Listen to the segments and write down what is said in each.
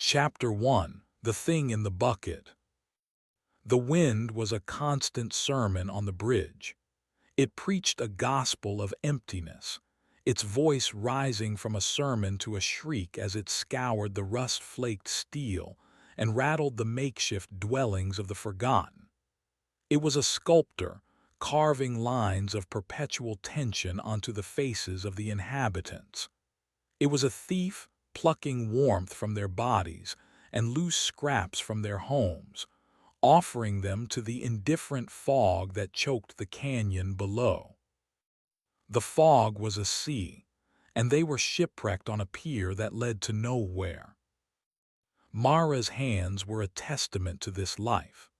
Chapter 1: The Thing in the Bucket. The wind was a constant sermon on the bridge. It preached a gospel of emptiness, its voice rising from a sermon to a shriek as it scoured the rust-flaked steel and rattled the makeshift dwellings of the forgotten. It was a sculptor, carving lines of perpetual tension onto the faces of the inhabitants. It was a thief, plucking warmth from their bodies and loose scraps from their homes, offering them to the indifferent fog that choked the canyon below. The fog was a sea, and they were shipwrecked on a pier that led to nowhere. Mara's hands were a testament to this life.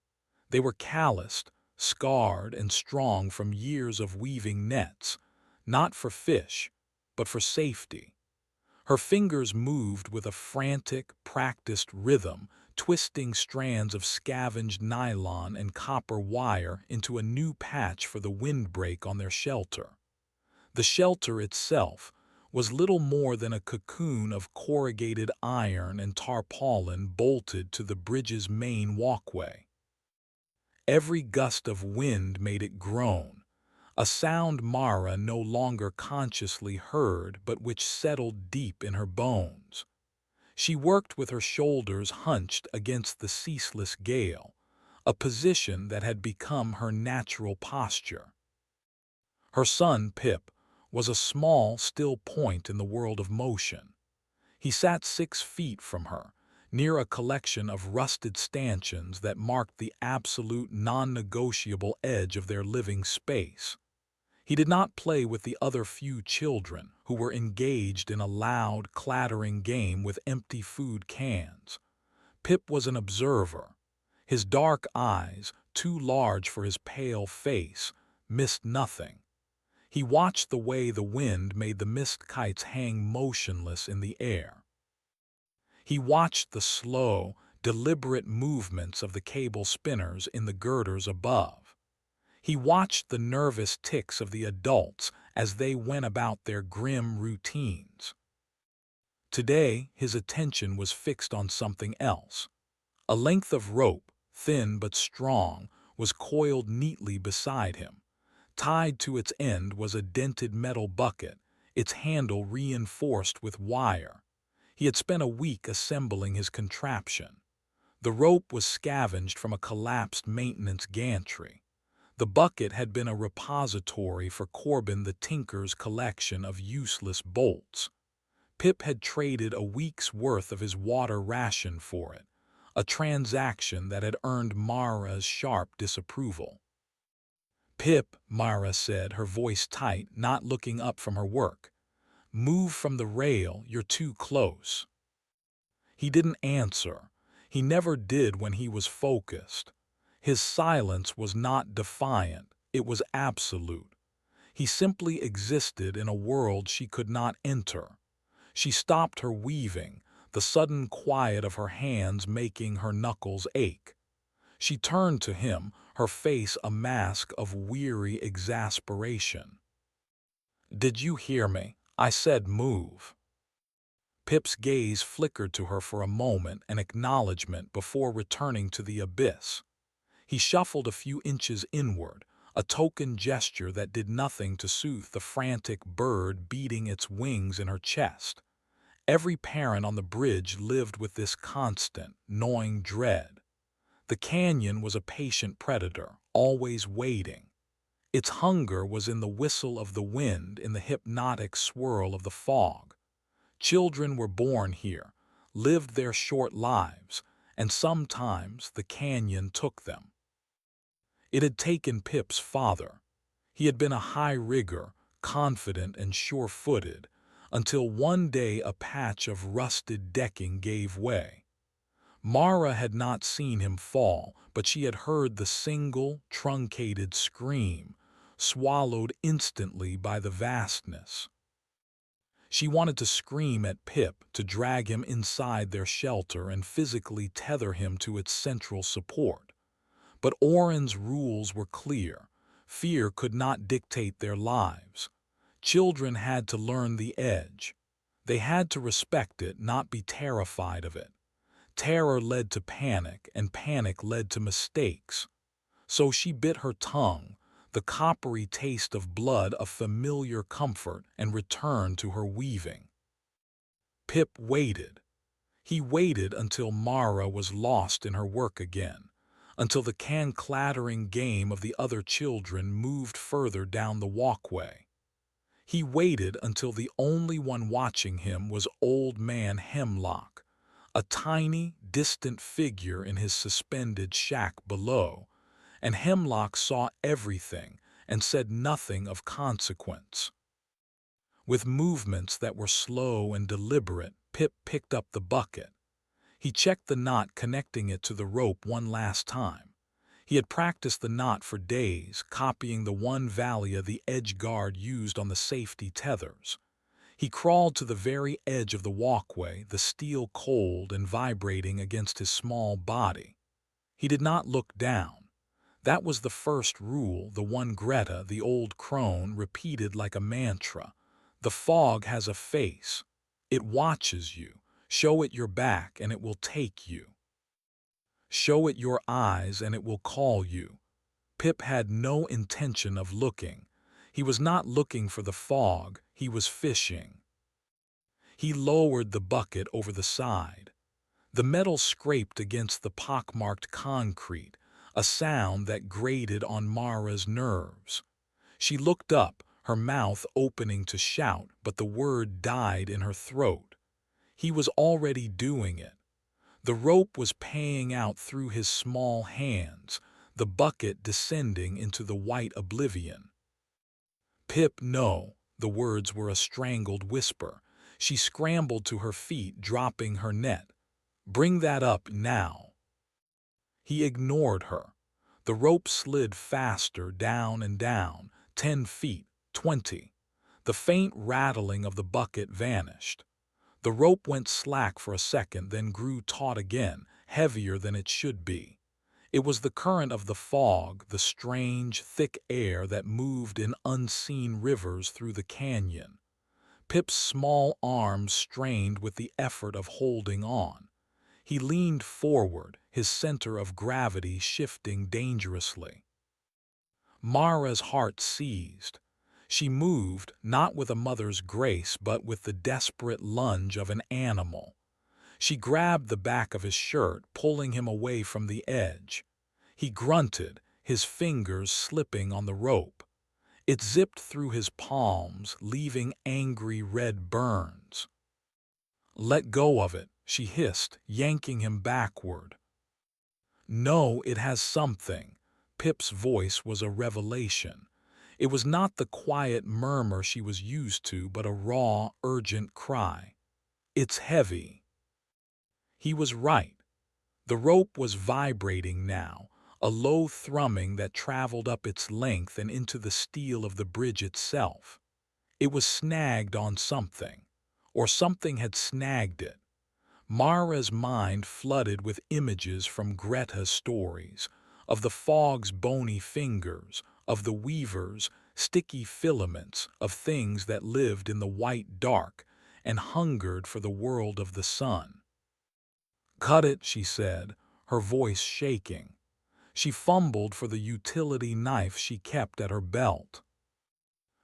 They were calloused, scarred, and strong from years of weaving nets, not for fish, but for safety. Her fingers moved with a frantic, practiced rhythm, twisting strands of scavenged nylon and copper wire into a new patch for the windbreak on their shelter. The shelter itself was little more than a cocoon of corrugated iron and tarpaulin bolted to the bridge's main walkway. Every gust of wind made it groan, a sound Mara no longer consciously heard but which settled deep in her bones. She worked with her shoulders hunched against the ceaseless gale, a position that had become her natural posture. Her son, Pip, was a small, still point in the world of motion. He sat 6 feet from her, near a collection of rusted stanchions that marked the absolute non-negotiable edge of their living space. He did not play with the other few children who were engaged in a loud, clattering game with empty food cans. Pip was an observer. His dark eyes, too large for his pale face, missed nothing. He watched the way the wind made the mist kites hang motionless in the air. He watched the slow, deliberate movements of the cable spinners in the girders above. He watched the nervous ticks of the adults as they went about their grim routines. Today, his attention was fixed on something else. A length of rope, thin but strong, was coiled neatly beside him. Tied to its end was a dented metal bucket, its handle reinforced with wire. He had spent a week assembling his contraption. The rope was scavenged from a collapsed maintenance gantry. The bucket had been a repository for Corbin the Tinker's collection of useless bolts. Pip had traded a week's worth of his water ration for it, a transaction that had earned Mara's sharp disapproval. "Pip," Mara said, her voice tight, not looking up from her work. "Move from the rail, you're too close." He didn't answer. He never did when he was focused. His silence was not defiant, it was absolute. He simply existed in a world she could not enter. She stopped her weaving, the sudden quiet of her hands making her knuckles ache. She turned to him, her face a mask of weary exasperation. "Did you hear me? I said move." Pip's gaze flickered to her for a moment, an acknowledgement before returning to the abyss. He shuffled a few inches inward, a token gesture that did nothing to soothe the frantic bird beating its wings in her chest. Every parent on the bridge lived with this constant, gnawing dread. The canyon was a patient predator, always waiting. Its hunger was in the whistle of the wind, in the hypnotic swirl of the fog. Children were born here, lived their short lives, and sometimes the canyon took them. It had taken Pip's father. He had been a high rigger, confident and sure-footed, until one day a patch of rusted decking gave way. Mara had not seen him fall, but she had heard the single, truncated scream, swallowed instantly by the vastness. She wanted to scream at Pip, to drag him inside their shelter and physically tether him to its central support. But Oren's rules were clear. Fear could not dictate their lives. Children had to learn the edge. They had to respect it, not be terrified of it. Terror led to panic, and panic led to mistakes. So she bit her tongue, the coppery taste of blood a familiar comfort, and returned to her weaving. Pip waited. He waited until Mara was lost in her work again, until the can-clattering game of the other children moved further down the walkway. He waited until the only one watching him was Old Man Hemlock, a tiny, distant figure in his suspended shack below, and Hemlock saw everything and said nothing of consequence. With movements that were slow and deliberate, Pip picked up the bucket. He checked the knot connecting it to the rope one last time. He had practiced the knot for days, copying the one Valia the edge guard used on the safety tethers. He crawled to the very edge of the walkway, the steel cold and vibrating against his small body. He did not look down. That was the first rule, the one Greta, the old crone, repeated like a mantra. The fog has a face. It watches you. Show it your back and it will take you. Show it your eyes and it will call you. Pip had no intention of looking. He was not looking for the fog, he was fishing. He lowered the bucket over the side. The metal scraped against the pockmarked concrete, a sound that grated on Mara's nerves. She looked up, her mouth opening to shout, but the word died in her throat. He was already doing it. The rope was paying out through his small hands, the bucket descending into the white oblivion. Pip, no, the words were a strangled whisper. She scrambled to her feet, dropping her net. Bring that up now. He ignored her. The rope slid faster, down and down, 10 feet, 20. The faint rattling of the bucket vanished. The rope went slack for a second, then grew taut again, heavier than it should be. It was the current of the fog, the strange, thick air that moved in unseen rivers through the canyon. Pip's small arms strained with the effort of holding on. He leaned forward, his center of gravity shifting dangerously. Mara's heart seized. She moved, not with a mother's grace, but with the desperate lunge of an animal. She grabbed the back of his shirt, pulling him away from the edge. He grunted, his fingers slipping on the rope. It zipped through his palms, leaving angry red burns. Let go of it, she hissed, yanking him backward. No, it has something. Pip's voice was a revelation. It was not the quiet murmur she was used to, but a raw, urgent cry. It's heavy. He was right. The rope was vibrating now, a low thrumming that traveled up its length and into the steel of the bridge itself. It was snagged on something, or something had snagged it. Mara's mind flooded with images from Greta's stories, of the fog's bony fingers, of the weaver's sticky filaments, of things that lived in the white dark and hungered for the world of the sun. Cut it, she said, her voice shaking. She fumbled for the utility knife she kept at her belt.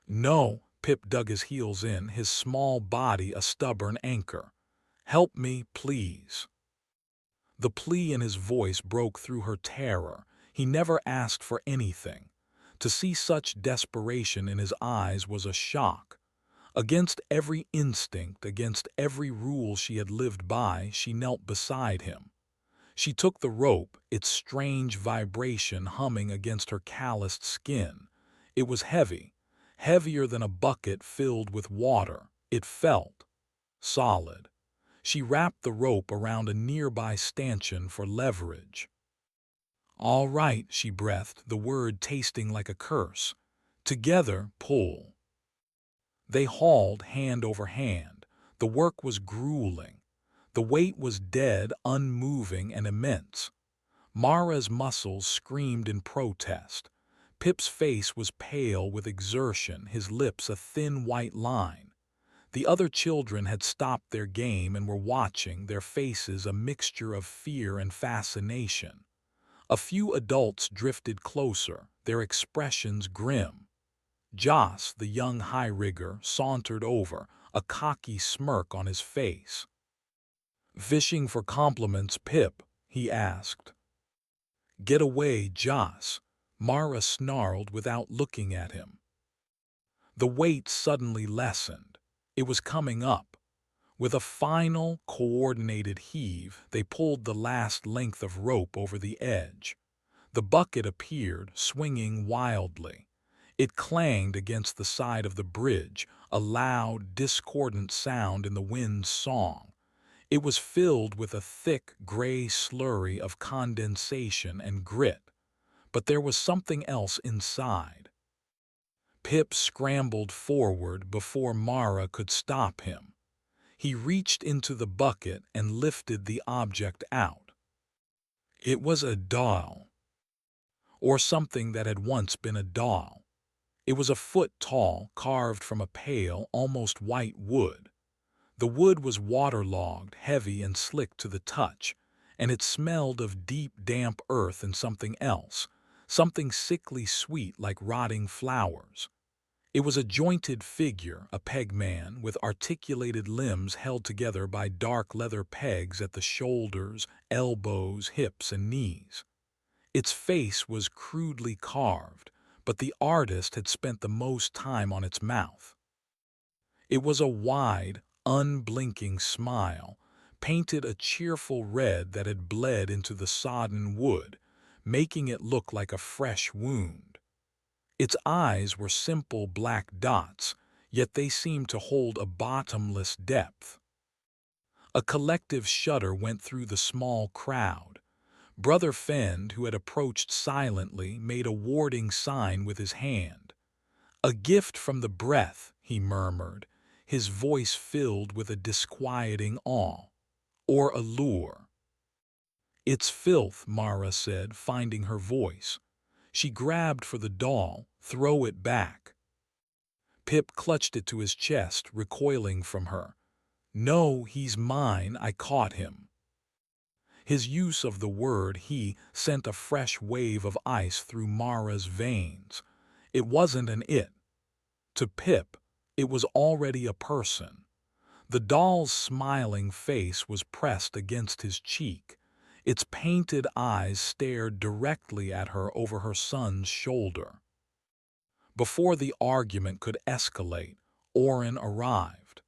No, Pip dug his heels in, his small body a stubborn anchor. Help me, please. The plea in his voice broke through her terror. He never asked for anything. To see such desperation in his eyes was a shock. Against every instinct, against every rule she had lived by, she knelt beside him. She took the rope, its strange vibration humming against her calloused skin. It was heavy, heavier than a bucket filled with water. It felt solid. She wrapped the rope around a nearby stanchion for leverage. All right, she breathed, the word tasting like a curse. Together, pull. They hauled hand over hand. The work was grueling. The weight was dead, unmoving, and immense. Mara's muscles screamed in protest. Pip's face was pale with exertion, his lips a thin white line. The other children had stopped their game and were watching, their faces a mixture of fear and fascination. A few adults drifted closer, their expressions grim. Joss, the young high-rigger, sauntered over, a cocky smirk on his face. "Fishing for compliments, Pip?" he asked. "Get away, Joss," Mara snarled without looking at him. The weight suddenly lessened. It was coming up. With a final, coordinated heave, they pulled the last length of rope over the edge. The bucket appeared, swinging wildly. It clanged against the side of the bridge, a loud, discordant sound in the wind's song. It was filled with a thick, gray slurry of condensation and grit. But there was something else inside. Pip scrambled forward before Mara could stop him. He reached into the bucket and lifted the object out. It was a doll, or something that had once been a doll. It was a foot tall, carved from a pale, almost white wood. The wood was waterlogged, heavy and slick to the touch, and it smelled of deep, damp earth and something else, something sickly sweet like rotting flowers. It was a jointed figure, a pegman, with articulated limbs held together by dark leather pegs at the shoulders, elbows, hips, and knees. Its face was crudely carved, but the artist had spent the most time on its mouth. It was a wide, unblinking smile, painted a cheerful red that had bled into the sodden wood, making it look like a fresh wound. Its eyes were simple black dots, yet they seemed to hold a bottomless depth. A collective shudder went through the small crowd. Brother Fend, who had approached silently, made a warding sign with his hand. "A gift from the breath," he murmured, his voice filled with a disquieting awe. "Or a lure." "It's filth," Mara said, finding her voice. She grabbed for the doll. "Throw it back." Pip clutched it to his chest, recoiling from her. "No, he's mine. I caught him." His use of the word "he" sent a fresh wave of ice through Mara's veins. It wasn't an it. To Pip, it was already a person. The doll's smiling face was pressed against his cheek. Its painted eyes stared directly at her over her son's shoulder. Before the argument could escalate, Oren arrived.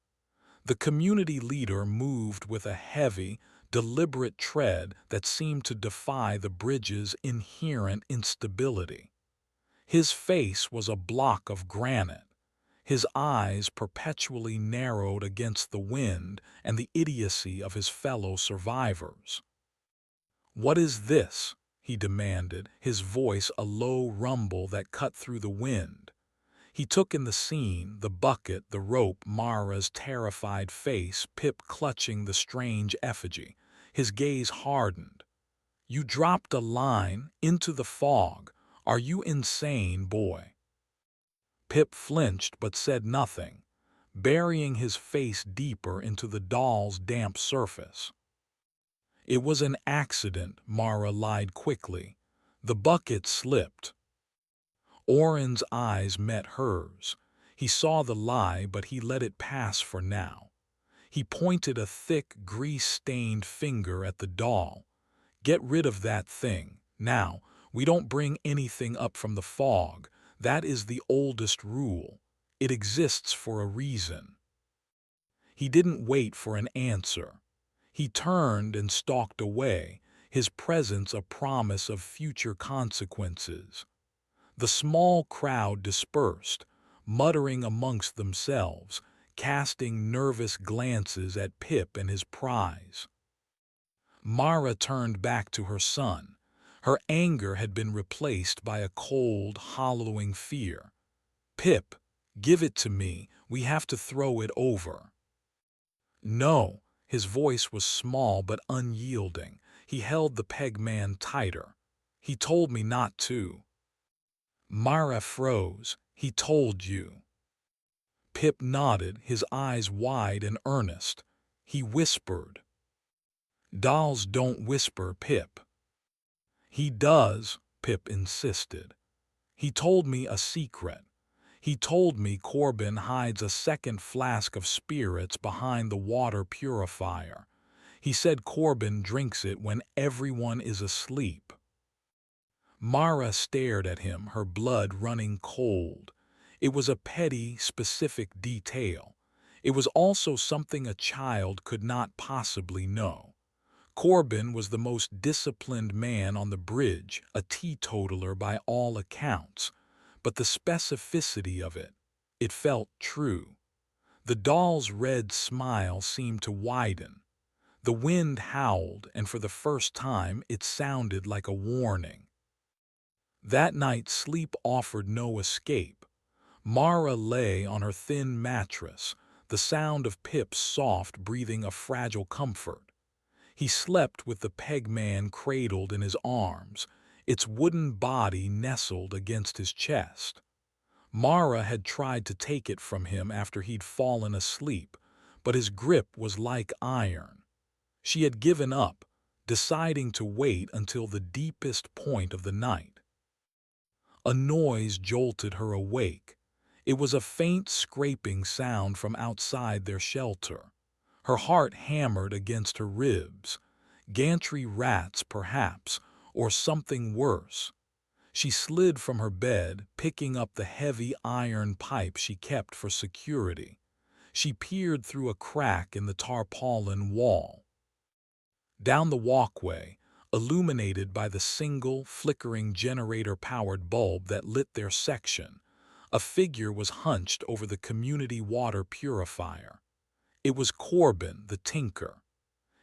The community leader moved with a heavy, deliberate tread that seemed to defy the bridge's inherent instability. His face was a block of granite, his eyes perpetually narrowed against the wind and the idiocy of his fellow survivors. "What is this?" he demanded, his voice a low rumble that cut through the wind. He took in the scene, the bucket, the rope, Mara's terrified face, Pip clutching the strange effigy. His gaze hardened. "You dropped a line into the fog. Are you insane, boy?" Pip flinched but said nothing, burying his face deeper into the doll's damp surface. "It was an accident," Mara lied quickly. "The bucket slipped." Oren's eyes met hers. He saw the lie, but he let it pass for now. He pointed a thick, grease-stained finger at the doll. "Get rid of that thing. Now, we don't bring anything up from the fog. That is the oldest rule. It exists for a reason." He didn't wait for an answer. He turned and stalked away, his presence a promise of future consequences. The small crowd dispersed, muttering amongst themselves, casting nervous glances at Pip and his prize. Mara turned back to her son. Her anger had been replaced by a cold, hollowing fear. "Pip, give it to me. We have to throw it over." "No." His voice was small but unyielding. He held the peg man tighter. "He told me not to." Mara froze. "He told you." Pip nodded, his eyes wide and earnest. He whispered. "Dolls don't whisper, Pip." "He does," Pip insisted. "He told me a secret. He told me Corbin hides a second flask of spirits behind the water purifier. He said Corbin drinks it when everyone is asleep." Mara stared at him, her blood running cold. It was a petty, specific detail. It was also something a child could not possibly know. Corbin was the most disciplined man on the bridge, a teetotaler by all accounts. But the specificity of it felt true. The doll's red smile seemed to widen. The wind howled, and for the first time it sounded like a warning. That night sleep offered no escape. Mara lay on her thin mattress, the sound of Pip's soft breathing a fragile comfort. He slept with the pegman cradled in his arms, its wooden body nestled against his chest. Mara had tried to take it from him after he'd fallen asleep, but his grip was like iron. She had given up, deciding to wait until the deepest point of the night. A noise jolted her awake. It was a faint scraping sound from outside their shelter. Her heart hammered against her ribs. Gantry rats, perhaps, or something worse. She slid from her bed, picking up the heavy iron pipe she kept for security. She peered through a crack in the tarpaulin wall. Down the walkway, illuminated by the single, flickering generator-powered bulb that lit their section, a figure was hunched over the community water purifier. It was Corbin, the tinker.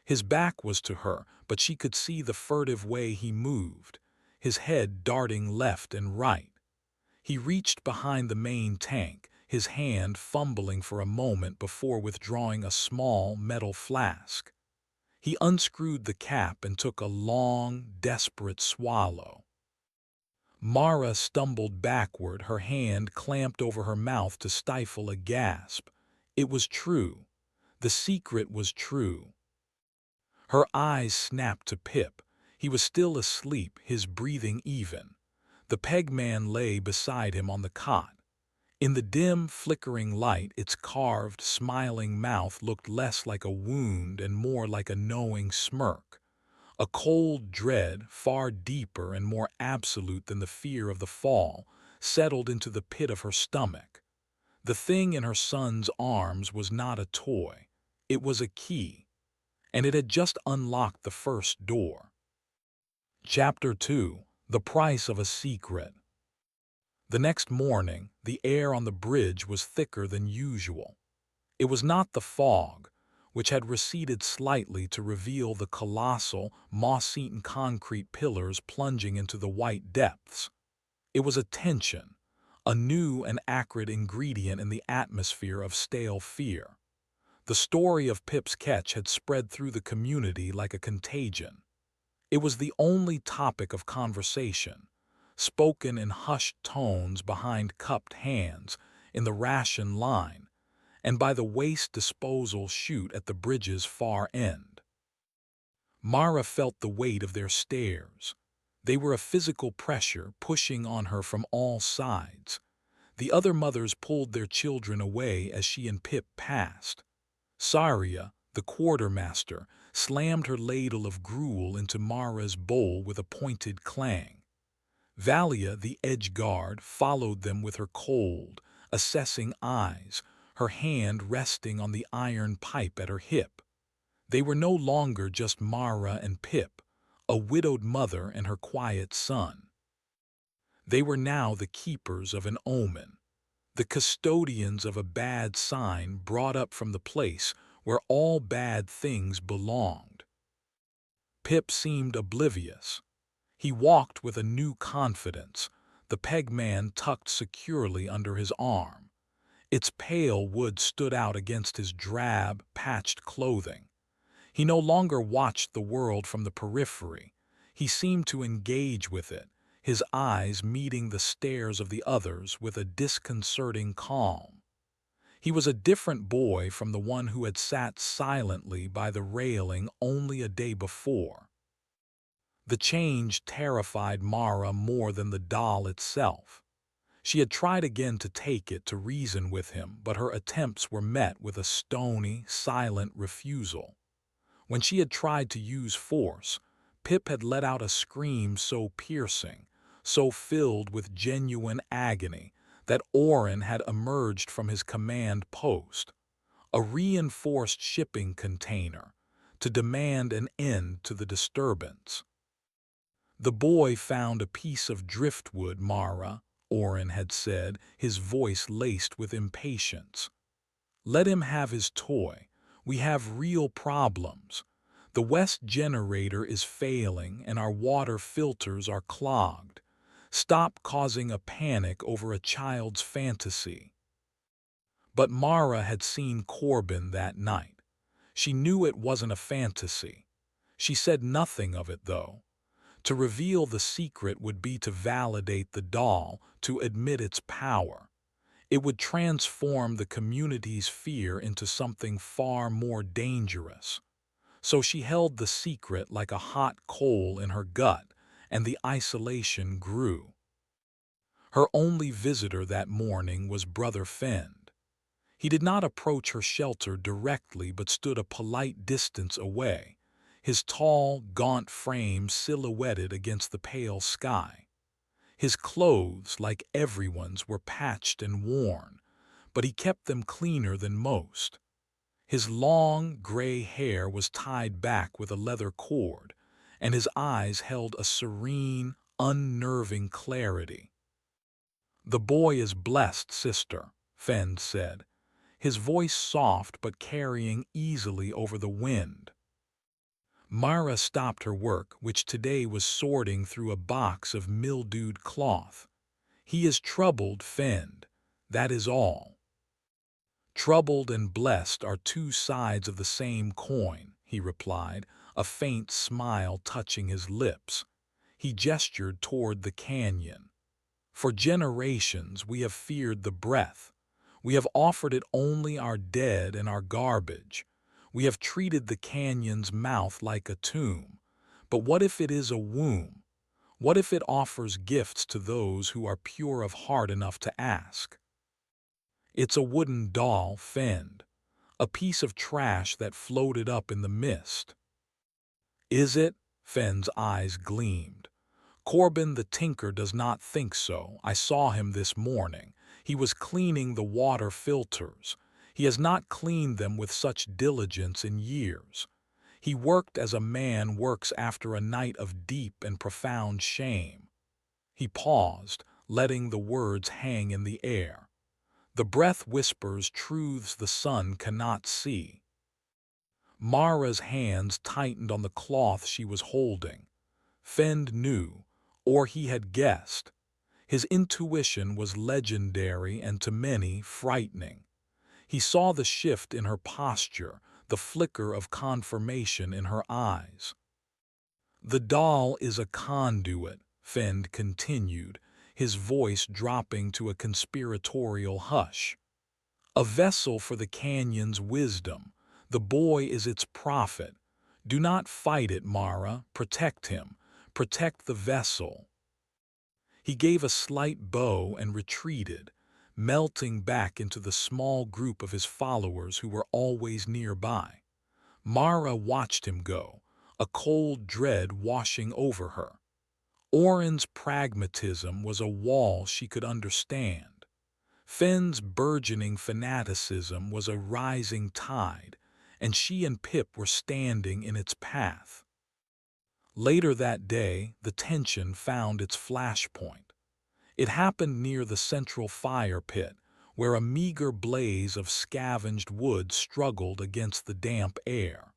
His back was to her, but she could see the furtive way he moved, his head darting left and right. He reached behind the main tank, his hand fumbling for a moment before withdrawing a small metal flask. He unscrewed the cap and took a long, desperate swallow. Mara stumbled backward, her hand clamped over her mouth to stifle a gasp. It was true. The secret was true. Her eyes snapped to Pip. He was still asleep, his breathing even. The pegman lay beside him on the cot. In the dim, flickering light, its carved, smiling mouth looked less like a wound and more like a knowing smirk. A cold dread, far deeper and more absolute than the fear of the fall, settled into the pit of her stomach. The thing in her son's arms was not a toy. It was a key, and it had just unlocked the first door. Chapter 2: The Price of a Secret. The next morning, the air on the bridge was thicker than usual. It was not the fog, which had receded slightly to reveal the colossal, moss-eaten concrete pillars plunging into the white depths. It was a tension, a new and acrid ingredient in the atmosphere of stale fear. The story of Pip's catch had spread through the community like a contagion. It was the only topic of conversation, spoken in hushed tones behind cupped hands, in the ration line, and by the waste disposal chute at the bridge's far end. Mara felt the weight of their stares. They were a physical pressure pushing on her from all sides. The other mothers pulled their children away as she and Pip passed. Saria, the quartermaster, slammed her ladle of gruel into Mara's bowl with a pointed clang. Valia, the edge guard, followed them with her cold, assessing eyes, her hand resting on the iron pipe at her hip. They were no longer just Mara and Pip, a widowed mother and her quiet son. They were now the keepers of an omen, the custodians of a bad sign brought up from the place where all bad things belonged. Pip seemed oblivious. He walked with a new confidence, the pegman tucked securely under his arm. Its pale wood stood out against his drab, patched clothing. He no longer watched the world from the periphery. He seemed to engage with it, his eyes meeting the stares of the others with a disconcerting calm. He was a different boy from the one who had sat silently by the railing only a day before. The change terrified Mara more than the doll itself. She had tried again to take it to reason with him, but her attempts were met with a stony, silent refusal. When she had tried to use force, Pip had let out a scream so piercing, so filled with genuine agony, that Orin had emerged from his command post, a reinforced shipping container, to demand an end to the disturbance. The boy found a piece of driftwood, Mara, Orin had said, his voice laced with impatience. Let him have his toy. We have real problems. The west generator is failing and our water filters are clogged. Stop causing a panic over a child's fantasy. But Mara had seen Corbin that night. She knew it wasn't a fantasy. She said nothing of it, though. To reveal the secret would be to validate the doll, to admit its power. It would transform the community's fear into something far more dangerous. So she held the secret like a hot coal in her gut, and the isolation grew. Her only visitor that morning was Brother Fend. He did not approach her shelter directly but stood a polite distance away, his tall, gaunt frame silhouetted against the pale sky. His clothes, like everyone's, were patched and worn, but he kept them cleaner than most. His long, gray hair was tied back with a leather cord, and his eyes held a serene, unnerving clarity. "The boy is blessed, sister," Fend said, his voice soft but carrying easily over the wind. Mara stopped her work, which today was sorting through a box of mildewed cloth. "He is troubled, Fend. That is all." "Troubled and blessed are two sides of the same coin," he replied, a faint smile touching his lips. He gestured toward the canyon. "For generations we have feared the breath. We have offered it only our dead and our garbage. We have treated the canyon's mouth like a tomb. But what if it is a womb? What if it offers gifts to those who are pure of heart enough to ask?" "It's a wooden doll, Fend, a piece of trash that floated up in the mist." "Is it?" Fend's eyes gleamed. "Corbin the tinker does not think so. I saw him this morning. He was cleaning the water filters. He has not cleaned them with such diligence in years. He worked as a man works after a night of deep and profound shame." He paused, letting the words hang in the air. The breath whispers truths the sun cannot see. Mara's hands tightened on the cloth she was holding. Fend knew, or he had guessed. His intuition was legendary and to many frightening. He saw the shift in her posture, the flicker of confirmation in her eyes. "The doll is a conduit," Fend continued, his voice dropping to a conspiratorial hush. "A vessel for the canyon's wisdom. The boy is its prophet. Do not fight it, Mara. Protect him. Protect the vessel." He gave a slight bow and retreated, melting back into the small group of his followers who were always nearby. Mara watched him go, a cold dread washing over her. Orin's pragmatism was a wall she could understand. Fenn's burgeoning fanaticism was a rising tide, and she and Pip were standing in its path. Later that day, the tension found its flashpoint. It happened near the central fire pit, where a meager blaze of scavenged wood struggled against the damp air.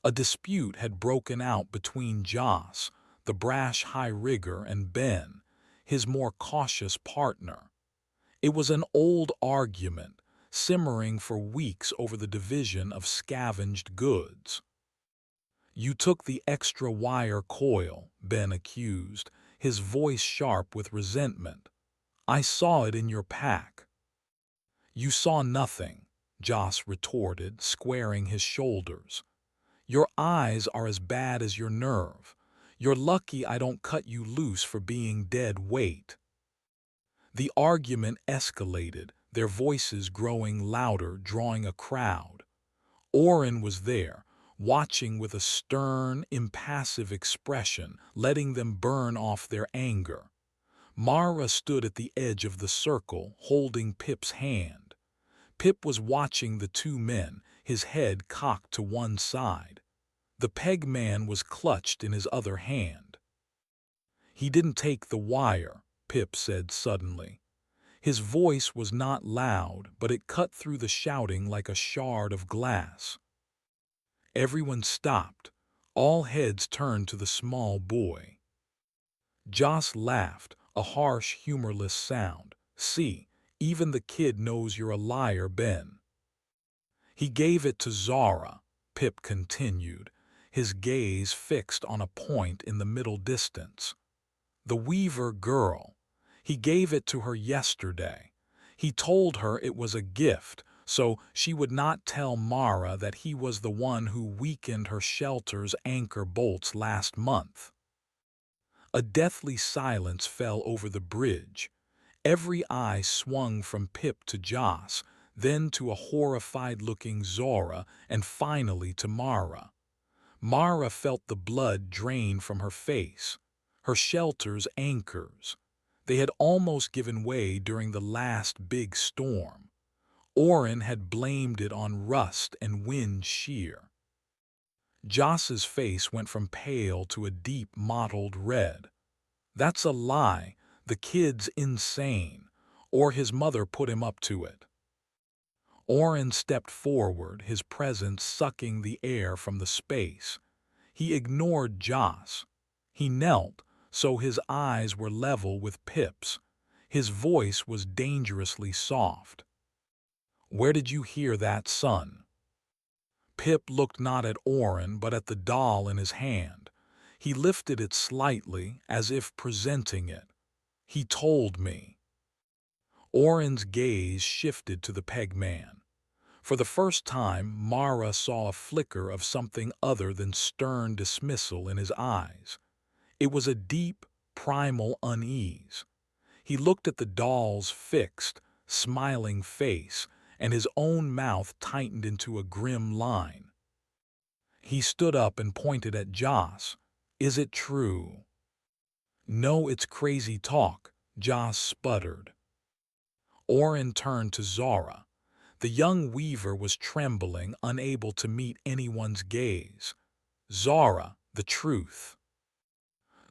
A dispute had broken out between Joss, the brash high-rigger, and Ben, his more cautious partner. It was an old argument, simmering for weeks over the division of scavenged goods. "You took the extra wire coil," Ben accused, his voice sharp with resentment. "I saw it in your pack." You saw nothing, Joss retorted, squaring his shoulders. Your eyes are as bad as your nerve. You're lucky I don't cut you loose for being dead weight. The argument escalated, their voices growing louder, drawing a crowd. Oren was there, watching with a stern, impassive expression, letting them burn off their anger. Mara stood at the edge of the circle, holding Pip's hand. Pip was watching the two men, his head cocked to one side. The peg man was clutched in his other hand. He didn't take the wire, Pip said suddenly. His voice was not loud, but it cut through the shouting like a shard of glass. Everyone stopped. All heads turned to the small boy. Joss laughed, a harsh, humorless sound. See, even the kid knows you're a liar, Ben. He gave it to Zara, Pip continued, his gaze fixed on a point in the middle distance. The Weaver girl. He gave it to her yesterday. He told her it was a gift, so she would not tell Mara that he was the one who weakened her shelter's anchor bolts last month. A deathly silence fell over the bridge. Every eye swung from Pip to Joss, then to a horrified-looking Zora, and finally to Mara. Mara felt the blood drain from her face. Her shelter's anchors. They had almost given way during the last big storm. Oren had blamed it on rust and wind shear. Joss's face went from pale to a deep mottled red. That's a lie. The kid's insane. Or his mother put him up to it. Oren stepped forward, his presence sucking the air from the space. He ignored Joss. He knelt, so his eyes were level with Pip's. His voice was dangerously soft. Where did you hear that, son? Pip looked not at Oren but at the doll in his hand. He lifted it slightly, as if presenting it. He told me. Oren's gaze shifted to the peg man. For the first time, Mara saw a flicker of something other than stern dismissal in his eyes. It was a deep, primal unease. He looked at the doll's fixed, smiling face, and his own mouth tightened into a grim line. He stood up and pointed at Joss. Is it true? No, it's crazy talk, Joss sputtered. Oren turned to Zara. The young weaver was trembling, unable to meet anyone's gaze. Zara, the truth.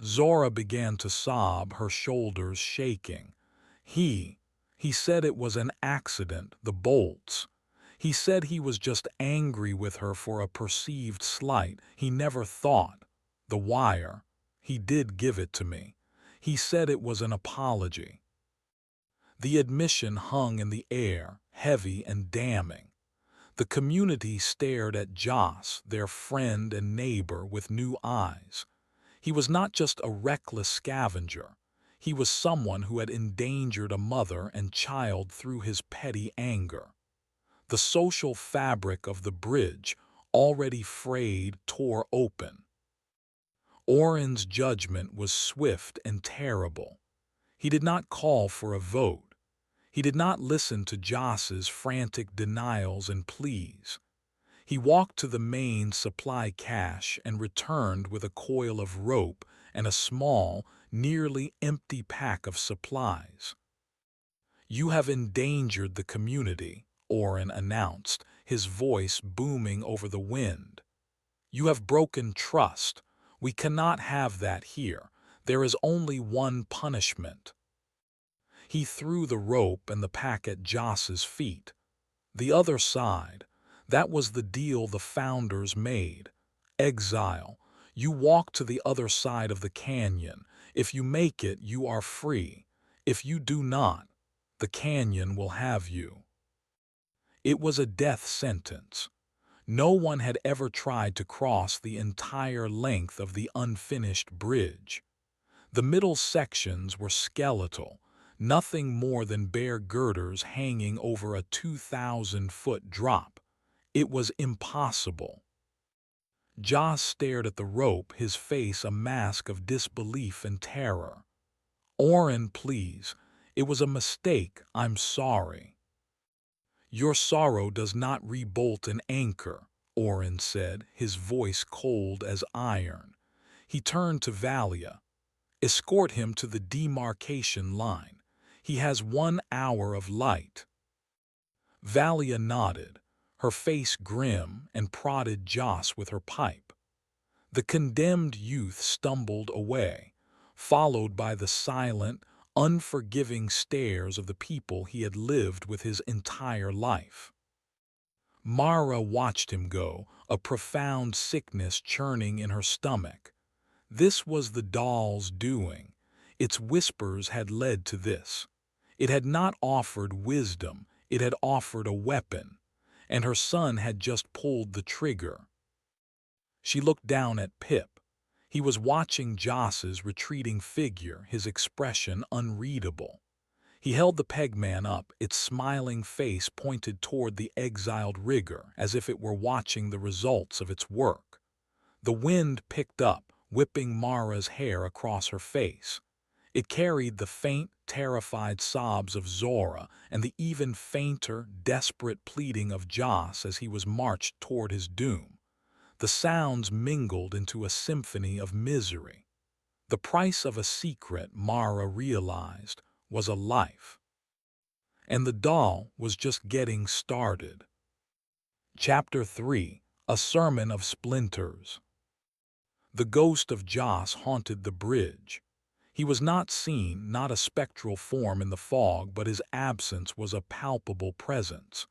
Zora began to sob, her shoulders shaking. He said it was an accident, the bolts. He said he was just angry with her for a perceived slight. He never thought. The wire. He did give it to me. He said it was an apology. The admission hung in the air, heavy and damning. The community stared at Joss, their friend and neighbor, with new eyes. He was not just a reckless scavenger. He was someone who had endangered a mother and child through his petty anger. The social fabric of the bridge, already frayed, tore open. Oren's judgment was swift and terrible. He did not call for a vote. He did not listen to Joss's frantic denials and pleas. He walked to the main supply cache and returned with a coil of rope and a small, nearly empty pack of supplies. You have endangered the community, Oren announced, his voice booming over the wind. You have broken trust. We cannot have that here. There is only one punishment. He threw the rope and the pack at Joss's feet. The other side. That was the deal the founders made. Exile. You walk to the other side of the canyon. If you make it, you are free. If you do not, the canyon will have you. It was a death sentence. No one had ever tried to cross the entire length of the unfinished bridge. The middle sections were skeletal, nothing more than bare girders hanging over a 2,000-foot drop. It was impossible. Joss stared at the rope, his face a mask of disbelief and terror. "Oren, please. It was a mistake. I'm sorry." "Your sorrow does not rebolt an anchor," Oren said, his voice cold as iron. He turned to Valia. "Escort him to the demarcation line. He has 1 hour of light." Valia nodded, her face grim, and prodded Joss with her pipe. The condemned youth stumbled away, followed by the silent, unforgiving stares of the people he had lived with his entire life. Mara watched him go, a profound sickness churning in her stomach. This was the doll's doing. Its whispers had led to this. It had not offered wisdom, it had offered a weapon, and her son had just pulled the trigger. She looked down at Pip. He was watching Joss's retreating figure, his expression unreadable. He held the pegman up, its smiling face pointed toward the exiled rigger, as if it were watching the results of its work. The wind picked up, whipping Mara's hair across her face. It carried the faint, terrified sobs of Zora and the even fainter, desperate pleading of Joss as he was marched toward his doom. The sounds mingled into a symphony of misery. The price of a secret, Mara realized, was a life. And the doll was just getting started. Chapter 3: A Sermon of Splinters. The ghost of Joss haunted the bridge. He was not seen, not a spectral form in the fog, but his absence was a palpable presence.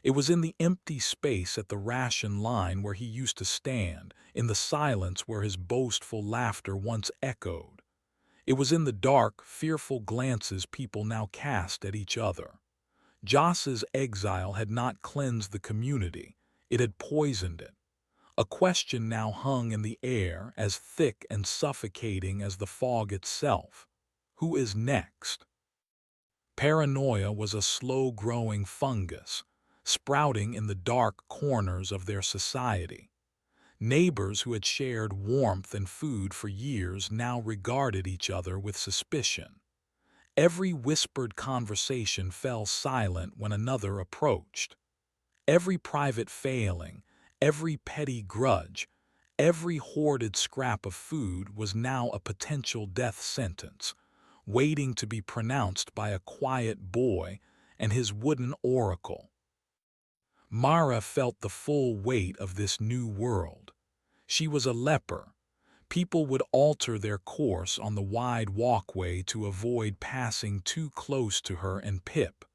It was in the empty space at the ration line where he used to stand, in the silence where his boastful laughter once echoed. It was in the dark, fearful glances people now cast at each other. Joss's exile had not cleansed the community, it had poisoned it. A question now hung in the air, as thick and suffocating as the fog itself. Who is next? Paranoia was a slow-growing fungus, sprouting in the dark corners of their society. Neighbors who had shared warmth and food for years now regarded each other with suspicion. Every whispered conversation fell silent when another approached. Every private failing, every petty grudge, every hoarded scrap of food was now a potential death sentence, waiting to be pronounced by a quiet boy and his wooden oracle. Mara felt the full weight of this new world. She was a leper. People would alter their course on the wide walkway to avoid passing too close to her and Pip.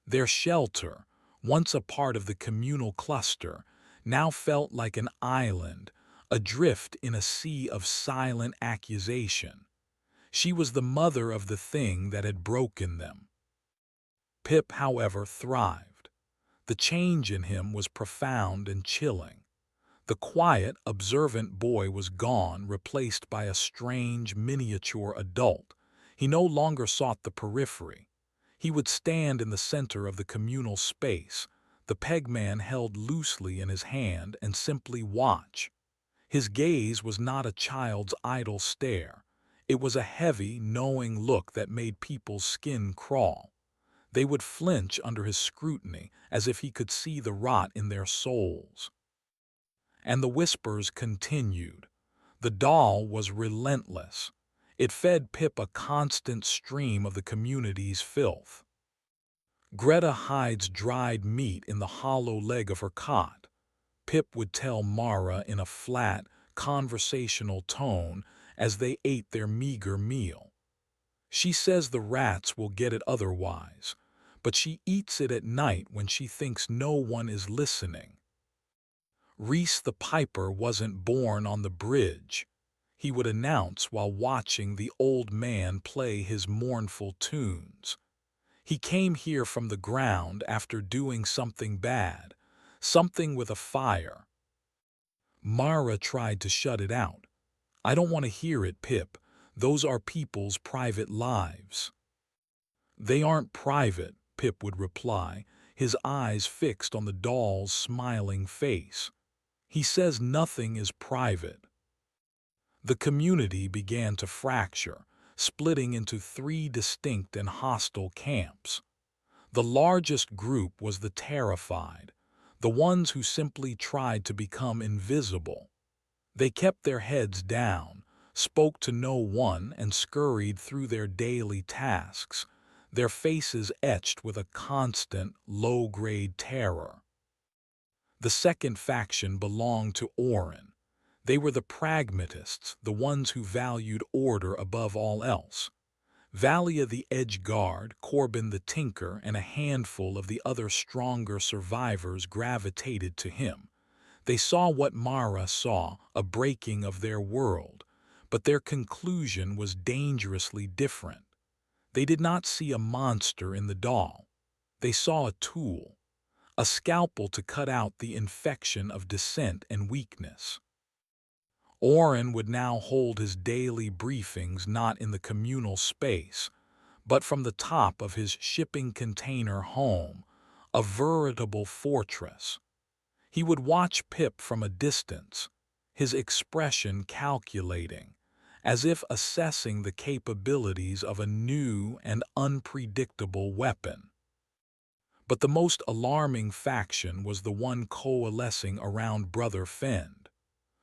Their shelter, once a part of the communal cluster, now felt like an island, adrift in a sea of silent accusation. She was the mother of the thing that had broken them. Pip, however, thrived. The change in him was profound and chilling. The quiet, observant boy was gone, replaced by a strange, miniature adult. He no longer sought the periphery. He would stand in the center of the communal space, the pegman held loosely in his hand, and simply watch. His gaze was not a child's idle stare. It was a heavy, knowing look that made people's skin crawl. They would flinch under his scrutiny, as if he could see the rot in their souls. And the whispers continued. The doll was relentless. It fed Pip a constant stream of the community's filth. Greta hides dried meat in the hollow leg of her cot. Pip would tell Mara in a flat, conversational tone as they ate their meager meal. She says the rats will get it otherwise, but she eats it at night when she thinks no one is listening. Reese the piper wasn't born on the bridge, he would announce while watching the old man play his mournful tunes. He came here from the ground after doing something bad, something with a fire. Mara tried to shut it out. "I don't want to hear it, Pip. Those are people's private lives." "They aren't private," Pip would reply, his eyes fixed on the doll's smiling face. "He says nothing is private." The community began to fracture, splitting into three distinct and hostile camps. The largest group was the terrified, the ones who simply tried to become invisible. They kept their heads down, spoke to no one, and scurried through their daily tasks, their faces etched with a constant, low-grade terror. The second faction belonged to Orin. They were the pragmatists, the ones who valued order above all else. Valia the Edge Guard, Corbin the Tinker, and a handful of the other stronger survivors gravitated to him. They saw what Mara saw, a breaking of their world, but their conclusion was dangerously different. They did not see a monster in the doll. They saw a tool, a scalpel to cut out the infection of dissent and weakness. Orin would now hold his daily briefings not in the communal space, but from the top of his shipping container home, a veritable fortress. He would watch Pip from a distance, his expression calculating, as if assessing the capabilities of a new and unpredictable weapon. But the most alarming faction was the one coalescing around Brother Fend.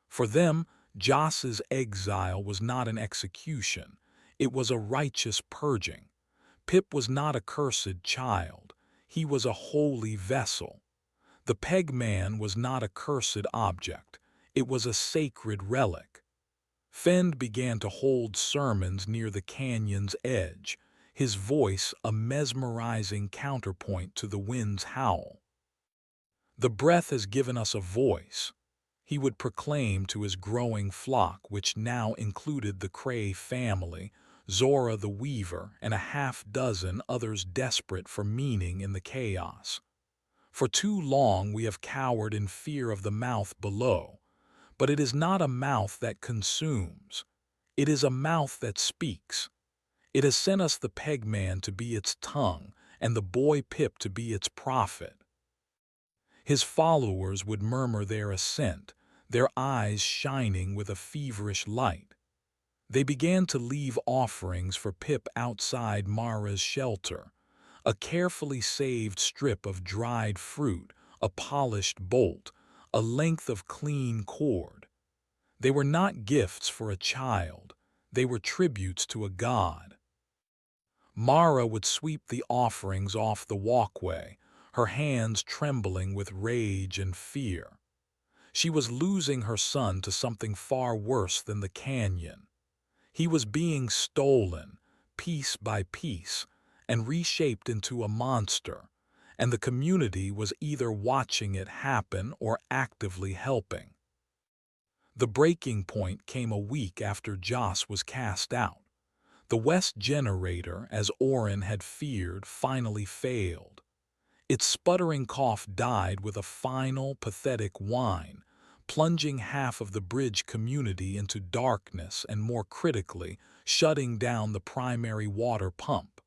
For them, Joss's exile was not an execution, it was a righteous purging. Pip was not a cursed child, he was a holy vessel. The peg man was not a cursed object, it was a sacred relic. Fend began to hold sermons near the canyon's edge, his voice a mesmerizing counterpoint to the wind's howl. "The breath has given us a voice," he would proclaim to his growing flock, which now included the Cray family, Zora the Weaver, and a half-dozen others desperate for meaning in the chaos. "For too long we have cowered in fear of the mouth below, but it is not a mouth that consumes. It is a mouth that speaks. It has sent us the pegman to be its tongue, and the boy Pip to be its prophet." His followers would murmur their assent, their eyes shining with a feverish light. They began to leave offerings for Pip outside Mara's shelter, a carefully saved strip of dried fruit, a polished bolt, a length of clean cord. They were not gifts for a child, they were tributes to a god. Mara would sweep the offerings off the walkway, her hands trembling with rage and fear. She was losing her son to something far worse than the canyon. He was being stolen, piece by piece, and reshaped into a monster, and the community was either watching it happen or actively helping. The breaking point came a week after Joss was cast out. The West generator, as Orin had feared, finally failed. Its sputtering cough died with a final, pathetic whine, plunging half of the bridge community into darkness and, more critically, shutting down the primary water pump.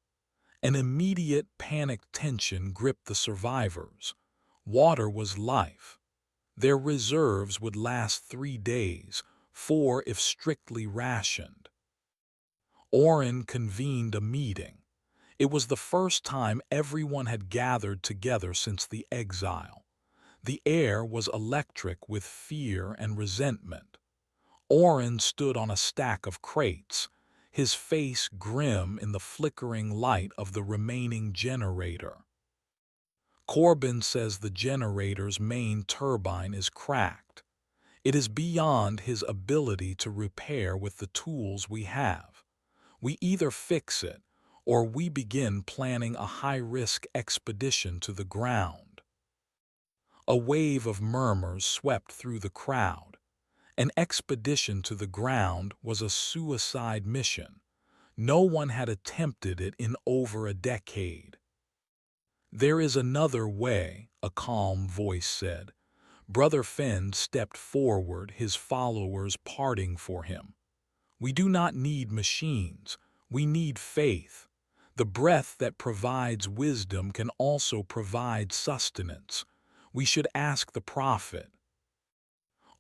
An immediate, panicked tension gripped the survivors. Water was life. Their reserves would last 3 days, 4 if strictly rationed. Orin convened a meeting. It was the first time everyone had gathered together since the exile. The air was electric with fear and resentment. Orin stood on a stack of crates, his face grim in the flickering light of the remaining generator. "Corbin says the generator's main turbine is cracked. It is beyond his ability to repair with the tools we have. We either fix it, or we begin planning a high-risk expedition to the ground." A wave of murmurs swept through the crowd. An expedition to the ground was a suicide mission. No one had attempted it in over a decade. "There is another way," a calm voice said. Brother Fend stepped forward, his followers parting for him. "We do not need machines. We need faith. The breath that provides wisdom can also provide sustenance. We should ask the prophet.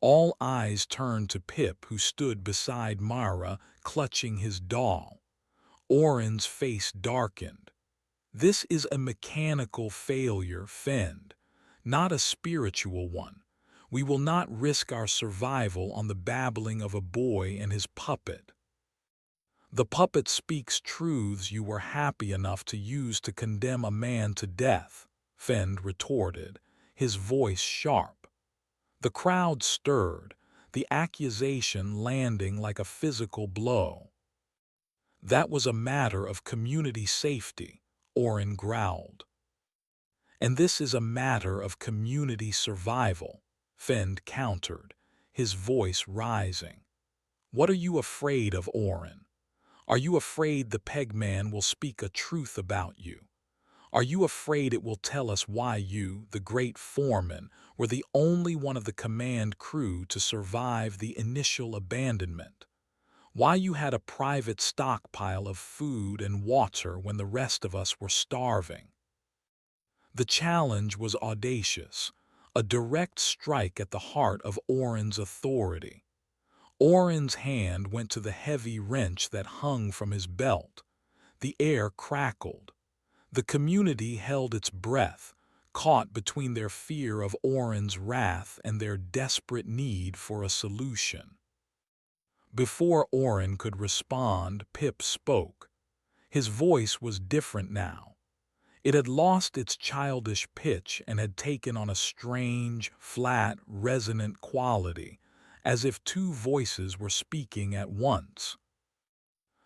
All eyes turned to Pip, who stood beside Mara, clutching his doll. Oren's face darkened. This is a mechanical failure, Fend, not a spiritual one. We will not risk our survival on the babbling of a boy and his puppet. The puppet speaks truths you were happy enough to use to condemn a man to death, Fend retorted, his voice sharp. The crowd stirred, the accusation landing like a physical blow. That was a matter of community safety, Oren growled. And this is a matter of community survival, Fend countered, his voice rising. What are you afraid of, Oren? Are you afraid the pegman will speak a truth about you? Are you afraid it will tell us why you, the great foreman, were the only one of the command crew to survive the initial abandonment? Why you had a private stockpile of food and water when the rest of us were starving? The challenge was audacious, a direct strike at the heart of Oren's authority. Oren's hand went to the heavy wrench that hung from his belt. The air crackled. The community held its breath, caught between their fear of Oren's wrath and their desperate need for a solution. Before Oren could respond, Pip spoke. His voice was different now. It had lost its childish pitch and had taken on a strange, flat, resonant quality, as if two voices were speaking at once.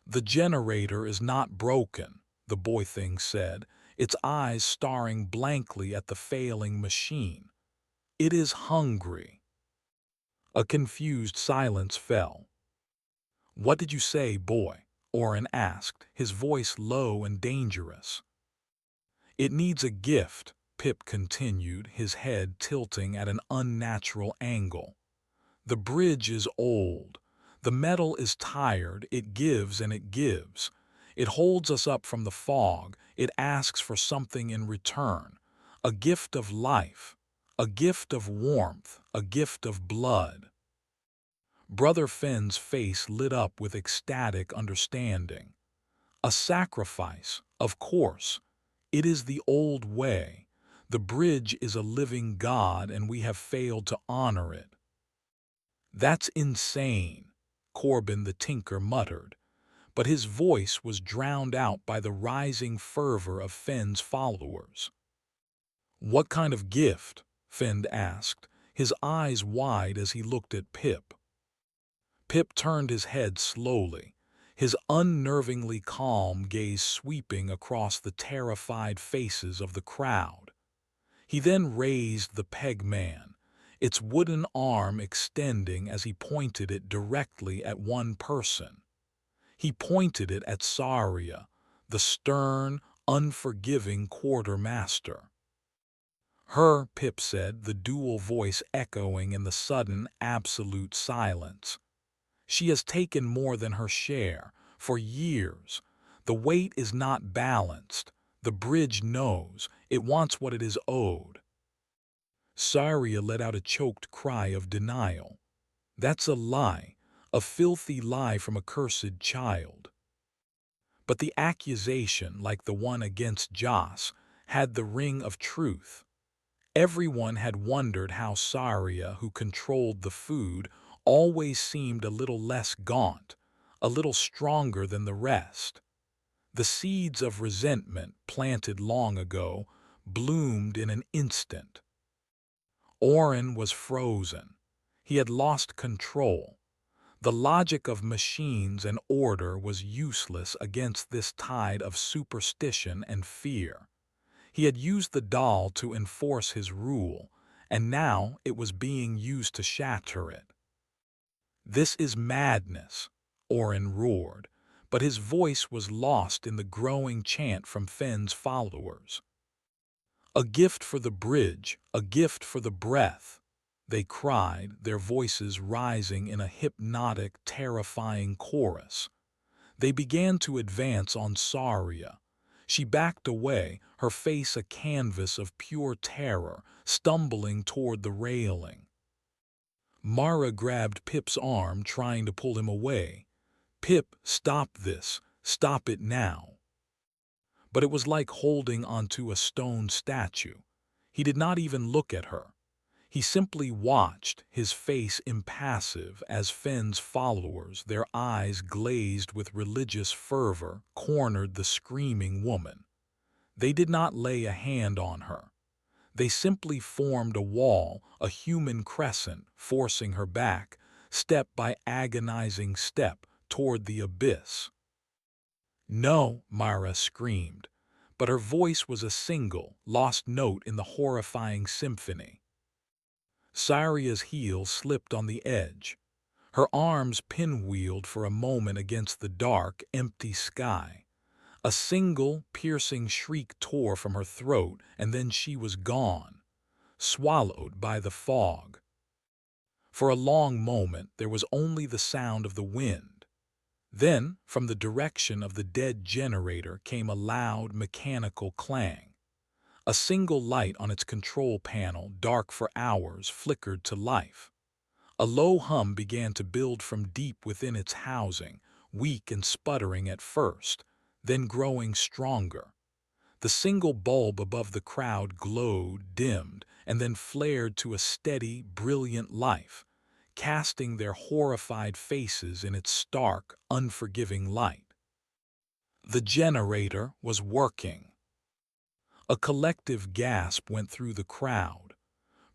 The generator is not broken, the boy thing said, its eyes staring blankly at the failing machine. It is hungry. A confused silence fell. What did you say, boy? Oren asked, his voice low and dangerous. It needs a gift, Pip continued, his head tilting at an unnatural angle. The bridge is old. The metal is tired. It gives and it gives. It holds us up from the fog. It asks for something in return. A gift of life. A gift of warmth. A gift of blood. Brother Fenn's face lit up with ecstatic understanding. A sacrifice, of course. It is the old way. The bridge is a living God and we have failed to honor it. That's insane, Corbin the Tinker muttered, but his voice was drowned out by the rising fervor of Fenn's followers. What kind of gift? Fenn asked, his eyes wide as he looked at Pip. Pip turned his head slowly, his unnervingly calm gaze sweeping across the terrified faces of the crowd. He then raised the peg man, its wooden arm extending as he pointed it directly at one person. He pointed it at Saria, the stern, unforgiving quartermaster. Her, Pip said, the dual voice echoing in the sudden, absolute silence. She has taken more than her share, for years. The weight is not balanced. The bridge knows. It wants what it is owed. Saria let out a choked cry of denial. That's a lie, a filthy lie from a cursed child. But the accusation, like the one against Joss, had the ring of truth. Everyone had wondered how Saria, who controlled the food, always seemed a little less gaunt, a little stronger than the rest. The seeds of resentment, planted long ago, bloomed in an instant. Oren was frozen. He had lost control. The logic of machines and order was useless against this tide of superstition and fear. He had used the doll to enforce his rule, and now it was being used to shatter it. This is madness, Oren roared, but his voice was lost in the growing chant from Fenn's followers. A gift for the bridge, a gift for the breath, they cried, their voices rising in a hypnotic, terrifying chorus. They began to advance on Saria. She backed away, her face a canvas of pure terror, stumbling toward the railing. Mara grabbed Pip's arm, trying to pull him away. "Pip, stop this. Stop it now." But it was like holding onto a stone statue. He did not even look at her. He simply watched, his face impassive, as Fenn's followers, their eyes glazed with religious fervor, cornered the screaming woman. They did not lay a hand on her. They simply formed a wall, a human crescent, forcing her back, step by agonizing step, toward the abyss. "No," Mara screamed, but her voice was a single, lost note in the horrifying symphony. Saria's heel slipped on the edge. Her arms pinwheeled for a moment against the dark, empty sky. A single, piercing shriek tore from her throat, and then she was gone, swallowed by the fog. For a long moment there was only the sound of the wind. Then, from the direction of the dead generator came a loud, mechanical clang. A single light on its control panel, dark for hours, flickered to life. A low hum began to build from deep within its housing, weak and sputtering at first, then growing stronger. The single bulb above the crowd glowed, dimmed, and then flared to a steady, brilliant life, casting their horrified faces in its stark, unforgiving light. The generator was working. A collective gasp went through the crowd.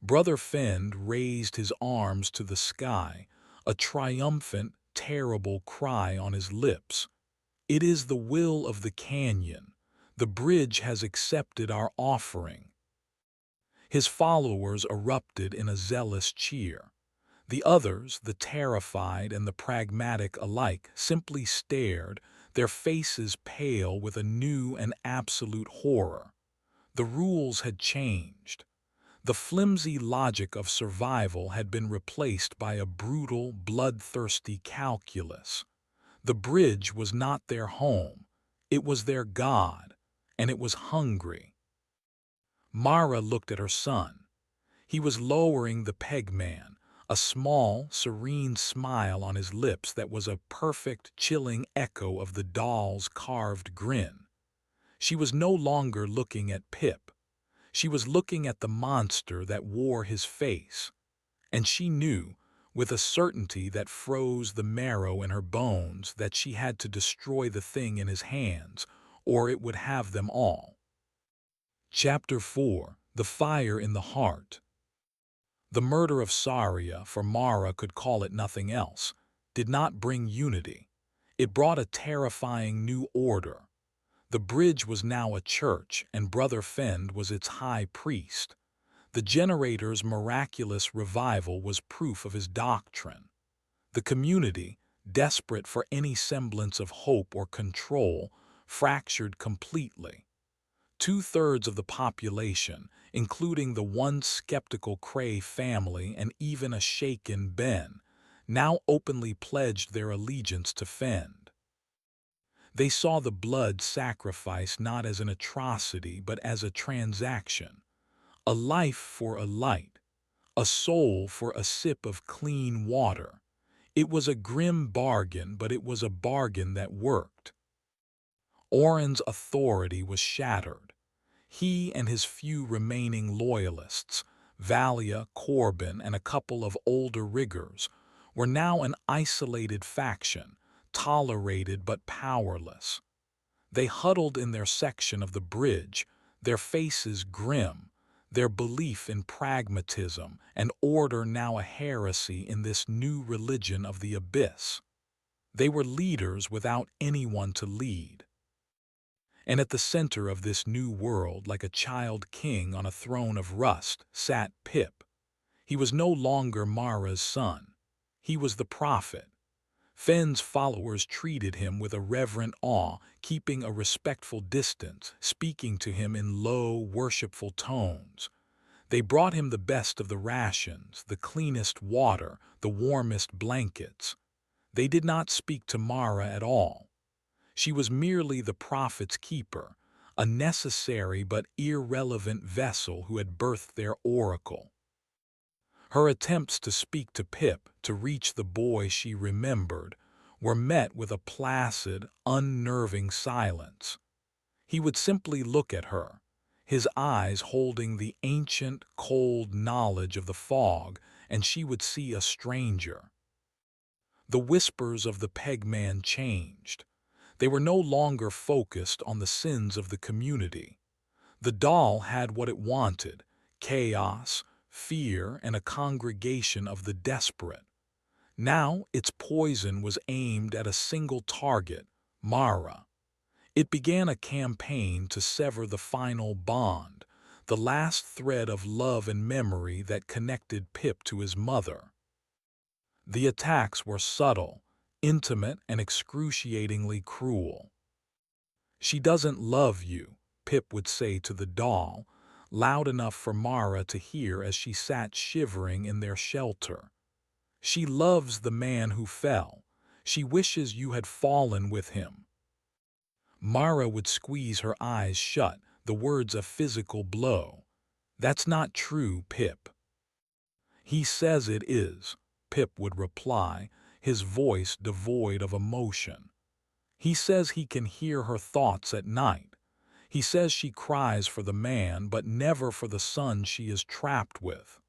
Brother Fend raised his arms to the sky, a triumphant, terrible cry on his lips. "It is the will of the canyon. The bridge has accepted our offering." His followers erupted in a zealous cheer. The others, the terrified and the pragmatic alike, simply stared, their faces pale with a new and absolute horror. The rules had changed. The flimsy logic of survival had been replaced by a brutal, bloodthirsty calculus. The bridge was not their home. It was their god, and it was hungry. Mara looked at her son. He was lowering the pegman, a small, serene smile on his lips that was a perfect, chilling echo of the doll's carved grin. She was no longer looking at Pip. She was looking at the monster that wore his face. And she knew, with a certainty that froze the marrow in her bones, that she had to destroy the thing in his hands, or it would have them all. Chapter 4: The Fire in the Heart. The murder of Saria, for Mara could call it nothing else, did not bring unity. It brought a terrifying new order. The bridge was now a church, and Brother Fend was its high priest. The generator's miraculous revival was proof of his doctrine. The community, desperate for any semblance of hope or control, fractured completely. Two-thirds of the population, including the once skeptical Cray family and even a shaken Ben, now openly pledged their allegiance to Fend. They saw the blood sacrifice not as an atrocity but as a transaction, a life for a light, a soul for a sip of clean water. It was a grim bargain, but it was a bargain that worked. Oren's authority was shattered. He and his few remaining loyalists, Valia, Corbin, and a couple of older riggers, were now an isolated faction, tolerated but powerless. They huddled in their section of the bridge, their faces grim, their belief in pragmatism and order now a heresy in this new religion of the abyss. They were leaders without anyone to lead. And at the center of this new world, like a child king on a throne of rust, sat Pip. He was no longer Mara's son. He was the prophet. Fenn's followers treated him with a reverent awe, keeping a respectful distance, speaking to him in low, worshipful tones. They brought him the best of the rations, the cleanest water, the warmest blankets. They did not speak to Mara at all. She was merely the prophet's keeper, a necessary but irrelevant vessel who had birthed their oracle. Her attempts to speak to Pip, to reach the boy she remembered, were met with a placid, unnerving silence. He would simply look at her, his eyes holding the ancient, cold knowledge of the fog, and she would see a stranger. The whispers of the pegman changed. They were no longer focused on the sins of the community. The doll had what it wanted: chaos, fear, and a congregation of the desperate. Now its poison was aimed at a single target, Mara. It began a campaign to sever the final bond, the last thread of love and memory that connected Pip to his mother. The attacks were subtle, intimate, and excruciatingly cruel. "She doesn't love you," Pip would say to the doll, loud enough for Mara to hear as she sat shivering in their shelter. "She loves the man who fell. She wishes you had fallen with him." Mara would squeeze her eyes shut, the words a physical blow. "That's not true, Pip." "He says it is," Pip would reply, his voice devoid of emotion. "He says he can hear her thoughts at night. He says she cries for the man, but never for the son she is trapped with."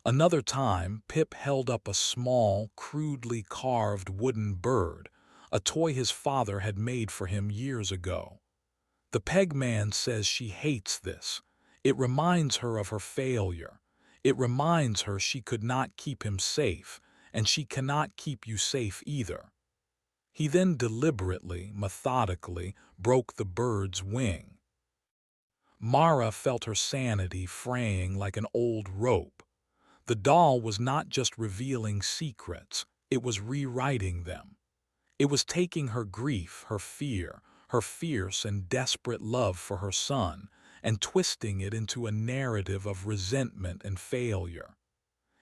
Another time, Pip held up a small, crudely carved wooden bird, a toy his father had made for him years ago. "The pegman says she hates this. It reminds her of her failure. It reminds her she could not keep him safe, and she cannot keep you safe either." He then deliberately, methodically, broke the bird's wing. Mara felt her sanity fraying like an old rope. The doll was not just revealing secrets, it was rewriting them. It was taking her grief, her fear, her fierce and desperate love for her son, and twisting it into a narrative of resentment and failure.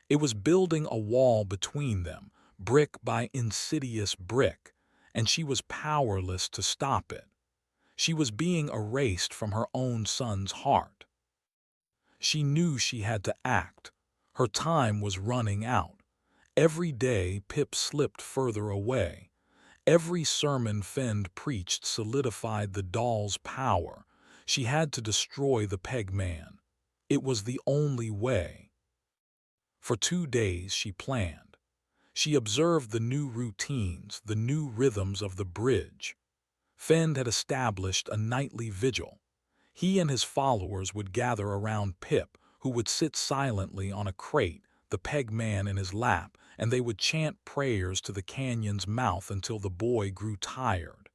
It was building a wall between them, brick by insidious brick, and she was powerless to stop it. She was being erased from her own son's heart. She knew she had to act. Her time was running out. Every day Pip slipped further away. Every sermon Fend preached solidified the doll's power. She had to destroy the pegman. It was the only way. For 2 days she planned. She observed the new routines, the new rhythms of the bridge. Fend had established a nightly vigil. He and his followers would gather around Pip, who would sit silently on a crate, the pegman in his lap, and they would chant prayers to the canyon's mouth until the boy grew tired.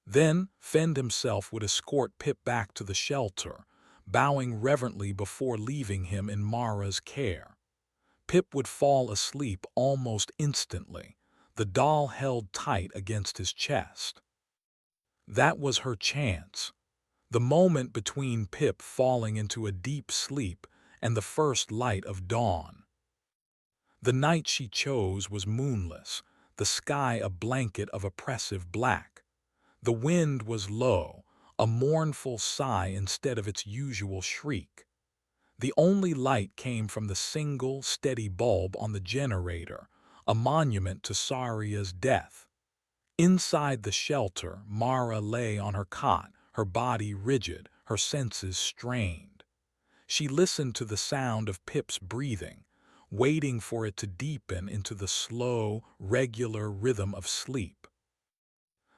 Then Fend himself would escort Pip back to the shelter, bowing reverently before leaving him in Mara's care. Pip would fall asleep almost instantly, the doll held tight against his chest. That was her chance. The moment between Pip falling into a deep sleep and the first light of dawn. The night she chose was moonless, the sky a blanket of oppressive black. The wind was low, a mournful sigh instead of its usual shriek. The only light came from the single, steady bulb on the generator, a monument to Saria's death. Inside the shelter, Mara lay on her cot, her body rigid, her senses strained. She listened to the sound of Pip's breathing, waiting for it to deepen into the slow, regular rhythm of sleep.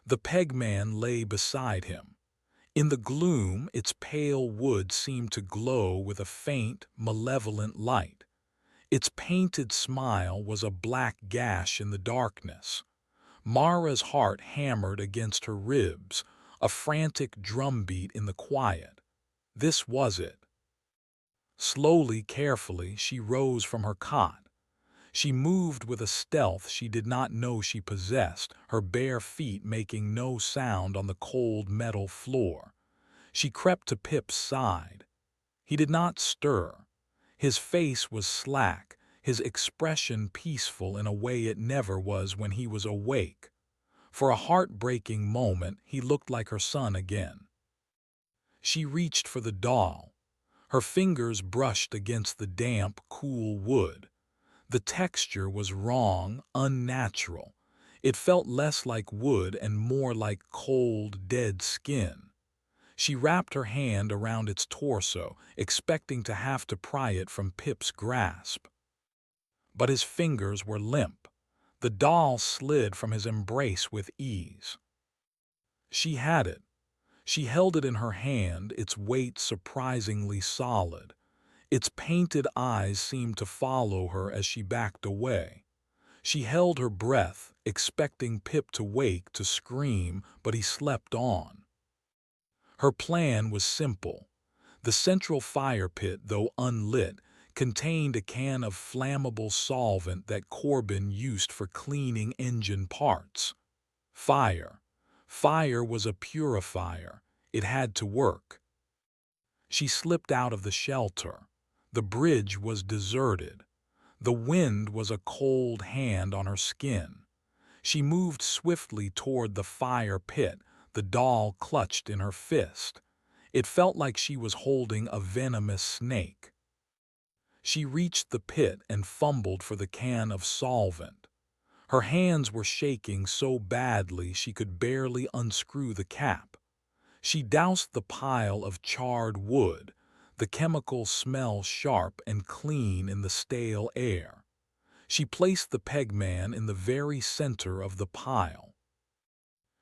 The pegman lay beside him. In the gloom, its pale wood seemed to glow with a faint, malevolent light. Its painted smile was a black gash in the darkness. Mara's heart hammered against her ribs, a frantic drumbeat in the quiet. This was it. Slowly, carefully, she rose from her cot. She moved with a stealth she did not know she possessed, her bare feet making no sound on the cold metal floor. She crept to Pip's side. He did not stir. His face was slack, his expression peaceful in a way it never was when he was awake. For a heartbreaking moment, he looked like her son again. She reached for the doll. Her fingers brushed against the damp, cool wood. The texture was wrong, unnatural. It felt less like wood and more like cold, dead skin. She wrapped her hand around its torso, expecting to have to pry it from Pip's grasp. But his fingers were limp. The doll slid from his embrace with ease. She had it. She held it in her hand, its weight surprisingly solid. Its painted eyes seemed to follow her as she backed away. She held her breath, expecting Pip to wake to scream, but he slept on. Her plan was simple. The central fire pit, though unlit, contained a can of flammable solvent that Corbin used for cleaning engine parts. Fire. Fire was a purifier. It had to work. She slipped out of the shelter. The bridge was deserted. The wind was a cold hand on her skin. She moved swiftly toward the fire pit, the doll clutched in her fist. It felt like she was holding a venomous snake. She reached the pit and fumbled for the can of solvent. Her hands were shaking so badly she could barely unscrew the cap. She doused the pile of charred wood. The chemicals smelled sharp and clean in the stale air. She placed the pegman in the very center of the pile.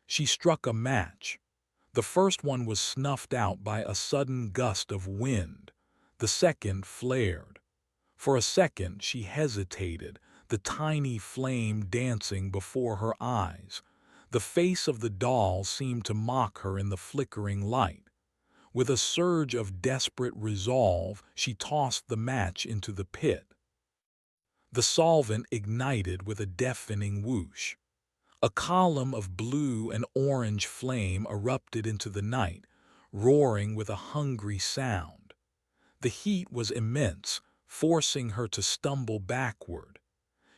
She struck a match. The first one was snuffed out by a sudden gust of wind. The second flared. For a second she hesitated, the tiny flame dancing before her eyes. The face of the doll seemed to mock her in the flickering light. With a surge of desperate resolve, she tossed the match into the pit. The solvent ignited with a deafening whoosh. A column of blue and orange flame erupted into the night, roaring with a hungry sound. The heat was immense, forcing her to stumble backward.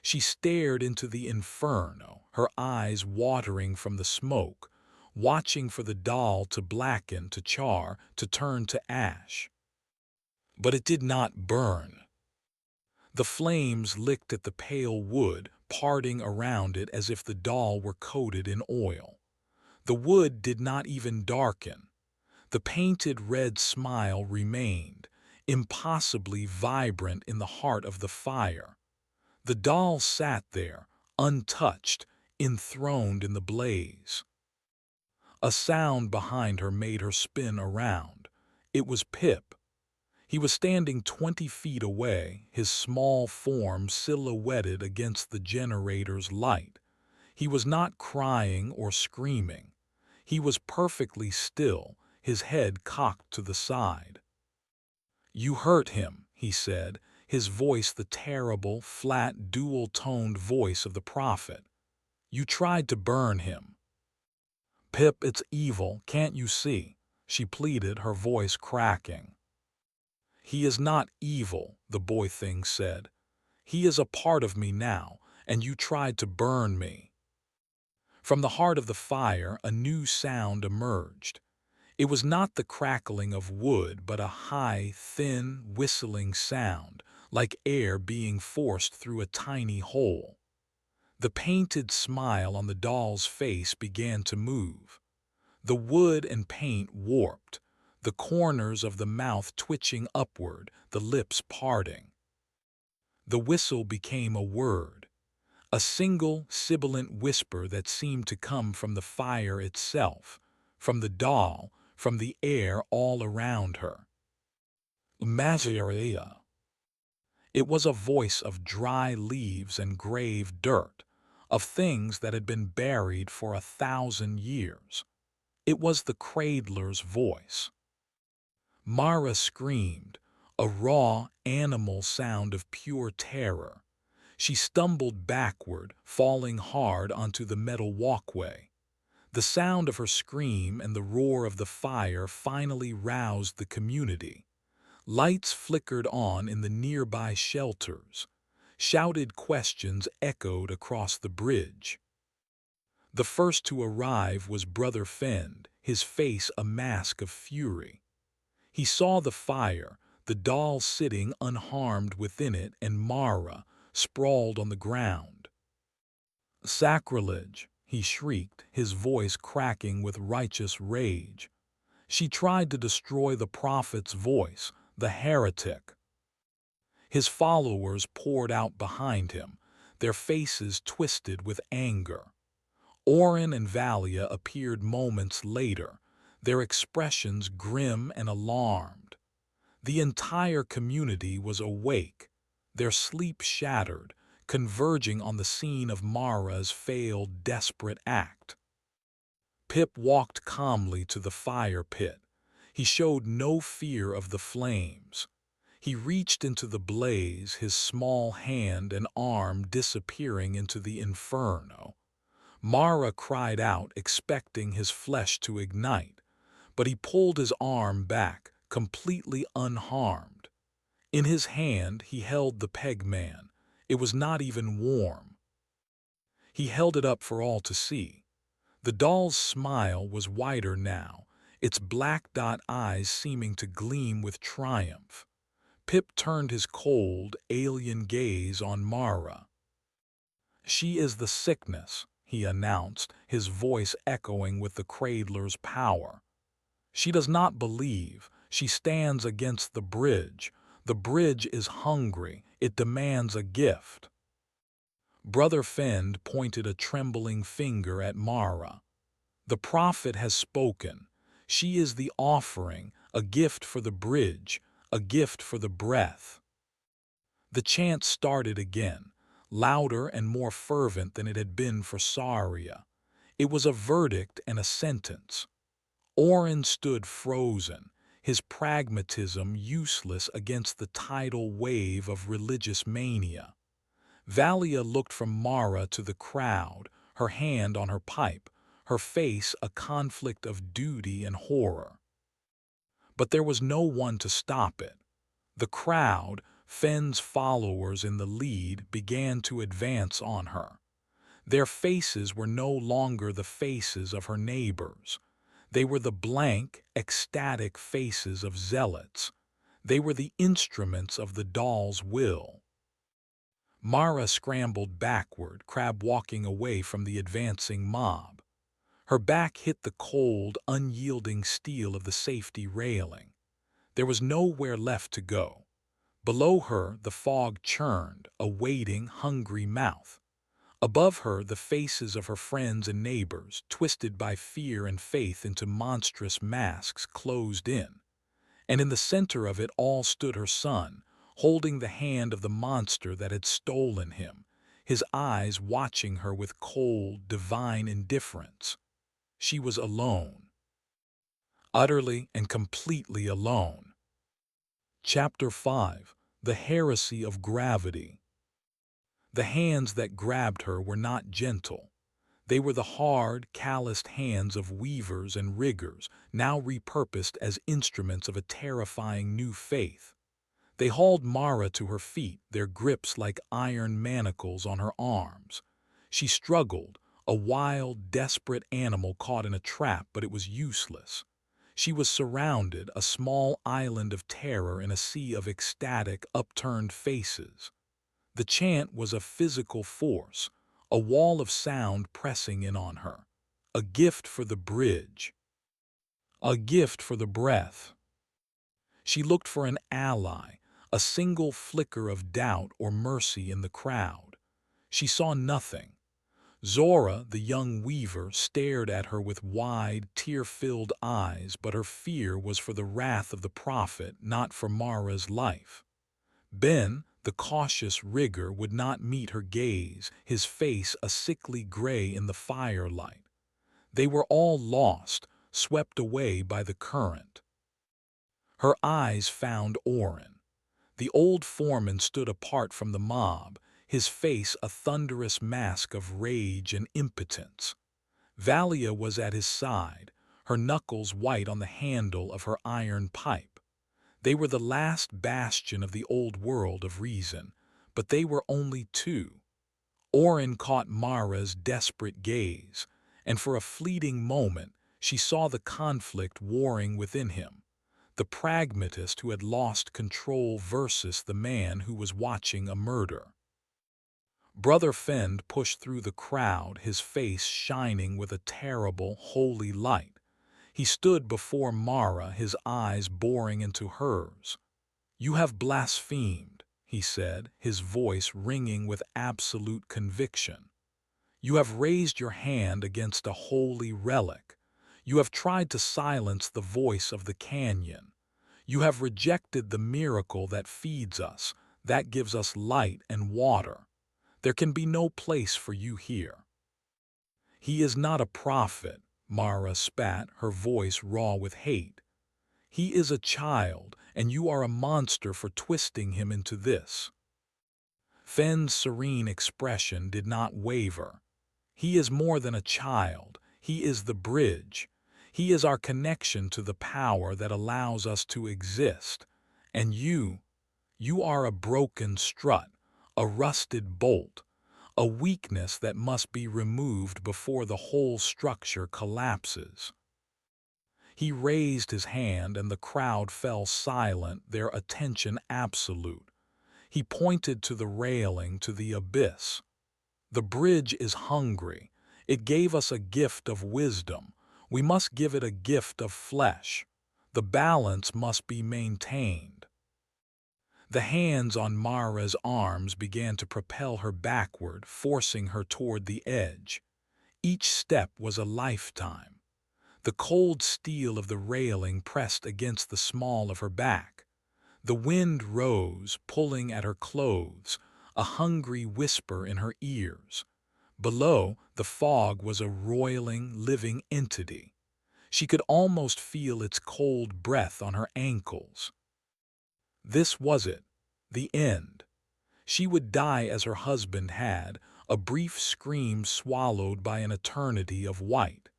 She stared into the inferno, her eyes watering from the smoke, watching for the doll to blacken, to char, to turn to ash. But it did not burn. The flames licked at the pale wood, parting around it as if the doll were coated in oil. The wood did not even darken. The painted red smile remained, impossibly vibrant in the heart of the fire. The doll sat there, untouched, enthroned in the blaze. A sound behind her made her spin around. It was Pip. He was standing 20 feet away, his small form silhouetted against the generator's light. He was not crying or screaming. He was perfectly still, his head cocked to the side. "You hurt him," he said, his voice the terrible, flat, dual-toned voice of the prophet. "You tried to burn him." "Pip, it's evil, can't you see?" she pleaded, her voice cracking. "He is not evil," the boy thing said. "He is a part of me now, and you tried to burn me." From the heart of the fire, a new sound emerged. It was not the crackling of wood, but a high, thin, whistling sound, like air being forced through a tiny hole. The painted smile on the doll's face began to move. The wood and paint warped, the corners of the mouth twitching upward, the lips parting. The whistle became a word, a single, sibilant whisper that seemed to come from the fire itself, from the doll, from the air all around her. Magia. It was a voice of dry leaves and grave dirt, of things that had been buried for 1,000 years. It was the cradler's voice. Mara screamed, a raw, animal sound of pure terror. She stumbled backward, falling hard onto the metal walkway. The sound of her scream and the roar of the fire finally roused the community. Lights flickered on in the nearby shelters. Shouted questions echoed across the bridge. The first to arrive was Brother Fend, his face a mask of fury. He saw the fire, the doll sitting unharmed within it, and Mara sprawled on the ground. "Sacrilege!" he shrieked, his voice cracking with righteous rage. "She tried to destroy the prophet's voice, the heretic." His followers poured out behind him, their faces twisted with anger. Orin and Valia appeared moments later, their expressions grim and alarmed. The entire community was awake, their sleep shattered, converging on the scene of Mara's failed, desperate act. Pip walked calmly to the fire pit. He showed no fear of the flames. He reached into the blaze, his small hand and arm disappearing into the inferno. Mara cried out, expecting his flesh to ignite, but he pulled his arm back, completely unharmed. In his hand he held the pegman. It was not even warm. He held it up for all to see. The doll's smile was wider now, its black dot eyes seeming to gleam with triumph. Pip turned his cold, alien gaze on Mara. "She is the sickness," he announced, his voice echoing with the Cradler's power. "She does not believe. She stands against the bridge. The bridge is hungry. It demands a gift." Brother Fend pointed a trembling finger at Mara. "The prophet has spoken. She is the offering, a gift for the bridge, a gift for the breath." The chant started again, louder and more fervent than it had been for Saria. It was a verdict and a sentence. Orin stood frozen, his pragmatism useless against the tidal wave of religious mania. Valia looked from Mara to the crowd, her hand on her pipe, her face a conflict of duty and horror. But there was no one to stop it. The crowd, Fenn's followers in the lead, began to advance on her. Their faces were no longer the faces of her neighbors. They were the blank, ecstatic faces of zealots. They were the instruments of the doll's will. Mara scrambled backward, crab walking away from the advancing mob. Her back hit the cold, unyielding steel of the safety railing. There was nowhere left to go. Below her, the fog churned, a waiting, hungry mouth. Above her, the faces of her friends and neighbors, twisted by fear and faith into monstrous masks, closed in. And in the center of it all stood her son, holding the hand of the monster that had stolen him, his eyes watching her with cold, divine indifference. She was alone. Utterly and completely alone. Chapter 5. The Heresy of Gravity. The hands that grabbed her were not gentle. They were the hard, calloused hands of weavers and riggers, now repurposed as instruments of a terrifying new faith. They hauled Mara to her feet, their grips like iron manacles on her arms. She struggled, a wild, desperate animal caught in a trap, but it was useless. She was surrounded, a small island of terror in a sea of ecstatic, upturned faces. The chant was a physical force, a wall of sound pressing in on her. A gift for the bridge. A gift for the breath. She looked for an ally, a single flicker of doubt or mercy in the crowd. She saw nothing. Zora, the young weaver, stared at her with wide, tear-filled eyes, but her fear was for the wrath of the prophet, not for Mara's life. Ben, the cautious rigger, would not meet her gaze, his face a sickly gray in the firelight. They were all lost, swept away by the current. Her eyes found Orin. The old foreman stood apart from the mob, his face a thunderous mask of rage and impotence. Valia was at his side, her knuckles white on the handle of her iron pipe. They were the last bastion of the old world of reason, but they were only two. Orin caught Mara's desperate gaze, and for a fleeting moment she saw the conflict warring within him. the pragmatist who had lost control versus the man who was watching a murder. Brother Fend pushed through the crowd, his face shining with a terrible, holy light. He stood before Mara, his eyes boring into hers. "You have blasphemed," he said, his voice ringing with absolute conviction. "You have raised your hand against a holy relic. You have tried to silence the voice of the canyon. You have rejected the miracle that feeds us, that gives us light and water. There can be no place for you here." "He is not a prophet," Mara spat, her voice raw with hate. "He is a child, and you are a monster for twisting him into this." Fenn's serene expression did not waver. "He is more than a child. He is the bridge. He is our connection to the power that allows us to exist. And you are a broken strut, a rusted bolt, a weakness that must be removed before the whole structure collapses." He raised his hand and the crowd fell silent, their attention absolute. He pointed to the railing, to the abyss. "The bridge is hungry. It gave us a gift of wisdom. We must give it a gift of flesh. The balance must be maintained." The hands on Mara's arms began to propel her backward, forcing her toward the edge. Each step was a lifetime. The cold steel of the railing pressed against the small of her back. The wind rose, pulling at her clothes, a hungry whisper in her ears. Below, the fog was a roiling, living entity. She could almost feel its cold breath on her ankles. This was it, the end. She would die as her husband had, a brief scream swallowed by an eternity of white.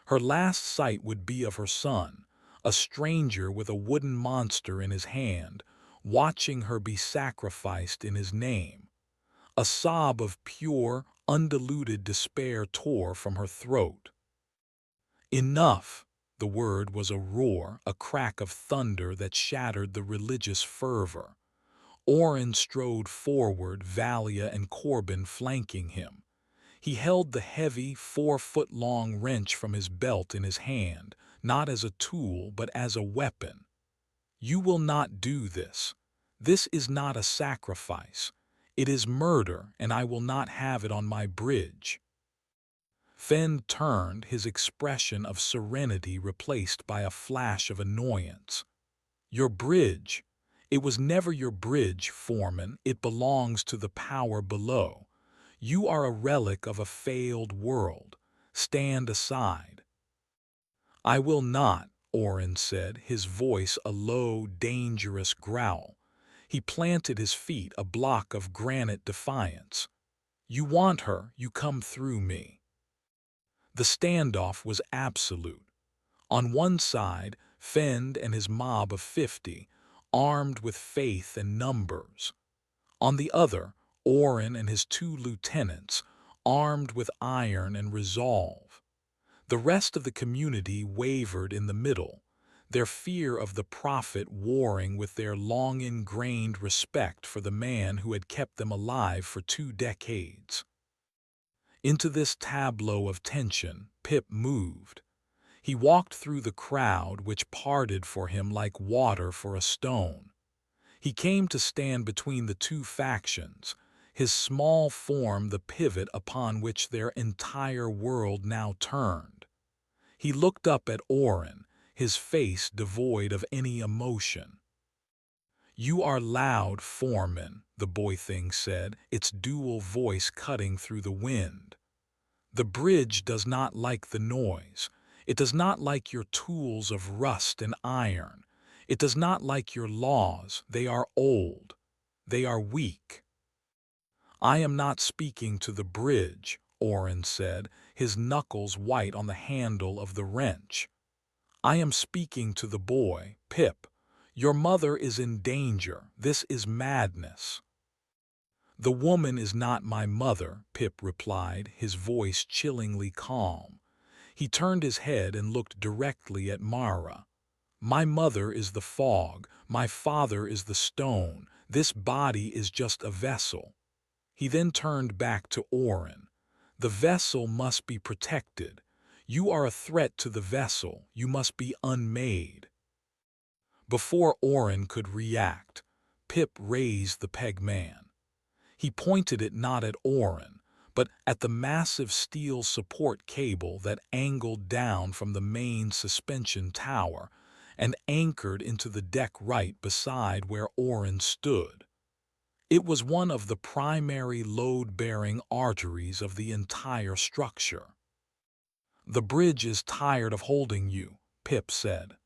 Her last sight would be of her son, a stranger with a wooden monster in his hand, watching her be sacrificed in his name. A sob of pure, undiluted despair tore from her throat. "Enough!" The word was a roar, a crack of thunder that shattered the religious fervor. Orin strode forward, Valia and Corbin flanking him. He held the heavy, 4-foot-long wrench from his belt in his hand, not as a tool but as a weapon. "You will not do this. This is not a sacrifice. It is murder, and I will not have it on my bridge." Fenn turned, his expression of serenity replaced by a flash of annoyance. "Your bridge? It was never your bridge, Foreman. It belongs to the power below. You are a relic of a failed world. Stand aside." "I will not," Orin said, his voice a low, dangerous growl. He planted his feet, a block of granite defiance. "You want her, you come through me." The standoff was absolute. On one side, Fend and his mob of 50, armed with faith and numbers. On the other, Orin and his 2 lieutenants, armed with iron and resolve. The rest of the community wavered in the middle, their fear of the prophet warring with their long-ingrained respect for the man who had kept them alive for 2 decades. Into this tableau of tension, Pip moved. He walked through the crowd, which parted for him like water for a stone. He came to stand between the 2 factions, his small form the pivot upon which their entire world now turned. He looked up at Orin, his face devoid of any emotion. "You are loud, Foreman," the boy thing said, its dual voice cutting through the wind. "The bridge does not like the noise. It does not like your tools of rust and iron. It does not like your laws. They are old. They are weak." "I am not speaking to the bridge," Orin said, his knuckles white on the handle of the wrench. "I am speaking to the boy, Pip. Your mother is in danger. This is madness." "The woman is not my mother," Pip replied, his voice chillingly calm. He turned his head and looked directly at Mara. My mother is the fog, my father is the stone, this body is just a vessel. He then turned back to Orin. The vessel must be protected. You are a threat to the vessel, you must be unmade. Before Orin could react, Pip raised the peg man. He pointed it not at Orin, but at the massive steel support cable that angled down from the main suspension tower and anchored into the deck right beside where Orin stood. It was one of the primary load-bearing arteries of the entire structure. "The bridge is tired of holding you," Pip said.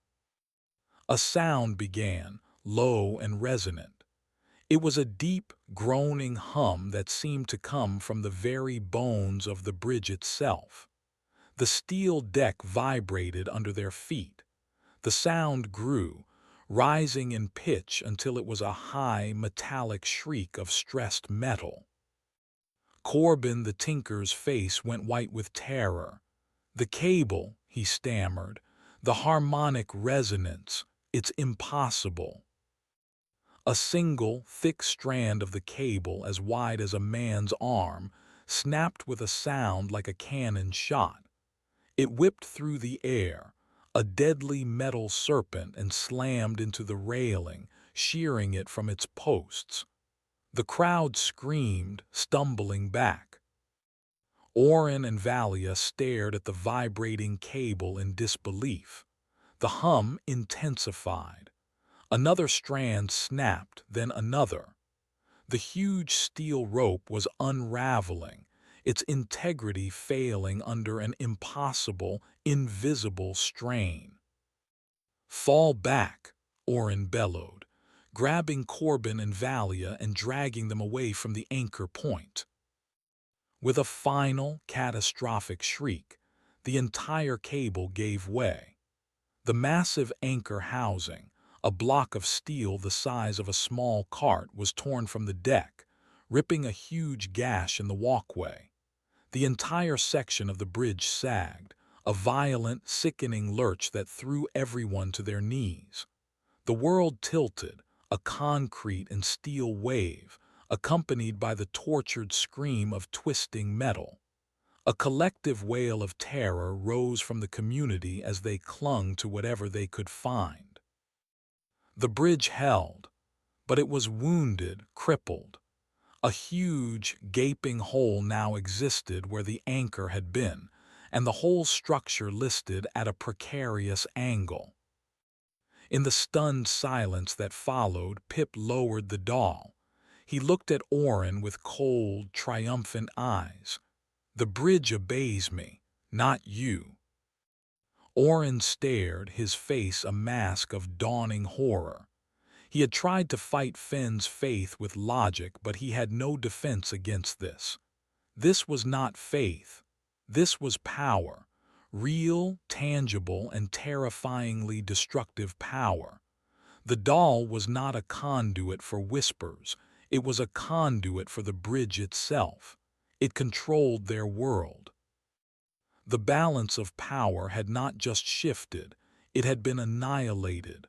A sound began, low and resonant. It was a deep, groaning hum that seemed to come from the very bones of the bridge itself. The steel deck vibrated under their feet. The sound grew, rising in pitch until it was a high, metallic shriek of stressed metal. Corbin the tinker's face went white with terror. "The cable," he stammered, "the harmonic resonance, it's impossible." A single, thick strand of the cable, as wide as a man's arm, snapped with a sound like a cannon shot. It whipped through the air, a deadly metal serpent, and slammed into the railing, shearing it from its posts. The crowd screamed, stumbling back. Orin and Valia stared at the vibrating cable in disbelief. The hum intensified. Another strand snapped, then another. The huge steel rope was unraveling, its integrity failing under an impossible, invisible strain. "Fall back," Orin bellowed, grabbing Corbin and Valia and dragging them away from the anchor point. With a final, catastrophic shriek, the entire cable gave way. The massive anchor housing, a block of steel the size of a small cart, was torn from the deck, ripping a huge gash in the walkway. The entire section of the bridge sagged, a violent, sickening lurch that threw everyone to their knees. The world tilted, a concrete and steel wave, accompanied by the tortured scream of twisting metal. A collective wail of terror rose from the community as they clung to whatever they could find. The bridge held, but it was wounded, crippled. A huge, gaping hole now existed where the anchor had been, and the whole structure listed at a precarious angle. In the stunned silence that followed, Pip lowered the doll. He looked at Orin with cold, triumphant eyes. "The bridge obeys me, not you." Orin stared, his face a mask of dawning horror. He had tried to fight Finn's faith with logic, but he had no defense against this. This was not faith. This was power. Real, tangible, and terrifyingly destructive power. The doll was not a conduit for whispers. It was a conduit for the bridge itself. It controlled their world. The balance of power had not just shifted, it had been annihilated.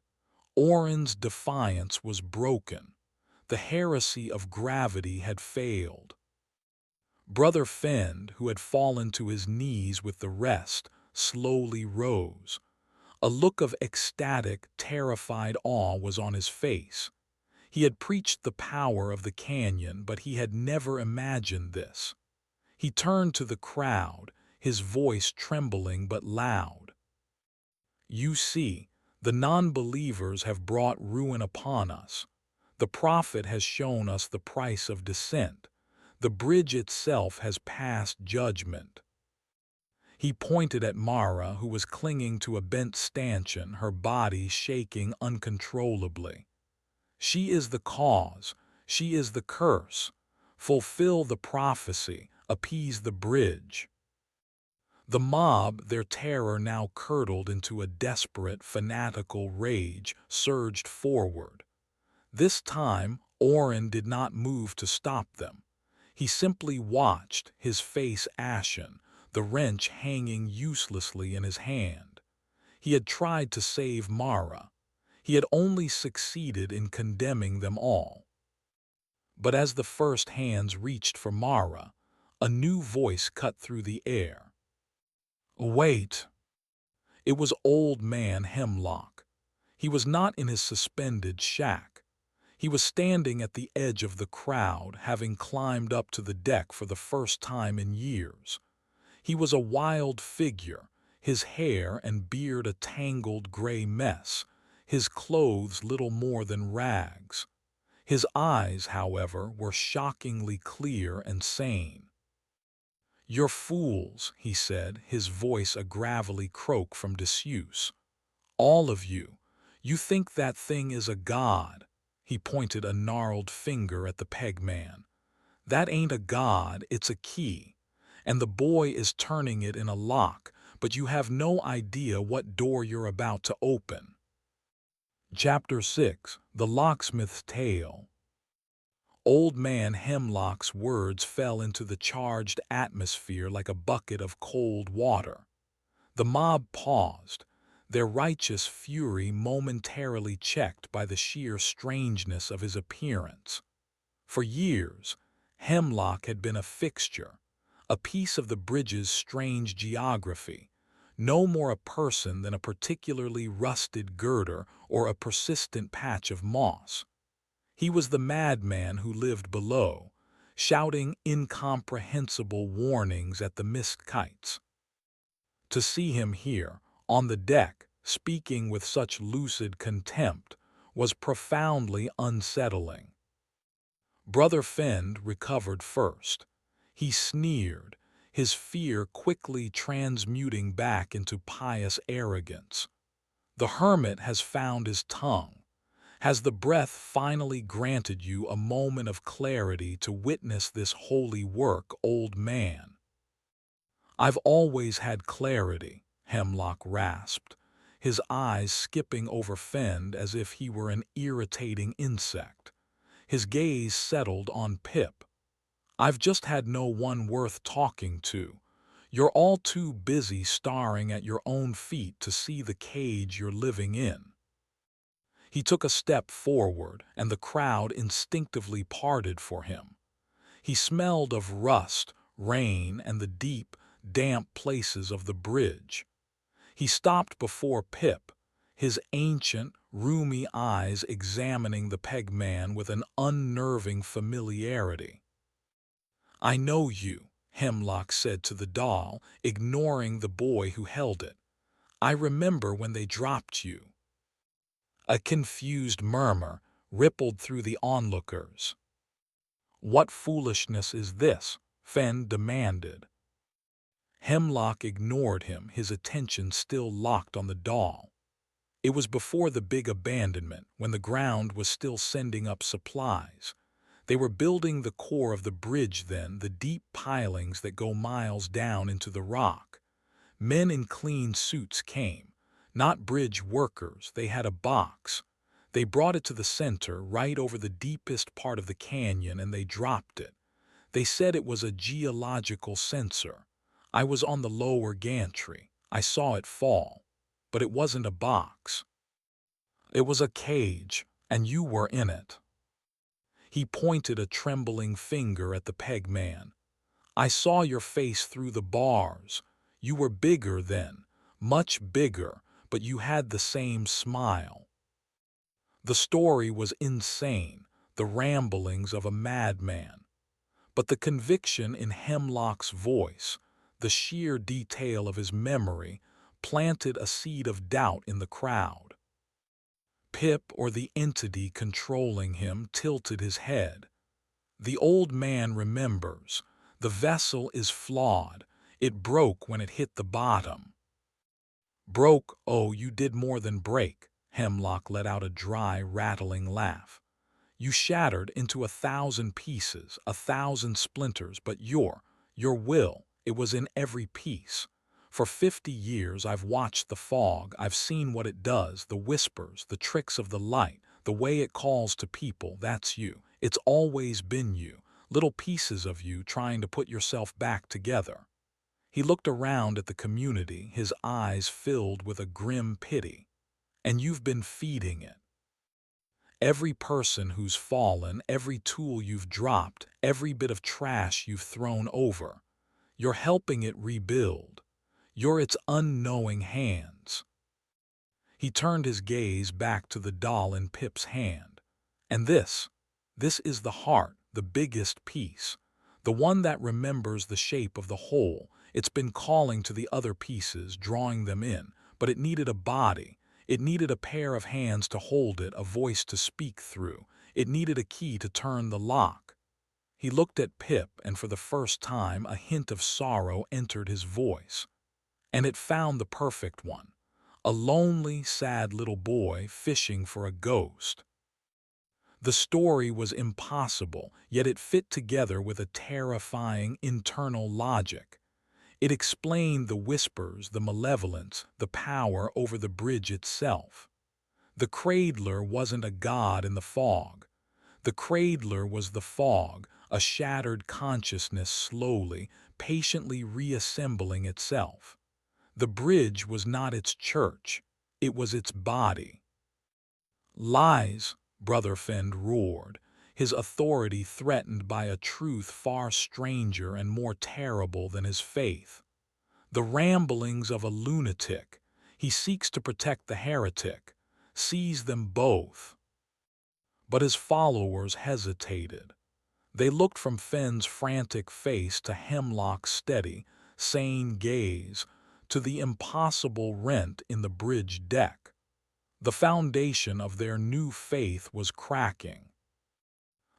Orin's defiance was broken. The heresy of gravity had failed. Brother Finn, who had fallen to his knees with the rest, slowly rose. A look of ecstatic, terrified awe was on his face. He had preached the power of the canyon, but he had never imagined this. He turned to the crowd, his voice trembling but loud. "You see, the non-believers have brought ruin upon us. The prophet has shown us the price of descent. The bridge itself has passed judgment." He pointed at Mara, who was clinging to a bent stanchion, her body shaking uncontrollably. "She is the cause. She is the curse. Fulfill the prophecy. Appease the bridge." The mob, their terror now curdled into a desperate, fanatical rage, surged forward. This time, Orin did not move to stop them. He simply watched, his face ashen, the wrench hanging uselessly in his hand. He had tried to save Mara. He had only succeeded in condemning them all. But as the first hands reached for Mara, a new voice cut through the air. "Wait!" It was Old Man Hemlock. He was not in his suspended shack. He was standing at the edge of the crowd, having climbed up to the deck for the first time in years. He was a wild figure, his hair and beard a tangled gray mess, his clothes little more than rags. His eyes, however, were shockingly clear and sane. "You're fools," he said, his voice a gravelly croak from disuse. "All of you. You think that thing is a god." He pointed a gnarled finger at the peg man. "That ain't a god, it's a key. And the boy is turning it in a lock, but you have no idea what door you're about to open." Chapter 6. The Locksmith's Tale. Old Man Hemlock's words fell into the charged atmosphere like a bucket of cold water. The mob paused, their righteous fury momentarily checked by the sheer strangeness of his appearance. For years, Hemlock had been a fixture, a piece of the bridge's strange geography, no more a person than a particularly rusted girder or a persistent patch of moss. He was the madman who lived below, shouting incomprehensible warnings at the mist kites. To see him here, on the deck, speaking with such lucid contempt, was profoundly unsettling. Brother Fend recovered first. He sneered, his fear quickly transmuting back into pious arrogance. "The hermit has found his tongue. Has the breath finally granted you a moment of clarity to witness this holy work, old man?" "I've always had clarity," Hemlock rasped, his eyes skipping over Fend as if he were an irritating insect. His gaze settled on Pip. "I've just had no one worth talking to. You're all too busy staring at your own feet to see the cage you're living in." He took a step forward, and the crowd instinctively parted for him. He smelled of rust, rain, and the deep, damp places of the bridge. He stopped before Pip, his ancient, rheumy eyes examining the peg man with an unnerving familiarity. "I know you," Hemlock said to the doll, ignoring the boy who held it. "I remember when they dropped you." A confused murmur rippled through the onlookers. "What foolishness is this?" Fend demanded. Hemlock ignored him, his attention still locked on the doll. It was before the big abandonment, when the ground was still sending up supplies. They were building the core of the bridge then, the deep pilings that go miles down into the rock. Men in clean suits came. Not bridge workers, they had a box. They brought it to the center, right over the deepest part of the canyon, and they dropped it. They said it was a geological sensor. I was on the lower gantry. I saw it fall. But it wasn't a box. It was a cage, and you were in it. He pointed a trembling finger at the peg man. "I saw your face through the bars. You were bigger then, much bigger, but you had the same smile." The story was insane, the ramblings of a madman. But the conviction in Hemlock's voice, the sheer detail of his memory, planted a seed of doubt in the crowd. Pip, or the entity controlling him, tilted his head. "The old man remembers. The vessel is flawed. It broke when it hit the bottom." "Broke? Oh, you did more than break." Hemlock let out a dry, rattling laugh. "You shattered into 1,000 pieces, 1,000 splinters, but your will, it was in every piece. For 50 years I've watched the fog, I've seen what it does, the whispers, the tricks of the light, the way it calls to people. That's you. It's always been you, little pieces of you trying to put yourself back together." He looked around at the community, his eyes filled with a grim pity. And you've been feeding it. Every person who's fallen, every tool you've dropped, every bit of trash you've thrown over, you're helping it rebuild. You're its unknowing hands. He turned his gaze back to the doll in Pip's hand. And this is the heart, the biggest piece, the one that remembers the shape of the whole. It's been calling to the other pieces, drawing them in, but it needed a body. It needed a pair of hands to hold it, a voice to speak through. It needed a key to turn the lock. He looked at Pip, and for the first time a hint of sorrow entered his voice. And it found the perfect one. A lonely, sad little boy fishing for a ghost. The story was impossible, yet it fit together with a terrifying internal logic. It explained the whispers, the malevolence, the power over the bridge itself. The cradler wasn't a god in the fog. The cradler was the fog, a shattered consciousness slowly, patiently reassembling itself. The bridge was not its church, it was its body. Lies, Brother Fend roared, his authority threatened by a truth far stranger and more terrible than his faith. The ramblings of a lunatic. He seeks to protect the heretic, sees them both. But his followers hesitated. They looked from Fenn's frantic face to Hemlock's steady, sane gaze, to the impossible rent in the bridge deck. The foundation of their new faith was cracking.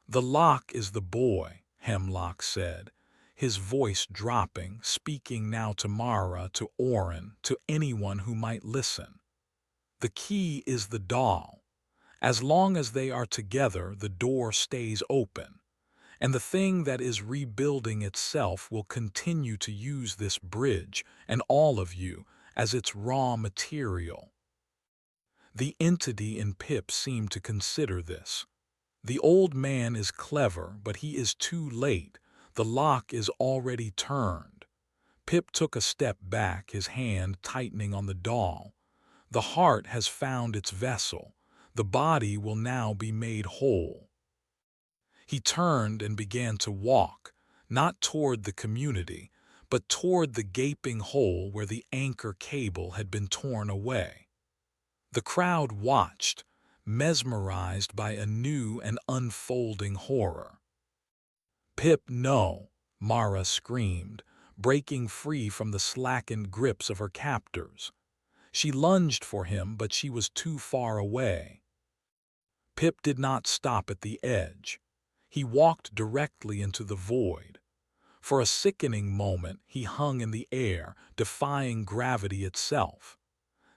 "The lock is the boy," Hemlock said, his voice dropping, speaking now to Mara, to Orin, to anyone who might listen. "The key is the doll. As long as they are together, the door stays open, and the thing that is rebuilding itself will continue to use this bridge and all of you as its raw material." The entity in Pip seemed to consider this. The old man is clever, but he is too late. The lock is already turned. Pip took a step back, his hand tightening on the doll. The heart has found its vessel. The body will now be made whole. He turned and began to walk, not toward the community, but toward the gaping hole where the anchor cable had been torn away. The crowd watched, mesmerized by a new and unfolding horror. "Pip, no!" Mara screamed, breaking free from the slackened grips of her captors. She lunged for him, but she was too far away. Pip did not stop at the edge. He walked directly into the void. For a sickening moment, he hung in the air, defying gravity itself.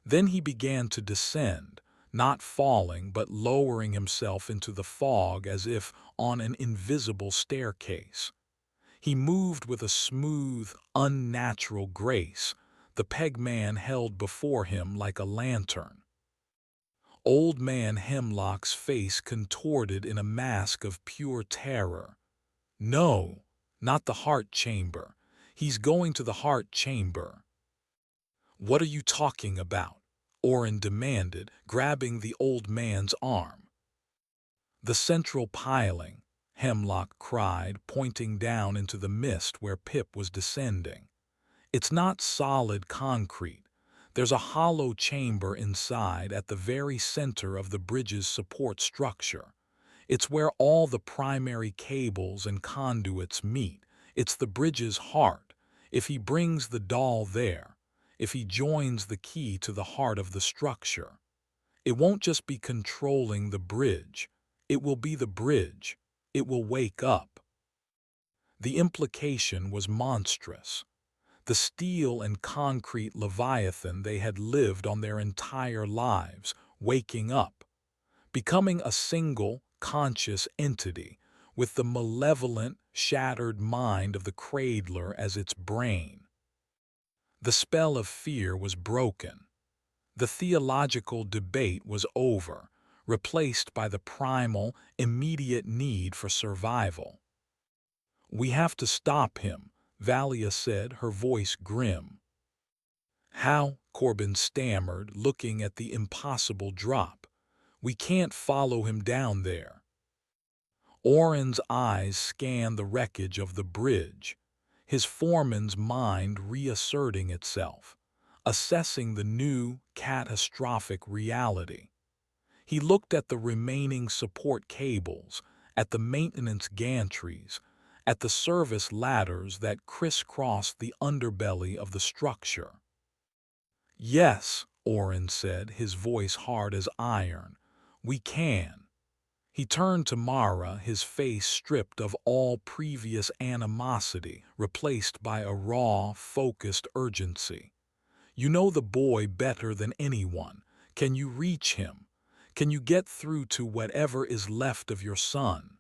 Then he began to descend, not falling but lowering himself into the fog as if on an invisible staircase. He moved with a smooth, unnatural grace, the peg man held before him like a lantern. Old Man Hemlock's face contorted in a mask of pure terror. "No, not the heart chamber. He's going to the heart chamber." "What are you talking about?" Orin demanded, grabbing the old man's arm. "The central piling," Hemlock cried, pointing down into the mist where Pip was descending. "It's not solid concrete. There's a hollow chamber inside at the very center of the bridge's support structure. It's where all the primary cables and conduits meet. It's the bridge's heart. If he brings the doll there, if he joins the key to the heart of the structure, it won't just be controlling the bridge. It will be the bridge. It will wake up." The implication was monstrous. The steel and concrete leviathan they had lived on their entire lives, waking up, becoming a single, conscious entity, with the malevolent, shattered mind of the cradler as its brain. The spell of fear was broken. The theological debate was over, replaced by the primal, immediate need for survival. "We have to stop him," Valia said, her voice grim. How? Corbin stammered, looking at the impossible drop. We can't follow him down there. Oren's eyes scanned the wreckage of the bridge, his foreman's mind reasserting itself, assessing the new, catastrophic reality. He looked at the remaining support cables, at the maintenance gantries, at the service ladders that crisscrossed the underbelly of the structure. Yes, Oren said, his voice hard as iron. We can. He turned to Mara, his face stripped of all previous animosity, replaced by a raw, focused urgency. You know the boy better than anyone. Can you reach him? Can you get through to whatever is left of your son?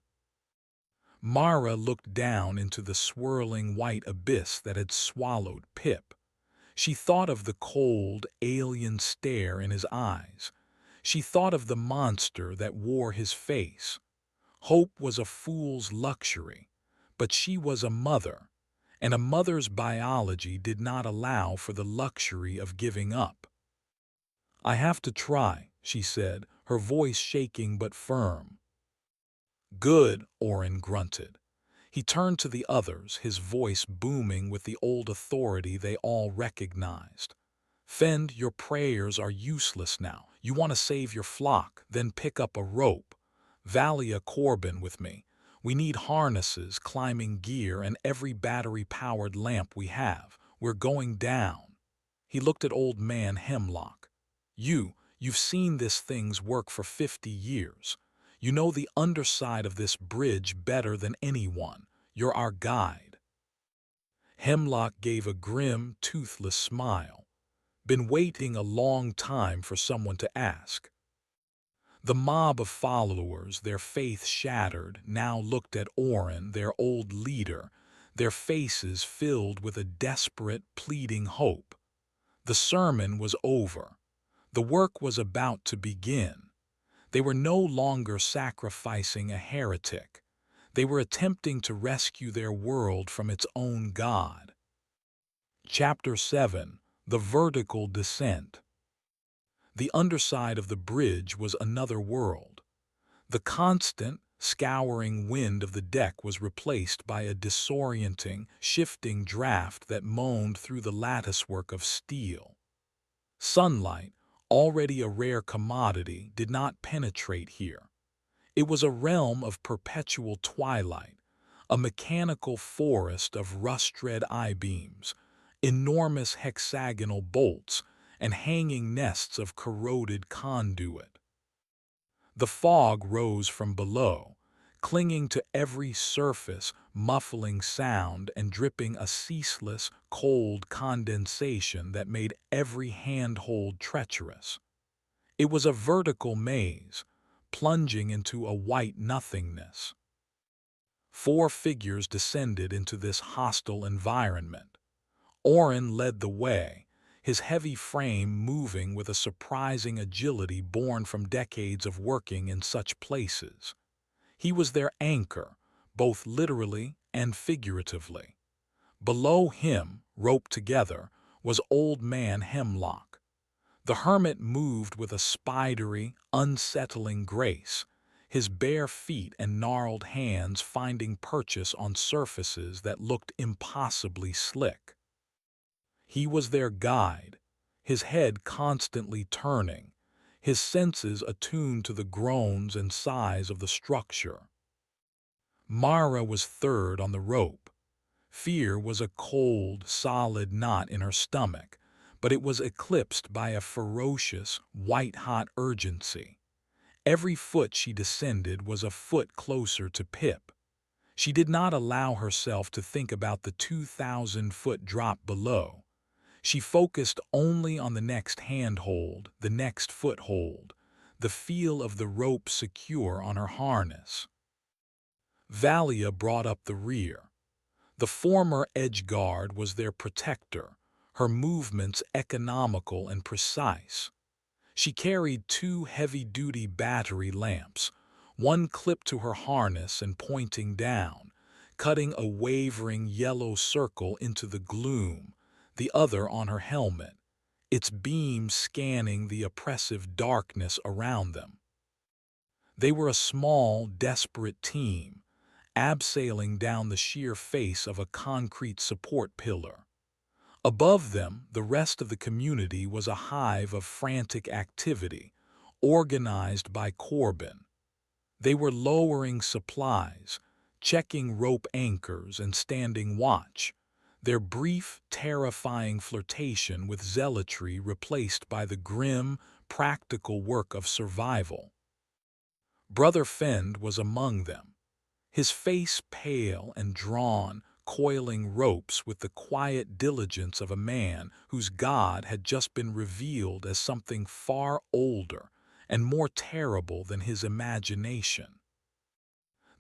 Mara looked down into the swirling white abyss that had swallowed Pip. She thought of the cold, alien stare in his eyes. She thought of the monster that wore his face. Hope was a fool's luxury, but she was a mother, and a mother's biology did not allow for the luxury of giving up. I have to try, she said, her voice shaking but firm. Good, Oren grunted. He turned to the others, his voice booming with the old authority they all recognized. Fend, your prayers are useless now. You want to save your flock, then pick up a rope. Valia Corbin with me. We need harnesses, climbing gear, and every battery-powered lamp we have. We're going down. He looked at old man Hemlock. You've seen this thing's work for 50 years. You know the underside of this bridge better than anyone. You're our guide. Hemlock gave a grim, toothless smile. Been waiting a long time for someone to ask. The mob of followers, their faith shattered, now looked at Oren, their old leader, their faces filled with a desperate, pleading hope. The sermon was over. The work was about to begin. They were no longer sacrificing a heretic. They were attempting to rescue their world from its own God. Chapter 7. The Vertical Descent. The underside of the bridge was another world. The constant, scouring wind of the deck was replaced by a disorienting, shifting draft that moaned through the latticework of steel. Sunlight, already a rare commodity, did not penetrate here. It was a realm of perpetual twilight, a mechanical forest of rust-red I-beams, enormous hexagonal bolts, and hanging nests of corroded conduit. The fog rose from below, clinging to every surface, muffling sound and dripping a ceaseless, cold condensation that made every handhold treacherous. It was a vertical maze, plunging into a white nothingness. 4 figures descended into this hostile environment. Oren led the way, his heavy frame moving with a surprising agility born from decades of working in such places. He was their anchor, both literally and figuratively. Below him, roped together, was Old Man Hemlock. The hermit moved with a spidery, unsettling grace, his bare feet and gnarled hands finding purchase on surfaces that looked impossibly slick. He was their guide, his head constantly turning, his senses attuned to the groans and sighs of the structure. Mara was third on the rope. Fear was a cold, solid knot in her stomach, but it was eclipsed by a ferocious, white-hot urgency. Every foot she descended was a foot closer to Pip. She did not allow herself to think about the 2,000-foot drop below. She focused only on the next handhold, the next foothold, the feel of the rope secure on her harness. Valia brought up the rear. The former edge guard was their protector, her movements economical and precise. She carried 2 heavy-duty battery lamps, one clipped to her harness and pointing down, cutting a wavering yellow circle into the gloom, the other on her helmet, its beam scanning the oppressive darkness around them. They were a small, desperate team, abseiling down the sheer face of a concrete support pillar. Above them, the rest of the community was a hive of frantic activity, organized by Corbin. They were lowering supplies, checking rope anchors, and standing watch, their brief, terrifying flirtation with zealotry replaced by the grim, practical work of survival. Brother Fend was among them, his face pale and drawn, coiling ropes with the quiet diligence of a man whose God had just been revealed as something far older and more terrible than his imagination.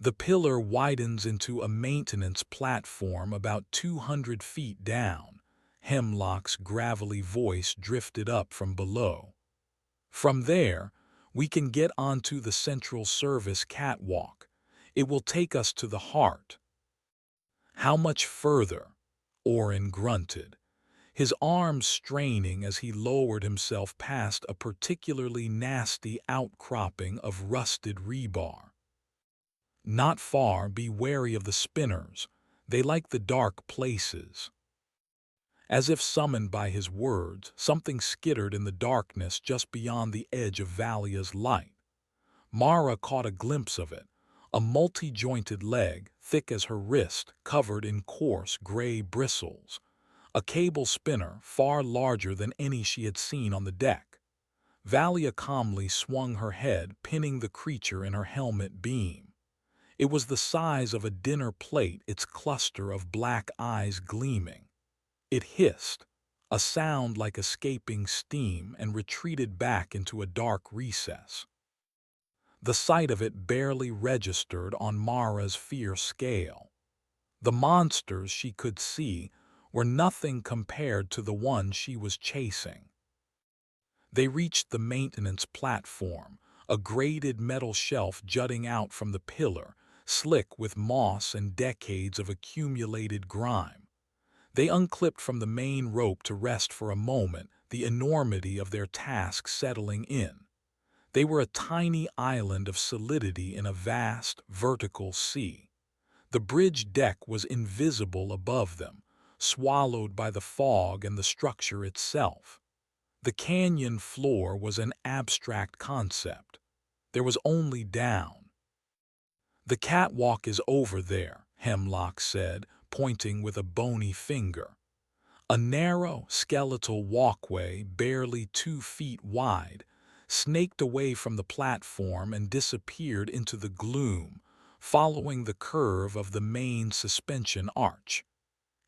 The pillar widens into a maintenance platform about 200 feet down. Hemlock's gravelly voice drifted up from below. From there, we can get onto the central service catwalk. It will take us to the heart. How much further? Orin grunted, his arms straining as he lowered himself past a particularly nasty outcropping of rusted rebar. Not far, be wary of the spinners. They like the dark places. As if summoned by his words, something skittered in the darkness just beyond the edge of Valia's light. Mara caught a glimpse of it, a multi-jointed leg, thick as her wrist, covered in coarse gray bristles. A cable spinner far larger than any she had seen on the deck. Valia calmly swung her head, pinning the creature in her helmet beam. It was the size of a dinner plate, its cluster of black eyes gleaming. It hissed, a sound like escaping steam, and retreated back into a dark recess. The sight of it barely registered on Mara's fear scale. The monsters she could see were nothing compared to the one she was chasing. They reached the maintenance platform, a grated metal shelf jutting out from the pillar, slick with moss and decades of accumulated grime. They unclipped from the main rope to rest for a moment, the enormity of their task settling in. They were a tiny island of solidity in a vast, vertical sea. The bridge deck was invisible above them, swallowed by the fog and the structure itself. The canyon floor was an abstract concept. There was only down. "The catwalk is over there," Hemlock said, pointing with a bony finger. A narrow, skeletal walkway, barely 2 feet wide, snaked away from the platform and disappeared into the gloom, following the curve of the main suspension arch.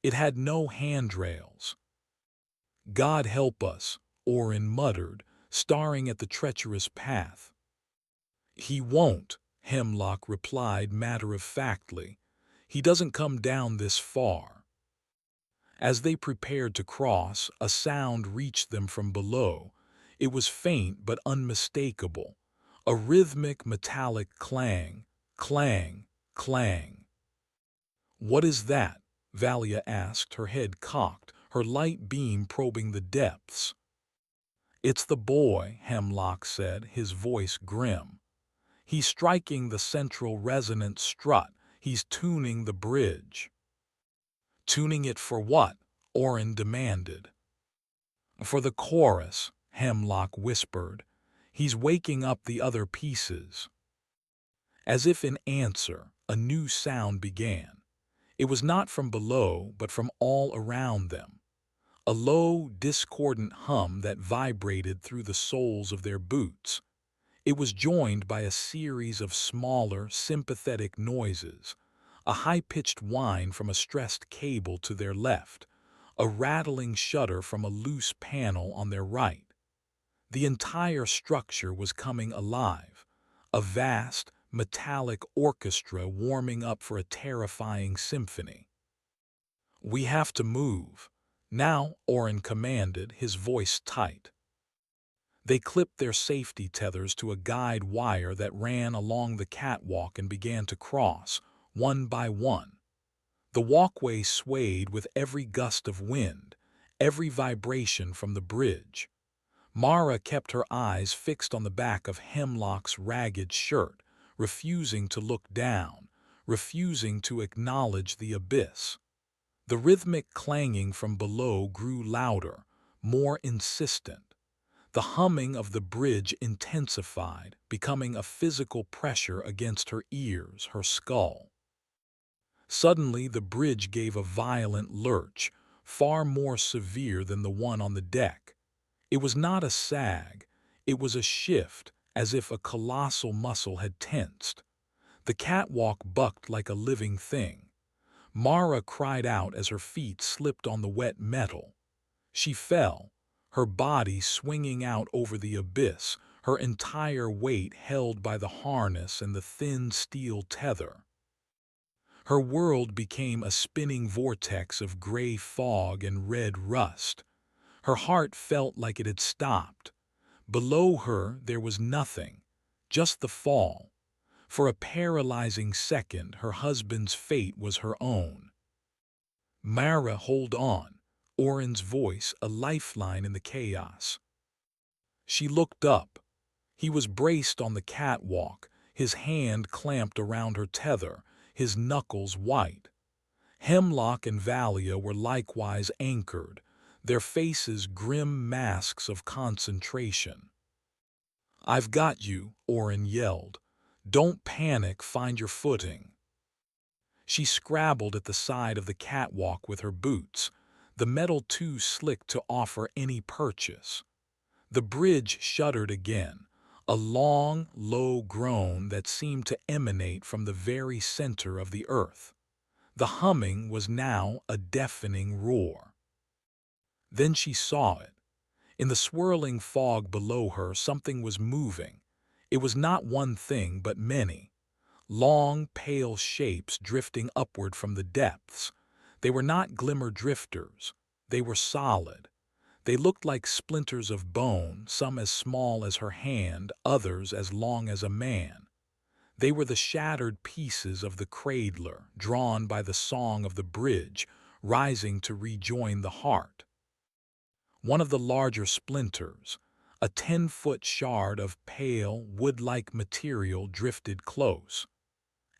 It had no handrails. "God help us," Orin muttered, staring at the treacherous path. "He won't," Hemlock replied matter-of-factly. "He doesn't come down this far." As they prepared to cross, a sound reached them from below. It was faint but unmistakable, a rhythmic metallic clang, clang, clang. "What is that?" Valia asked, her head cocked, her light beam probing the depths. "It's the boy," Hemlock said, his voice grim. "He's striking the central resonance strut. He's tuning the bridge." "Tuning it for what?" Orin demanded. "For the chorus," Hemlock whispered. "He's waking up the other pieces." As if in answer, a new sound began. It was not from below, but from all around them. A low, discordant hum that vibrated through the soles of their boots. It was joined by a series of smaller, sympathetic noises, a high-pitched whine from a stressed cable to their left, a rattling shudder from a loose panel on their right. The entire structure was coming alive, a vast, metallic orchestra warming up for a terrifying symphony. "We have to move." "Now," Orin commanded, his voice tight. They clipped their safety tethers to a guide wire that ran along the catwalk and began to cross, one by one. The walkway swayed with every gust of wind, every vibration from the bridge. Mara kept her eyes fixed on the back of Hemlock's ragged shirt, refusing to look down, refusing to acknowledge the abyss. The rhythmic clanging from below grew louder, more insistent. The humming of the bridge intensified, becoming a physical pressure against her ears, her skull. Suddenly, the bridge gave a violent lurch, far more severe than the one on the deck. It was not a sag, it was a shift, as if a colossal muscle had tensed. The catwalk bucked like a living thing. Mara cried out as her feet slipped on the wet metal. She fell, her body swinging out over the abyss, her entire weight held by the harness and the thin steel tether. Her world became a spinning vortex of gray fog and red rust. Her heart felt like it had stopped. Below her there was nothing, just the fall. For a paralyzing second, her husband's fate was her own. Mara, hold on, Oren's voice a lifeline in the chaos. She looked up. He was braced on the catwalk, his hand clamped around her tether, his knuckles white. Hemlock and Valia were likewise anchored, their faces grim masks of concentration. "I've got you," Oren yelled. "Don't panic, find your footing." She scrabbled at the side of the catwalk with her boots, the metal too slick to offer any purchase. The bridge shuddered again, a long, low groan that seemed to emanate from the very center of the earth. The humming was now a deafening roar. Then she saw it. In the swirling fog below her, something was moving. It was not one thing, but many. Long, pale shapes drifting upward from the depths. They were not glimmer drifters. They were solid. They looked like splinters of bone, some as small as her hand, others as long as a man. They were the shattered pieces of the cradler, drawn by the song of the bridge, rising to rejoin the heart. One of the larger splinters, a 10-foot shard of pale, wood-like material, drifted close.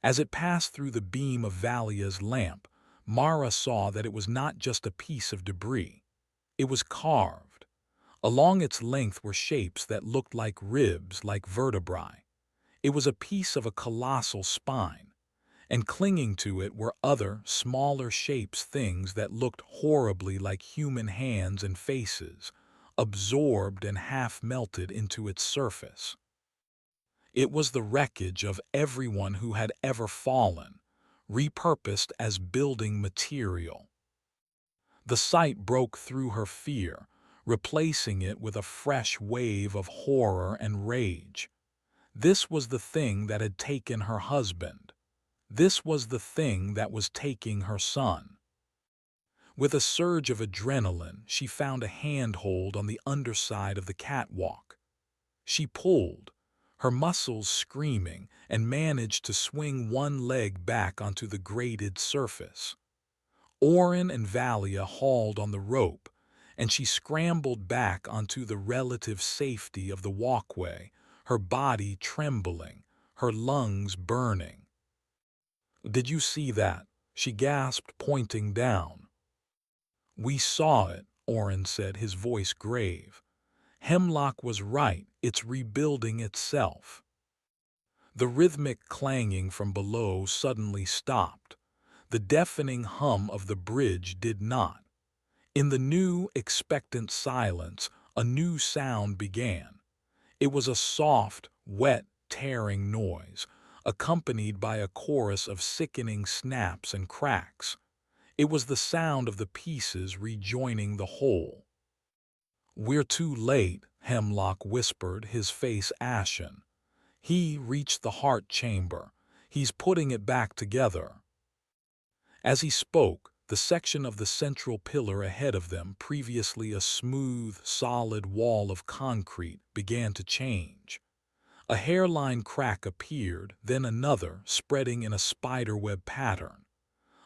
As it passed through the beam of Valia's lamp, Mara saw that it was not just a piece of debris. It was carved. Along its length were shapes that looked like ribs, like vertebrae. It was a piece of a colossal spine, and clinging to it were other, smaller shapes, things that looked horribly like human hands and faces, absorbed and half-melted into its surface. It was the wreckage of everyone who had ever fallen, repurposed as building material. The sight broke through her fear, replacing it with a fresh wave of horror and rage. This was the thing that had taken her husband. This was the thing that was taking her son. With a surge of adrenaline, she found a handhold on the underside of the catwalk. She pulled, her muscles screaming, and managed to swing one leg back onto the grated surface. Oren and Valia hauled on the rope, and she scrambled back onto the relative safety of the walkway, her body trembling, her lungs burning. "Did you see that?" she gasped, pointing down. "We saw it," Oren said, his voice grave. "Hemlock was right, it's rebuilding itself." The rhythmic clanging from below suddenly stopped. The deafening hum of the bridge did not. In the new, expectant silence, a new sound began. It was a soft, wet, tearing noise, accompanied by a chorus of sickening snaps and cracks. It was the sound of the pieces rejoining the whole. "We're too late," Hemlock whispered, his face ashen. "He reached the heart chamber. He's putting it back together." As he spoke, the section of the central pillar ahead of them, previously a smooth, solid wall of concrete, began to change. A hairline crack appeared, then another, spreading in a spiderweb pattern.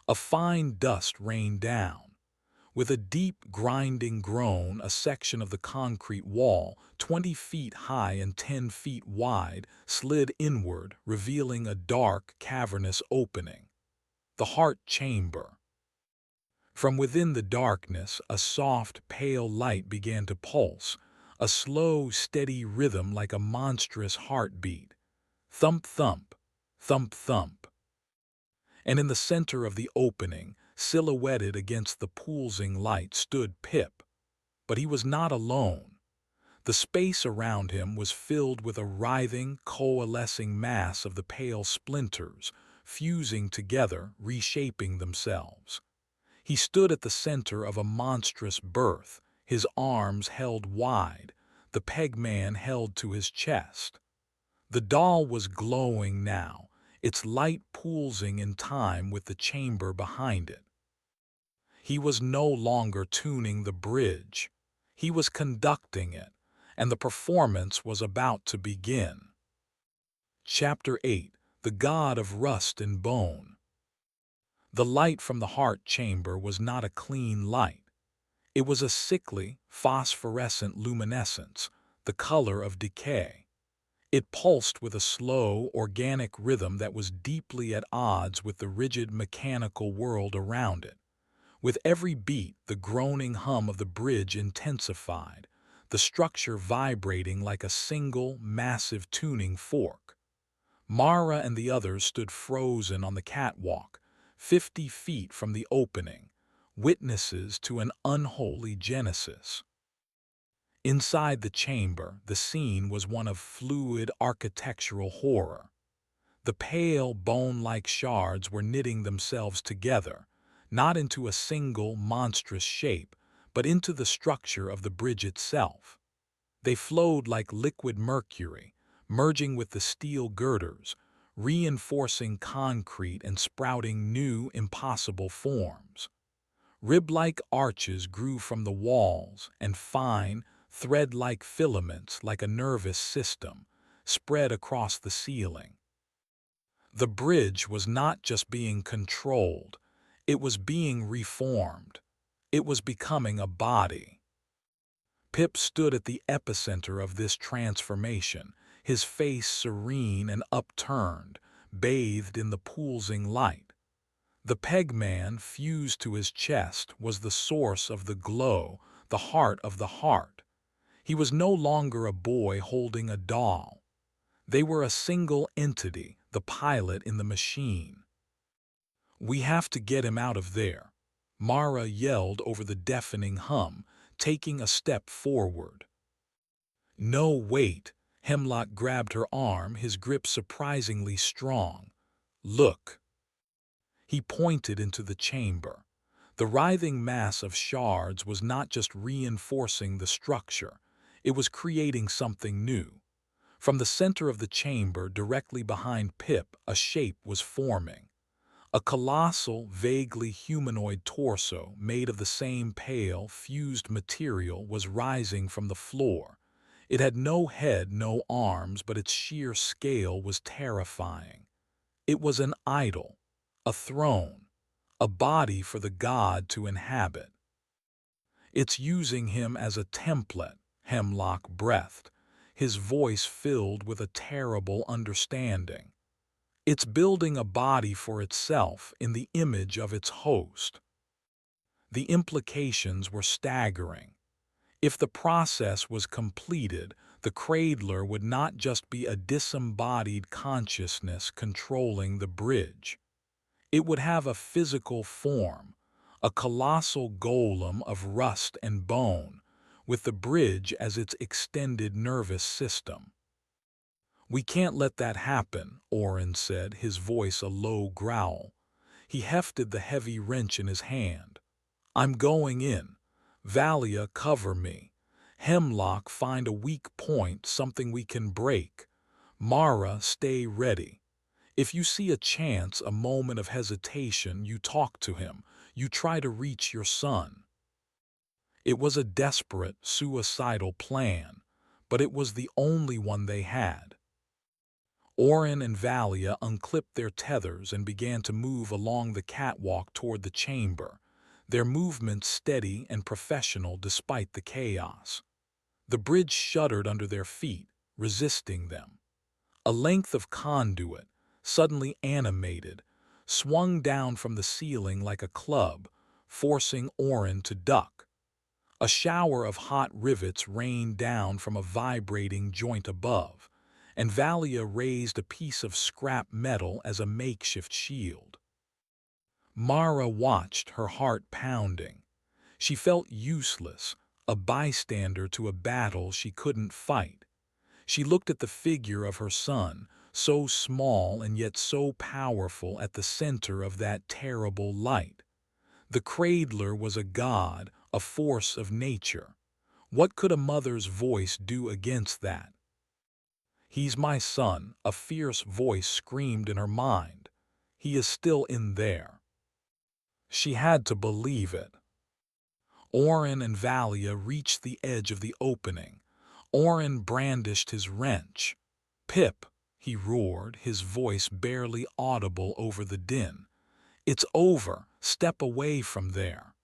A fine dust rained down. With a deep, grinding groan, a section of the concrete wall, 20 feet high and 10 feet wide, slid inward, revealing a dark, cavernous opening. The heart chamber. From within the darkness, a soft, pale light began to pulse, a slow, steady rhythm like a monstrous heartbeat. Thump, thump, thump, thump. And in the center of the opening, silhouetted against the pulsing light, stood Pip. But he was not alone. The space around him was filled with a writhing, coalescing mass of the pale splinters, fusing together, reshaping themselves. He stood at the center of a monstrous birth, his arms held wide, the peg-man held to his chest. The doll was glowing now, its light pulsing in time with the chamber behind it. He was no longer tuning the bridge. He was conducting it, and the performance was about to begin. Chapter 8: The God of Rust and Bone. The light from the heart chamber was not a clean light. It was a sickly, phosphorescent luminescence, the color of decay. It pulsed with a slow, organic rhythm that was deeply at odds with the rigid, mechanical world around it. With every beat, the groaning hum of the bridge intensified, the structure vibrating like a single, massive tuning fork. Mara and the others stood frozen on the catwalk, 50 feet from the opening, witnesses to an unholy genesis. Inside the chamber, the scene was one of fluid architectural horror. The pale, bone-like shards were knitting themselves together, not into a single, monstrous shape, but into the structure of the bridge itself. They flowed like liquid mercury, merging with the steel girders, reinforcing concrete and sprouting new, impossible forms. Rib-like arches grew from the walls, and fine, thread-like filaments, like a nervous system, spread across the ceiling. The bridge was not just being controlled, it was being reformed. It was becoming a body. Pip stood at the epicenter of this transformation, his face serene and upturned, bathed in the pulsing light. The peg-man fused to his chest was the source of the glow, the heart of the heart. He was no longer a boy holding a doll. They were a single entity, the pilot in the machine. "We have to get him out of there," Mara yelled over the deafening hum, taking a step forward. "No, wait." Hemlock grabbed her arm, his grip surprisingly strong. "Look." He pointed into the chamber. The writhing mass of shards was not just reinforcing the structure, it was creating something new. From the center of the chamber, directly behind Pip, a shape was forming. A colossal, vaguely humanoid torso made of the same pale, fused material was rising from the floor. It had no head, no arms, but its sheer scale was terrifying. It was an idol, a throne, a body for the god to inhabit. "It's using him as a template," Hemlock breathed, his voice filled with a terrible understanding. "It's building a body for itself in the image of its host." The implications were staggering. If the process was completed, the cradler would not just be a disembodied consciousness controlling the bridge. It would have a physical form, a colossal golem of rust and bone, with the bridge as its extended nervous system. "We can't let that happen," Orin said, his voice a low growl. He hefted the heavy wrench in his hand. "I'm going in. Valia, cover me. Hemlock, find a weak point, something we can break. Mara, stay ready. If you see a chance, a moment of hesitation, you talk to him. You try to reach your son." It was a desperate, suicidal plan, but it was the only one they had. Orin and Valia unclipped their tethers and began to move along the catwalk toward the chamber, their movements steady and professional despite the chaos. The bridge shuddered under their feet, resisting them. A length of conduit, suddenly animated, swung down from the ceiling like a club, forcing Orin to duck. A shower of hot rivets rained down from a vibrating joint above, and Valia raised a piece of scrap metal as a makeshift shield. Mara watched, her heart pounding. She felt useless, a bystander to a battle she couldn't fight. She looked at the figure of her son, so small and yet so powerful at the center of that terrible light. The cradler was a god, a force of nature. What could a mother's voice do against that? "He's my son," a fierce voice screamed in her mind. "He is still in there." She had to believe it. Orin and Valia reached the edge of the opening. Orin brandished his wrench. "Pip," he roared, his voice barely audible over the din. "It's over. Step away from there."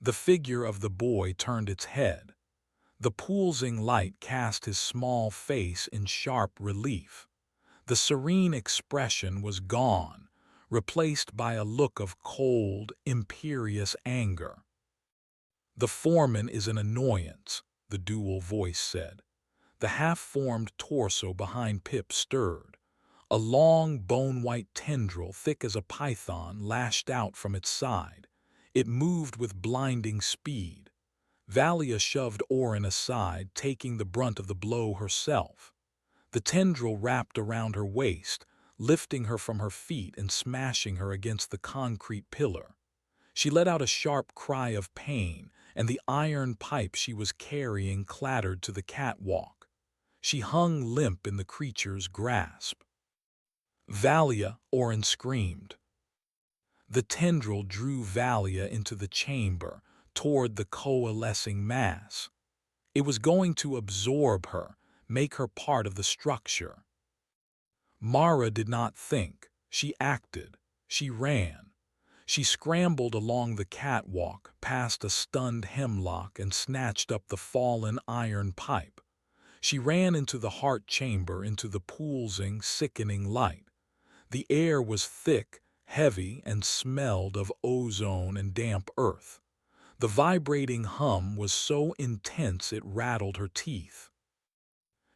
The figure of the boy turned its head. The pulsing light cast his small face in sharp relief. The serene expression was gone, replaced by a look of cold, imperious anger. "The foreman is an annoyance," the dual voice said. The half-formed torso behind Pip stirred. A long, bone-white tendril, thick as a python, lashed out from its side. It moved with blinding speed. Valia shoved Orin aside, taking the brunt of the blow herself. The tendril wrapped around her waist, lifting her from her feet and smashing her against the concrete pillar. She let out a sharp cry of pain, and the iron pipe she was carrying clattered to the catwalk. She hung limp in the creature's grasp. "Valia!" Orin screamed. The tendril drew Valia into the chamber, toward the coalescing mass. It was going to absorb her, make her part of the structure. Mara did not think. She acted. She ran. She scrambled along the catwalk, past a stunned hemlock, and snatched up the fallen iron pipe. She ran into the heart chamber, into the pulsing, sickening light. The air was thick, heavy, and smelled of ozone and damp earth. The vibrating hum was so intense it rattled her teeth.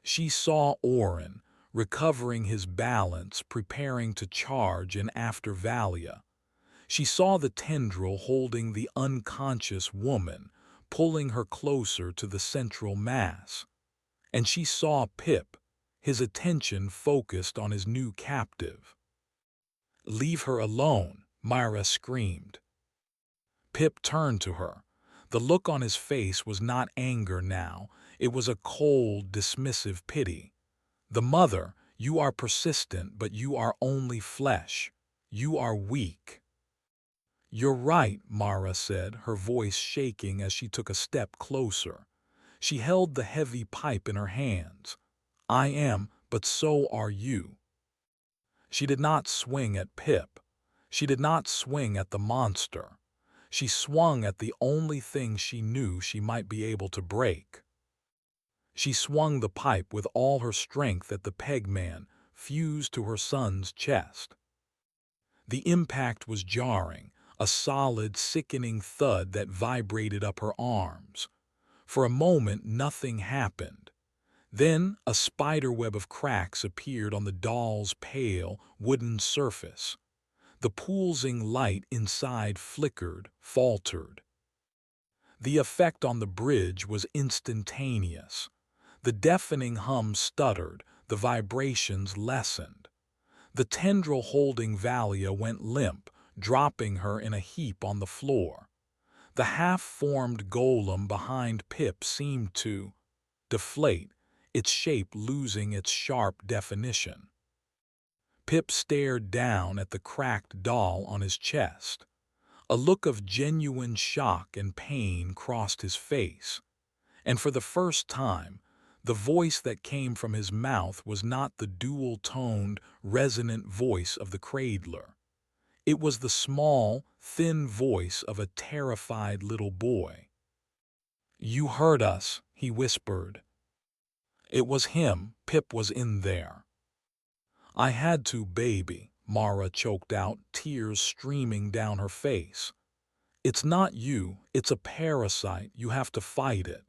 She saw Orin, recovering his balance, preparing to charge in after Valia. She saw the tendril holding the unconscious woman, pulling her closer to the central mass. And she saw Pip, his attention focused on his new captive. "Leave her alone," Myra screamed. Pip turned to her. The look on his face was not anger now. It was a cold, dismissive pity. "The mother, you are persistent, but you are only flesh. You are weak." "You're right," Mara said, her voice shaking as she took a step closer. She held the heavy pipe in her hands. "I am, but so are you." She did not swing at Pip. She did not swing at the monster. She swung at the only thing she knew she might be able to break. She swung the pipe with all her strength at the pegman, fused to her son's chest. The impact was jarring, a solid, sickening thud that vibrated up her arms. For a moment, nothing happened. Then a spiderweb of cracks appeared on the doll's pale, wooden surface. The pulsing light inside flickered, faltered. The effect on the bridge was instantaneous. The deafening hum stuttered, the vibrations lessened. The tendril holding Valia went limp, dropping her in a heap on the floor. The half-formed golem behind Pip seemed to deflate, its shape losing its sharp definition. Pip stared down at the cracked doll on his chest. A look of genuine shock and pain crossed his face, and for the first time, The voice that came from his mouth was not the dual-toned, resonant voice of the cradler. It was the small, thin voice of a terrified little boy. "You heard us," he whispered. It was him. Pip was in there. "I had to, baby," Mara choked out, tears streaming down her face. "It's not you, it's a parasite. You have to fight it."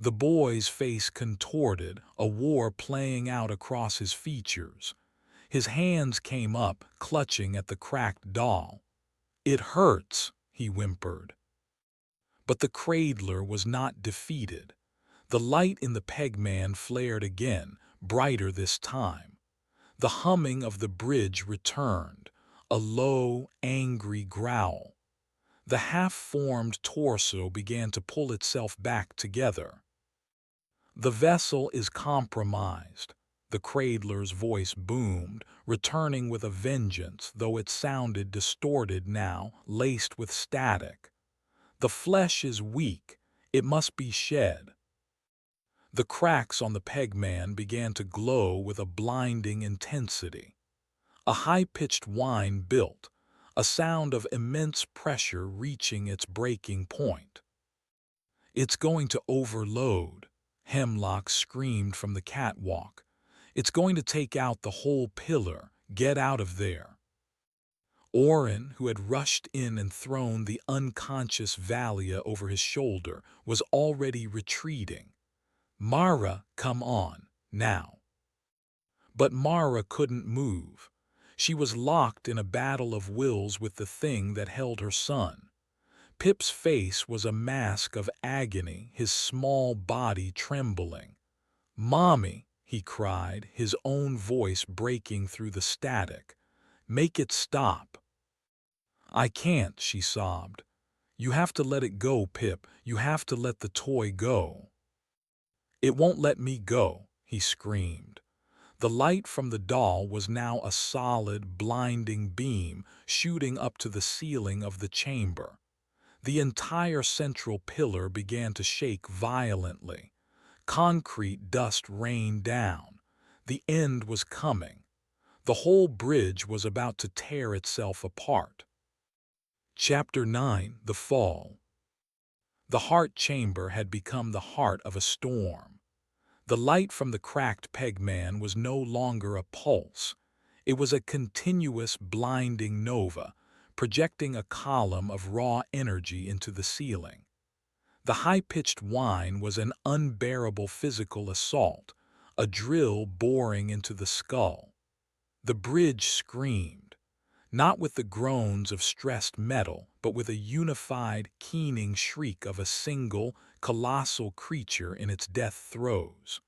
The boy's face contorted, a war playing out across his features. His hands came up, clutching at the cracked doll. "It hurts," he whimpered. But the cradler was not defeated. The light in the pegman flared again, brighter this time. The humming of the bridge returned, a low, angry growl. The half-formed torso began to pull itself back together. "The vessel is compromised," the cradler's voice boomed, returning with a vengeance, though it sounded distorted now, laced with static. "The flesh is weak. It must be shed." The cracks on the pegman began to glow with a blinding intensity. A high-pitched whine built, a sound of immense pressure reaching its breaking point. "It's going to overload," Hemlock screamed from the catwalk. "It's going to take out the whole pillar. Get out of there." Oren, who had rushed in and thrown the unconscious Valia over his shoulder, was already retreating. "Mara, come on, now." But Mara couldn't move. She was locked in a battle of wills with the thing that held her son. Pip's face was a mask of agony, his small body trembling. "Mommy," he cried, his own voice breaking through the static. "Make it stop." "I can't," she sobbed. "You have to let it go, Pip. You have to let the toy go." "It won't let me go," he screamed. The light from the doll was now a solid, blinding beam shooting up to the ceiling of the chamber. The entire central pillar began to shake violently. Concrete dust rained down. The end was coming. The whole bridge was about to tear itself apart. Chapter 9: The Fall. The heart chamber had become the heart of a storm. The light from the cracked pegman was no longer a pulse. It was a continuous, blinding nova, projecting a column of raw energy into the ceiling. The high-pitched whine was an unbearable physical assault, a drill boring into the skull. The bridge screamed, not with the groans of stressed metal, but with a unified, keening shriek of a single, colossal creature in its death throes.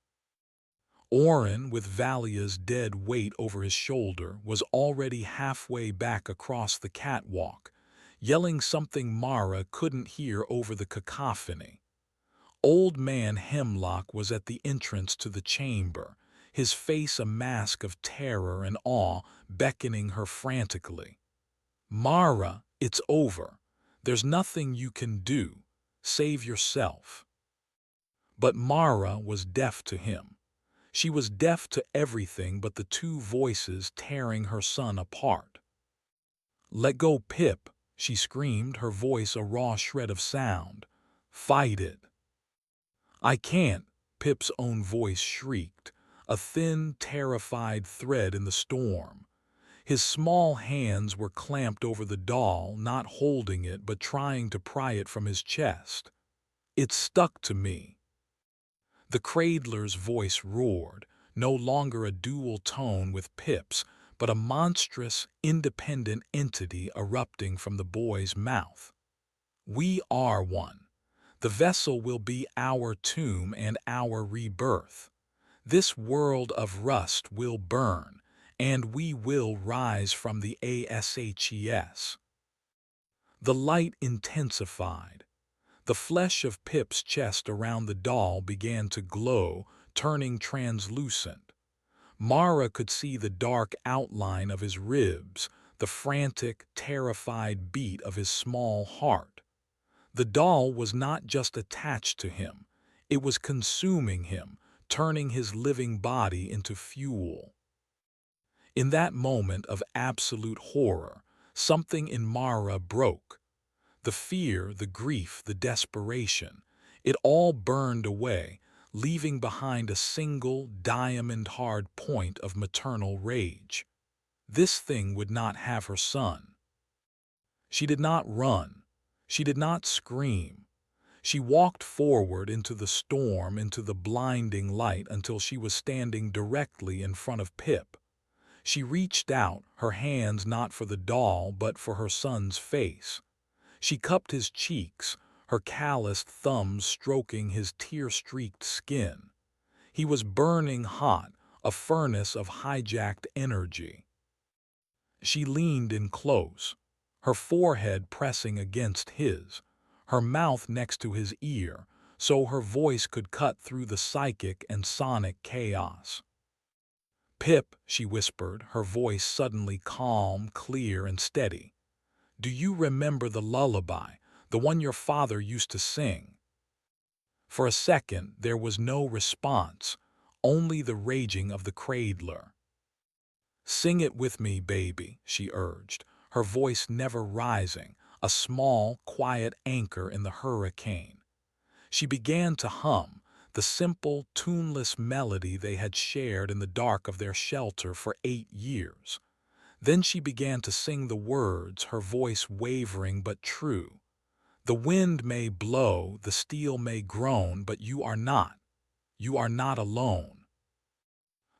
Oren, with Valia's dead weight over his shoulder, was already halfway back across the catwalk, yelling something Mara couldn't hear over the cacophony. Old Man Hemlock was at the entrance to the chamber, his face a mask of terror and awe, beckoning her frantically. "Mara, it's over. There's nothing you can do. Save yourself." But Mara was deaf to him. She was deaf to everything but the two voices tearing her son apart. "Let go, Pip," she screamed, her voice a raw shred of sound. "Fight it." "I can't," Pip's own voice shrieked, a thin, terrified thread in the storm. His small hands were clamped over the doll, not holding it but trying to pry it from his chest. "It's stuck to me." The cradler's voice roared, no longer a dual tone with Pip's, but a monstrous, independent entity erupting from the boy's mouth. "We are one. The vessel will be our tomb and our rebirth. This world of rust will burn, and we will rise from the ashes." The light intensified. The flesh of Pip's chest around the doll began to glow, turning translucent. Mara could see the dark outline of his ribs, the frantic, terrified beat of his small heart. The doll was not just attached to him. It was consuming him, turning his living body into fuel. In that moment of absolute horror, something in Mara broke. The fear, the grief, the desperation, it all burned away, leaving behind a single diamond-hard point of maternal rage. This thing would not have her son. She did not run. She did not scream. She walked forward into the storm, into the blinding light, until she was standing directly in front of Pip. She reached out, her hands not for the doll but for her son's face. She cupped his cheeks, her calloused thumbs stroking his tear-streaked skin. He was burning hot, a furnace of hijacked energy. She leaned in close, her forehead pressing against his, her mouth next to his ear, so her voice could cut through the psychic and sonic chaos. "Pip," she whispered, her voice suddenly calm, clear, and steady. "Do you remember the lullaby, the one your father used to sing?" For a second there was no response, only the raging of the cradler. "Sing it with me, baby," she urged, her voice never rising, a small, quiet anchor in the hurricane. She began to hum, the simple, tuneless melody they had shared in the dark of their shelter for 8 years. Then she began to sing the words, her voice wavering but true. "The wind may blow, the steel may groan, but you are not. You are not alone."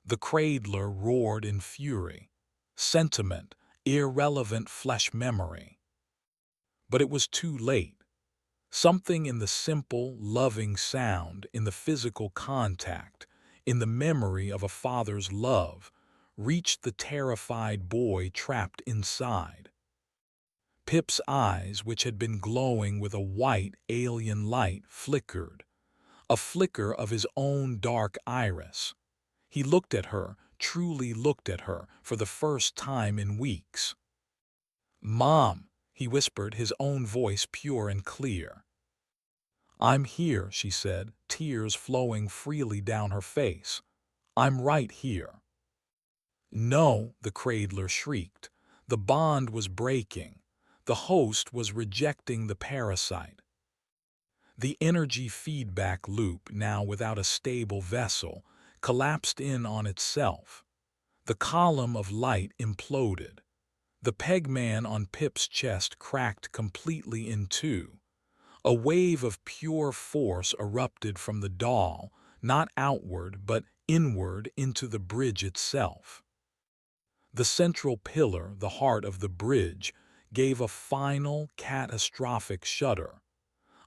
The cradler roared in fury. Sentiment, irrelevant flesh memory. But it was too late. Something in the simple, loving sound, in the physical contact, in the memory of a father's love, reached the terrified boy trapped inside. Pip's eyes, which had been glowing with a white, alien light, flickered, a flicker of his own dark iris. He looked at her, truly looked at her, for the first time in weeks. "Mom," he whispered, his own voice pure and clear. "I'm here," she said, tears flowing freely down her face. "I'm right here." "No," the cradler shrieked. The bond was breaking. The host was rejecting the parasite. The energy feedback loop, now without a stable vessel, collapsed in on itself. The column of light imploded. The pegman on Pip's chest cracked completely in two. A wave of pure force erupted from the doll, not outward but inward into the bridge itself. The central pillar, the heart of the bridge, gave a final, catastrophic shudder.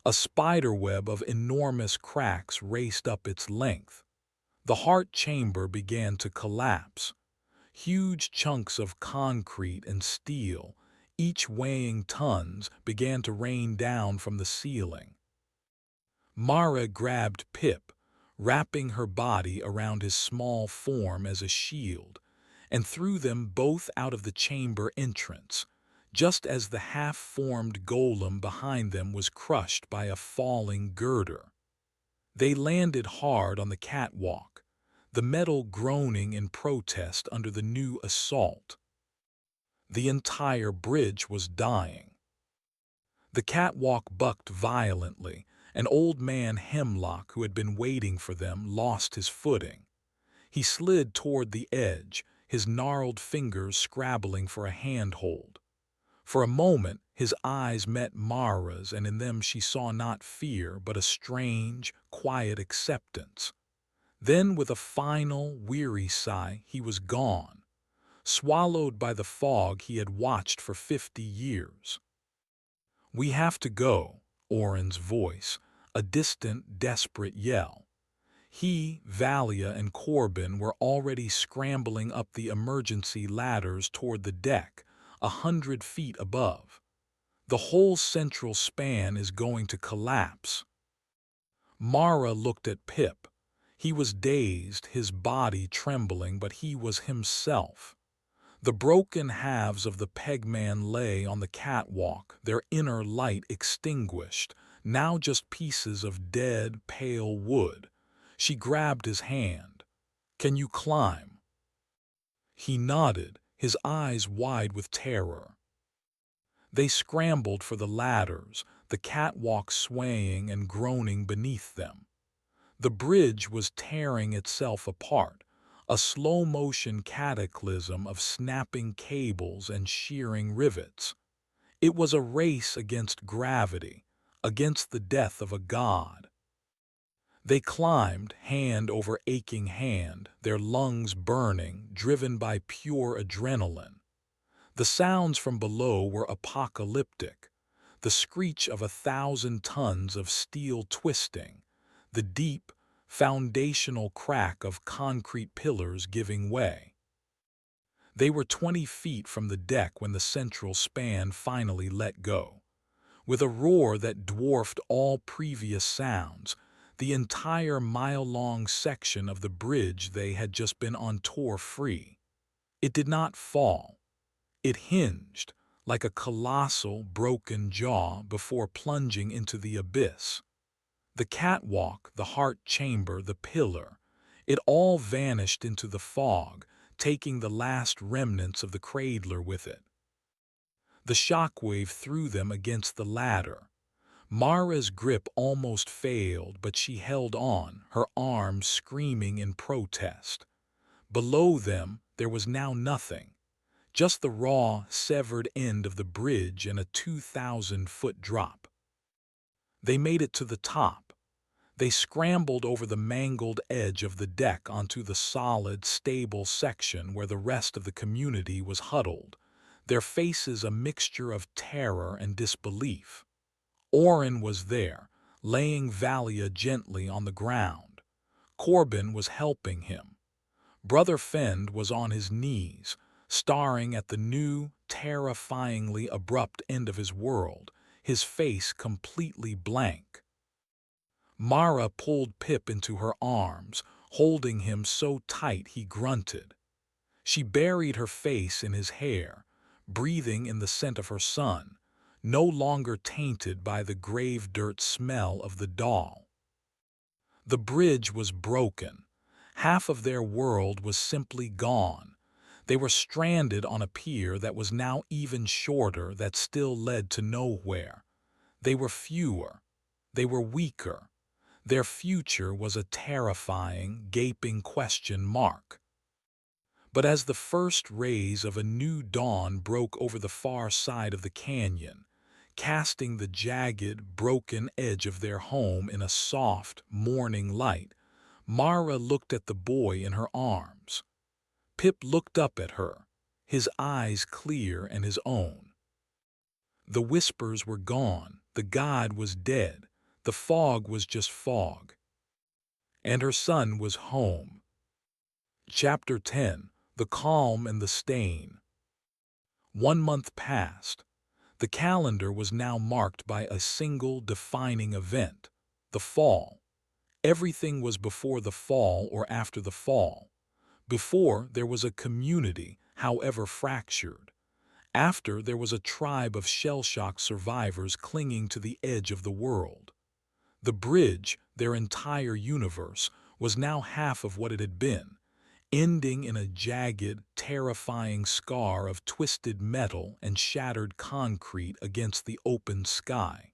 A spiderweb of enormous cracks raced up its length. The heart chamber began to collapse. Huge chunks of concrete and steel, each weighing tons, began to rain down from the ceiling. Mara grabbed Pip, wrapping her body around his small form as a shield, and threw them both out of the chamber entrance, just as the half-formed golem behind them was crushed by a falling girder. They landed hard on the catwalk, the metal groaning in protest under the new assault. The entire bridge was dying. The catwalk bucked violently. An old man Hemlock, who had been waiting for them, lost his footing. He slid toward the edge, his gnarled fingers scrabbling for a handhold. For a moment his eyes met Mara's, and in them she saw not fear but a strange, quiet acceptance. Then, with a final, weary sigh, he was gone, swallowed by the fog he had watched for 50 years. "We have to go," Oren's voice, a distant, desperate yell. He, Valia, and Corbin were already scrambling up the emergency ladders toward the deck, 100 feet above. "The whole central span is going to collapse." Mara looked at Pip. He was dazed, his body trembling, but he was himself. The broken halves of the pegman lay on the catwalk, their inner light extinguished, now just pieces of dead, pale wood. She grabbed his hand. "Can you climb?" He nodded, his eyes wide with terror. They scrambled for the ladders, the catwalk swaying and groaning beneath them. The bridge was tearing itself apart, a slow-motion cataclysm of snapping cables and shearing rivets. It was a race against gravity, against the death of a god. They climbed, hand over aching hand, their lungs burning, driven by pure adrenaline. The sounds from below were apocalyptic, the screech of 1,000 tons of steel twisting, the deep, foundational crack of concrete pillars giving way. They were 20 feet from the deck when the central span finally let go. With a roar that dwarfed all previous sounds, the entire mile-long section of the bridge they had just been on tore free. It did not fall. It hinged, like a colossal, broken jaw before plunging into the abyss. The catwalk, the heart chamber, the pillar, it all vanished into the fog, taking the last remnants of the cradler with it. The shockwave threw them against the ladder. Mara's grip almost failed, but she held on, her arms screaming in protest. Below them, there was now nothing. Just the raw, severed end of the bridge and a 2,000-foot drop. They made it to the top. They scrambled over the mangled edge of the deck onto the solid, stable section where the rest of the community was huddled, their faces a mixture of terror and disbelief. Oren was there, laying Valia gently on the ground. Corbin was helping him. Brother Fend was on his knees, staring at the new, terrifyingly abrupt end of his world, his face completely blank. Mara pulled Pip into her arms, holding him so tight he grunted. She buried her face in his hair, breathing in the scent of her son, no longer tainted by the grave dirt smell of the doll. The bridge was broken. Half of their world was simply gone. They were stranded on a pier that was now even shorter that still led to nowhere. They were fewer. They were weaker. Their future was a terrifying, gaping question mark. But as the first rays of a new dawn broke over the far side of the canyon, casting the jagged, broken edge of their home in a soft, morning light, Mara looked at the boy in her arms. Pip looked up at her, his eyes clear and his own. The whispers were gone, the god was dead, the fog was just fog. And her son was home. Chapter 10. The Calm and the Stain. 1 month passed. The calendar was now marked by a single defining event, the fall. Everything was before the fall or after the fall. Before, there was a community, however fractured. After, there was a tribe of shell-shock survivors clinging to the edge of the world. The bridge, their entire universe, was now half of what it had been, ending in a jagged, terrifying scar of twisted metal and shattered concrete against the open sky.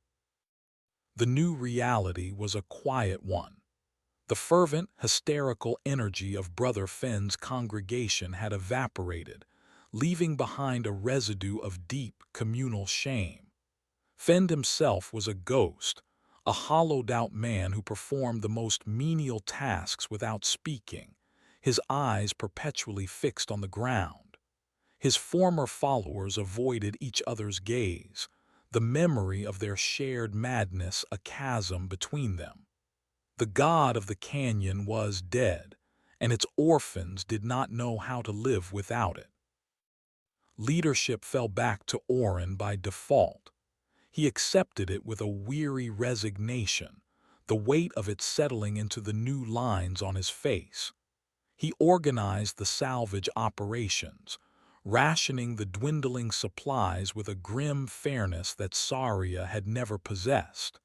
The new reality was a quiet one. The fervent, hysterical energy of Brother Fenn's congregation had evaporated, leaving behind a residue of deep, communal shame. Fend himself was a ghost, a hollowed-out man who performed the most menial tasks without speaking, his eyes perpetually fixed on the ground. His former followers avoided each other's gaze, the memory of their shared madness a chasm between them. The god of the canyon was dead, and its orphans did not know how to live without it. Leadership fell back to Oren by default. He accepted it with a weary resignation, the weight of it settling into the new lines on his face. He organized the salvage operations, rationing the dwindling supplies with a grim fairness that Saria had never possessed.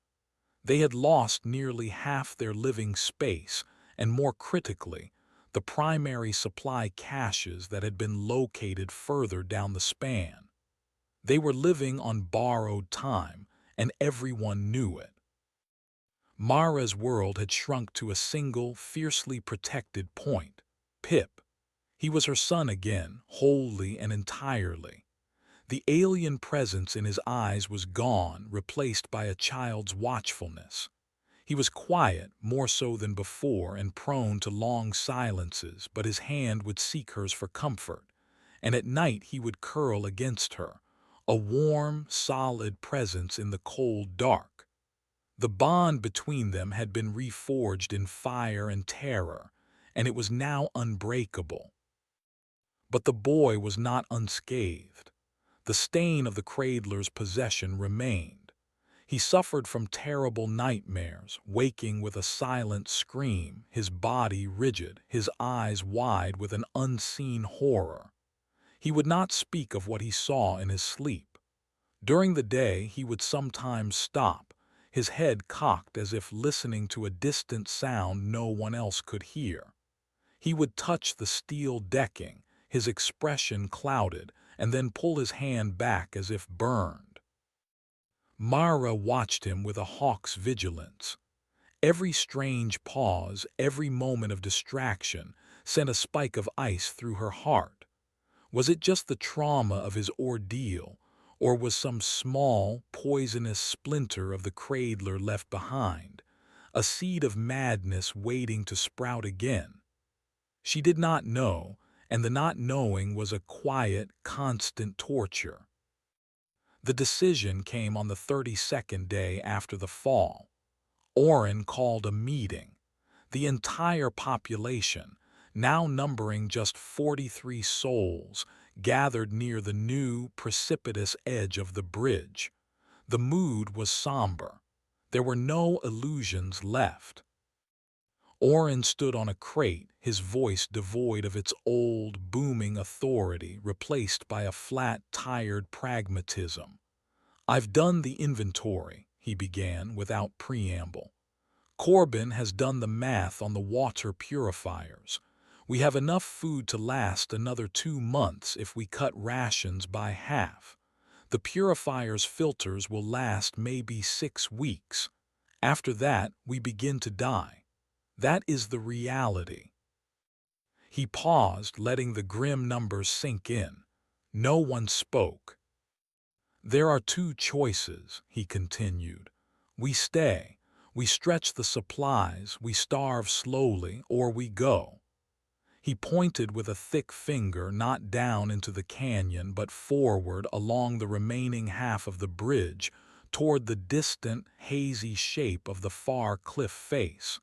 They had lost nearly half their living space, and more critically, the primary supply caches that had been located further down the span. They were living on borrowed time, and everyone knew it. Mara's world had shrunk to a single, fiercely protected point. Pip. He was her son again, wholly and entirely. The alien presence in his eyes was gone, replaced by a child's watchfulness. He was quiet, more so than before, and prone to long silences, but his hand would seek hers for comfort, and at night he would curl against her, a warm, solid presence in the cold dark. The bond between them had been reforged in fire and terror, and it was now unbreakable. But the boy was not unscathed. The stain of the cradler's possession remained. He suffered from terrible nightmares, waking with a silent scream, his body rigid, his eyes wide with an unseen horror. He would not speak of what he saw in his sleep. During the day he would sometimes stop, his head cocked as if listening to a distant sound no one else could hear. He would touch the steel decking, his expression clouded, and then pull his hand back as if burned. Mara watched him with a hawk's vigilance. Every strange pause, every moment of distraction, sent a spike of ice through her heart. Was it just the trauma of his ordeal, or was some small, poisonous splinter of the cradler left behind, a seed of madness waiting to sprout again? She did not know, and the not knowing was a quiet, constant torture. The decision came on the 32nd day after the fall. Orin called a meeting. The entire population, now numbering just 43 souls, gathered near the new, precipitous edge of the bridge. The mood was somber. There were no illusions left. Orin stood on a crate, his voice devoid of its old, booming authority, replaced by a flat, tired pragmatism. "I've done the inventory," he began without preamble. "Corbin has done the math on the water purifiers. We have enough food to last another 2 months if we cut rations by half. The purifier's filters will last maybe 6 weeks. After that, we begin to die. That is the reality." He paused, letting the grim numbers sink in. No one spoke. "There are two choices," he continued. "We stay. We stretch the supplies, we starve slowly, or we go." He pointed with a thick finger not down into the canyon but forward along the remaining half of the bridge toward the distant, hazy shape of the far cliff face.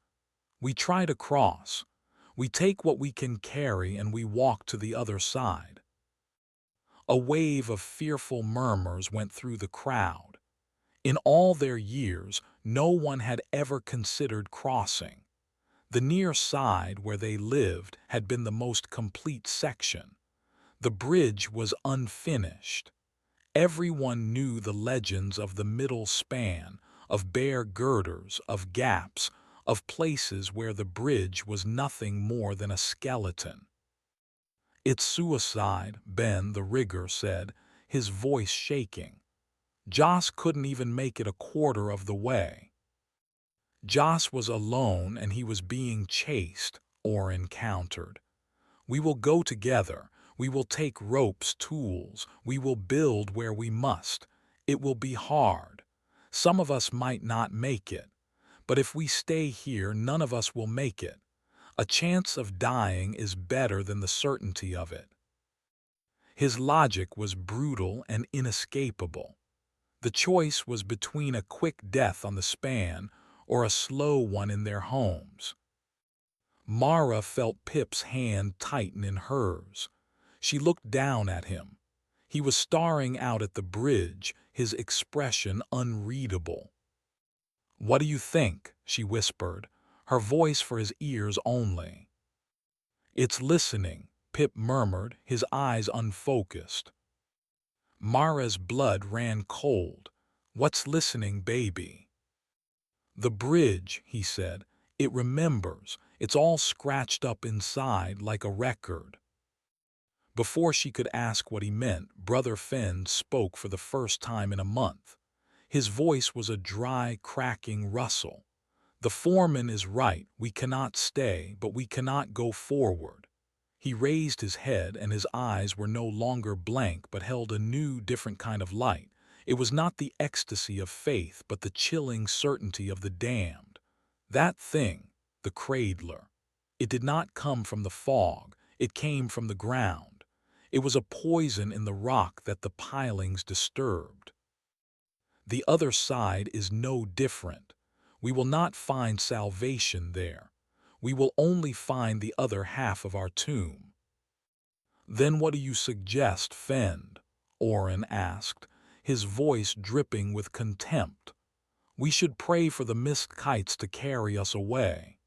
"We try to cross. We take what we can carry and we walk to the other side." A wave of fearful murmurs went through the crowd. In all their years, no one had ever considered crossing. The near side where they lived had been the most complete section. The bridge was unfinished. Everyone knew the legends of the middle span, of bare girders, of gaps, of places where the bridge was nothing more than a skeleton. "It's suicide," Ben, the rigger, said, his voice shaking. "Joss couldn't even make it a quarter of the way." Joss was alone and he was being chased, Orin countered. "We will go together. We will take ropes, tools. We will build where we must. It will be hard. Some of us might not make it. But if we stay here, none of us will make it. A chance of dying is better than the certainty of it." His logic was brutal and inescapable. The choice was between a quick death on the span or a slow one in their homes. Mara felt Pip's hand tighten in hers. She looked down at him. He was staring out at the bridge, his expression unreadable. "What do you think?" she whispered, her voice for his ears only. "It's listening," Pip murmured, his eyes unfocused. Mara's blood ran cold. "What's listening, baby?" "The bridge," he said. "It remembers. It's all scratched up inside like a record." Before she could ask what he meant, Brother Fend spoke for the first time in a month. His voice was a dry, cracking rustle. "The foreman is right. We cannot stay, but we cannot go forward." He raised his head, and his eyes were no longer blank but held a new, different kind of light. It was not the ecstasy of faith, but the chilling certainty of the damned. That thing, the cradler, it did not come from the fog, it came from the ground. It was a poison in the rock that the pilings disturbed. The other side is no different. We will not find salvation there. We will only find the other half of our tomb. "Then what do you suggest, Fend?" Orrin asked, his voice dripping with contempt. "We should pray for the mist kites to carry us away."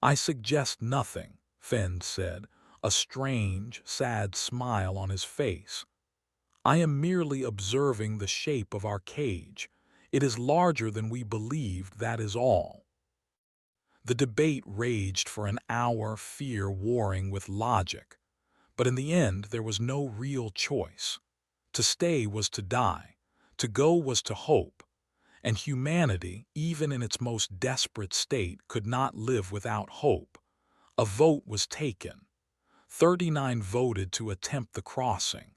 "I suggest nothing," Fend said, a strange, sad smile on his face. "I am merely observing the shape of our cage. It is larger than we believed, that is all." The debate raged for an hour, fear warring with logic. But in the end, there was no real choice. To stay was to die. To go was to hope. And humanity, even in its most desperate state, could not live without hope. A vote was taken. 39 voted to attempt the crossing.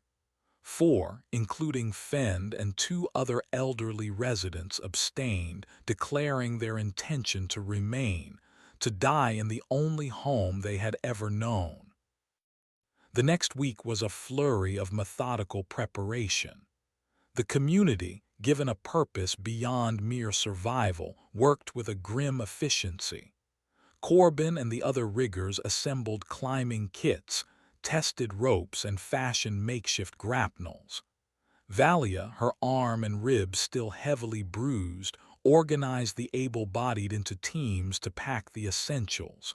4, including Fend and 2 other elderly residents, abstained, declaring their intention to remain, to die in the only home they had ever known. The next week was a flurry of methodical preparation. The community, given a purpose beyond mere survival, worked with a grim efficiency. Corbin and the other riggers assembled climbing kits, tested ropes, and fashioned makeshift grapnels. Valia, her arm and ribs still heavily bruised, organized the able-bodied into teams to pack the essentials: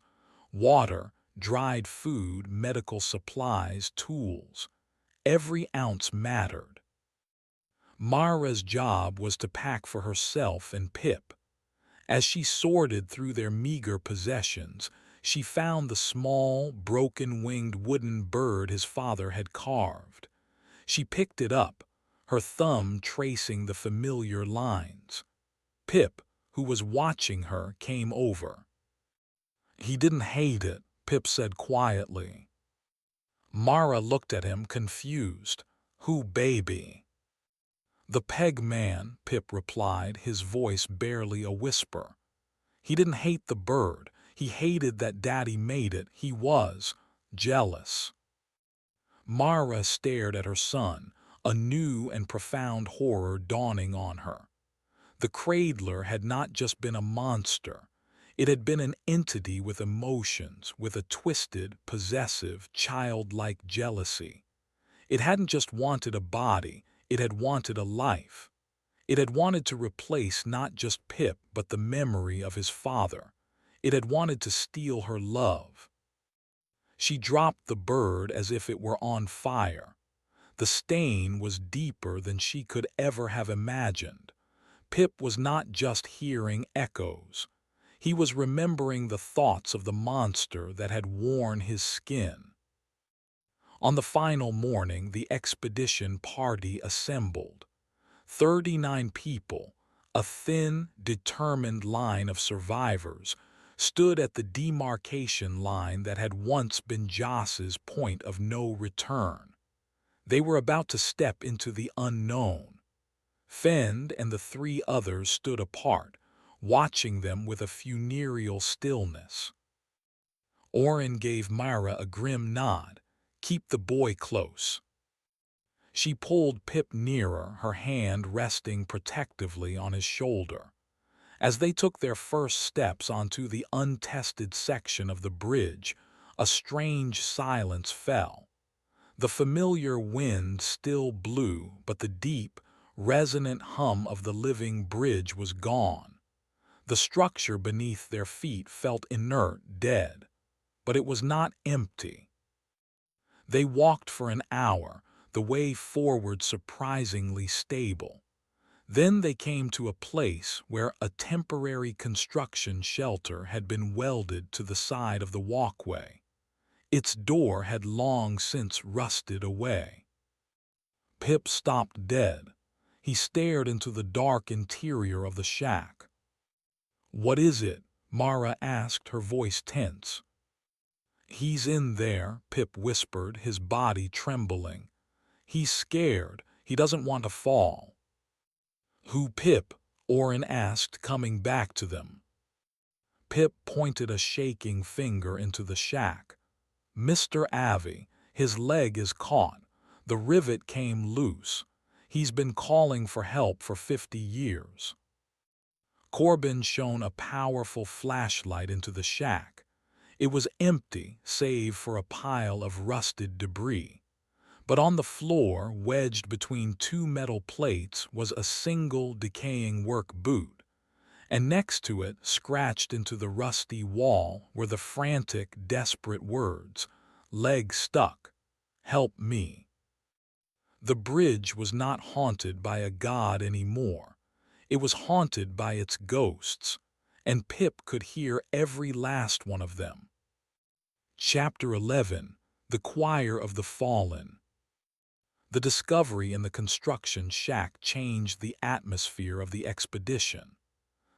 water, dried food, medical supplies, tools. Every ounce mattered. Mara's job was to pack for herself and Pip. As she sorted through their meager possessions, she found the small, broken-winged wooden bird his father had carved. She picked it up, her thumb tracing the familiar lines. Pip, who was watching her, came over. "He didn't hate it," Pip said quietly. Mara looked at him, confused. "Who, baby?" "The peg man," Pip replied, his voice barely a whisper. "He didn't hate the bird. He hated that Daddy made it. He was jealous." Mara stared at her son, a new and profound horror dawning on her. The cradler had not just been a monster. It had been an entity with emotions, with a twisted, possessive, childlike jealousy. It hadn't just wanted a body, it had wanted a life. It had wanted to replace not just Pip, but the memory of his father. It had wanted to steal her love. She dropped the bird as if it were on fire. The stain was deeper than she could ever have imagined. Pip was not just hearing echoes. He was remembering the thoughts of the monster that had worn his skin. On the final morning, the expedition party assembled. 39 people, a thin, determined line of survivors, stood at the demarcation line that had once been Joss's point of no return. They were about to step into the unknown. Fend and the 3 others stood apart, watching them with a funereal stillness. Orrin gave Myra a grim nod. "Keep the boy close." She pulled Pip nearer, her hand resting protectively on his shoulder. As they took their first steps onto the untested section of the bridge, a strange silence fell. The familiar wind still blew, but the deep, resonant hum of the living bridge was gone. The structure beneath their feet felt inert, dead. But it was not empty. They walked for an hour, the way forward surprisingly stable. Then they came to a place where a temporary construction shelter had been welded to the side of the walkway. Its door had long since rusted away. Pip stopped dead. He stared into the dark interior of the shack. "What is it?" Mara asked, her voice tense. "He's in there," Pip whispered, his body trembling. "He's scared. He doesn't want to fall." "Who, Pip?" Orin asked, coming back to them. Pip pointed a shaking finger into the shack. "Mr. Avi. His leg is caught. The rivet came loose. He's been calling for help for 50 years. Corbin shone a powerful flashlight into the shack. It was empty, save for a pile of rusted debris. But on the floor, wedged between two metal plates, was a single decaying work boot. And next to it, scratched into the rusty wall, were the frantic, desperate words, "Leg stuck. Help me." The bridge was not haunted by a god anymore. It was haunted by its ghosts, and Pip could hear every last one of them. Chapter 11. The Choir of the Fallen. The discovery in the construction shack changed the atmosphere of the expedition.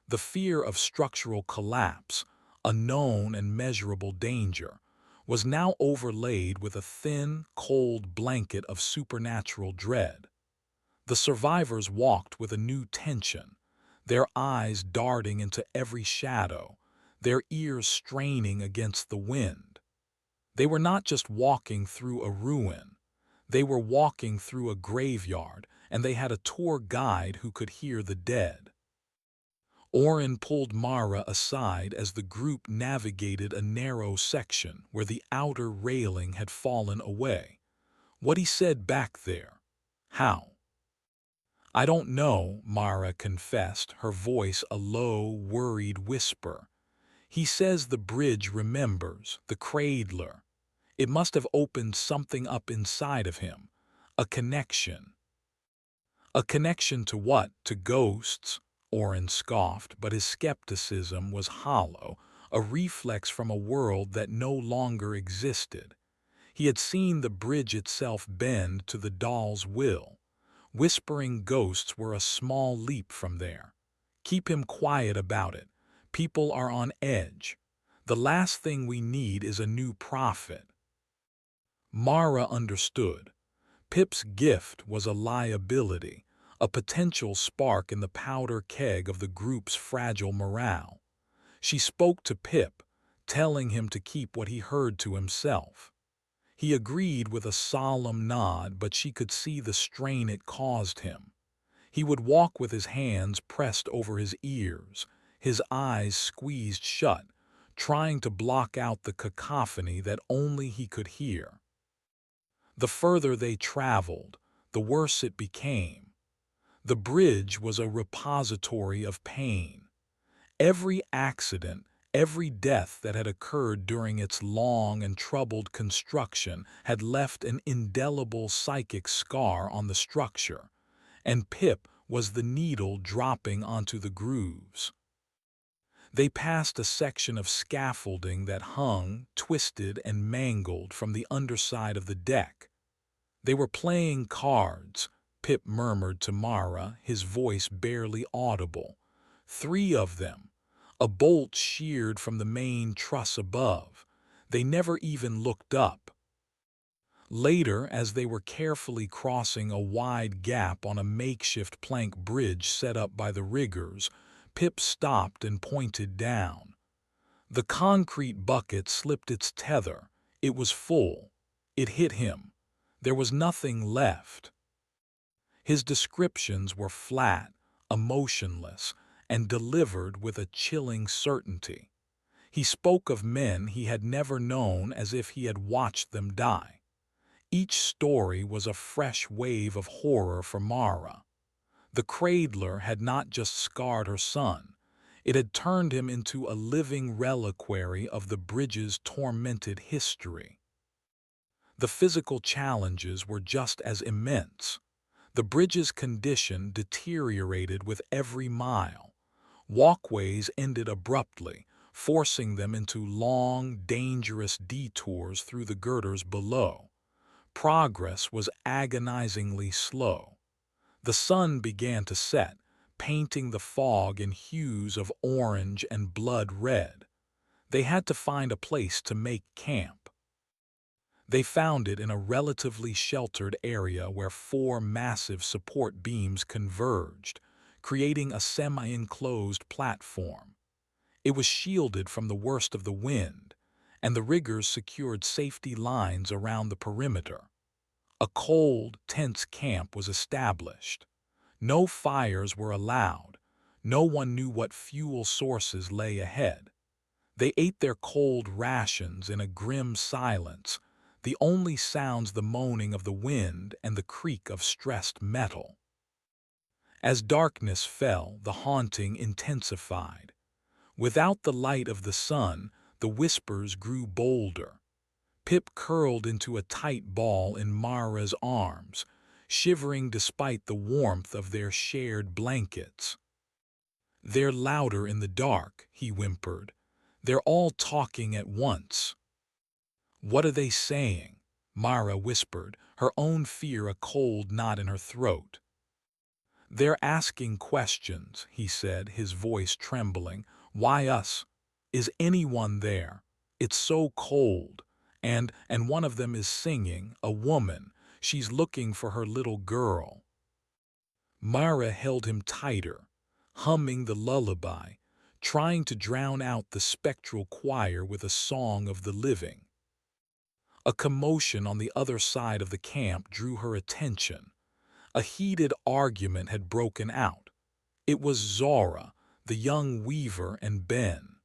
The fear of structural collapse, a known and measurable danger, was now overlaid with a thin, cold blanket of supernatural dread. The survivors walked with a new tension, their eyes darting into every shadow, their ears straining against the wind. They were not just walking through a ruin. They were walking through a graveyard, and they had a tour guide who could hear the dead. Orin pulled Mara aside as the group navigated a narrow section where the outer railing had fallen away. What he said back there. How? "I don't know," Mara confessed, her voice a low, worried whisper. "He says the bridge remembers, the cradler. It must have opened something up inside of him. A connection." "A connection to what? To ghosts?" Orin scoffed, but his skepticism was hollow, a reflex from a world that no longer existed. He had seen the bridge itself bend to the doll's will. Whispering ghosts were a small leap from there. Keep him quiet about it. People are on edge. The last thing we need is a new prophet. Mara understood. Pip's gift was a liability, a potential spark in the powder keg of the group's fragile morale. She spoke to Pip, telling him to keep what he heard to himself. He agreed with a solemn nod, but she could see the strain it caused him. He would walk with his hands pressed over his ears, his eyes squeezed shut, trying to block out the cacophony that only he could hear. The further they traveled, the worse it became. The bridge was a repository of pain. Every accident, every death that had occurred during its long and troubled construction had left an indelible psychic scar on the structure, and Pip was the needle dropping onto the grooves. They passed a section of scaffolding that hung, twisted and mangled from the underside of the deck. "They were playing cards," Pip murmured to Mara, his voice barely audible. "3 of them. A bolt sheared from the main truss above. They never even looked up." Later, as they were carefully crossing a wide gap on a makeshift plank bridge set up by the riggers, Pip stopped and pointed down. The concrete bucket slipped its tether. It was full. It hit him. There was nothing left. His descriptions were flat, emotionless, and delivered with a chilling certainty. He spoke of men he had never known as if he had watched them die. Each story was a fresh wave of horror for Mara. The cradler had not just scarred her son. It had turned him into a living reliquary of the bridge's tormented history. The physical challenges were just as immense. The bridge's condition deteriorated with every mile. Walkways ended abruptly, forcing them into long, dangerous detours through the girders below. Progress was agonizingly slow. The sun began to set, painting the fog in hues of orange and blood red. They had to find a place to make camp. They found it in a relatively sheltered area where four massive support beams converged, creating a semi-enclosed platform. It was shielded from the worst of the wind, and the riggers secured safety lines around the perimeter. A cold, tense camp was established. No fires were allowed. No one knew what fuel sources lay ahead. They ate their cold rations in a grim silence, the only sounds the moaning of the wind and the creak of stressed metal. As darkness fell, the haunting intensified. Without the light of the sun, the whispers grew bolder. Pip curled into a tight ball in Mara's arms, shivering despite the warmth of their shared blankets. "They're louder in the dark," he whimpered. "They're all talking at once." "What are they saying?" Mara whispered, her own fear a cold knot in her throat. "They're asking questions," he said, his voice trembling. "Why us? Is anyone there? It's so cold. And one of them is singing, a woman. She's looking for her little girl." Mara held him tighter, humming the lullaby, trying to drown out the spectral choir with a song of the living. A commotion on the other side of the camp drew her attention. A heated argument had broken out. It was Zora, the young weaver, and Ben.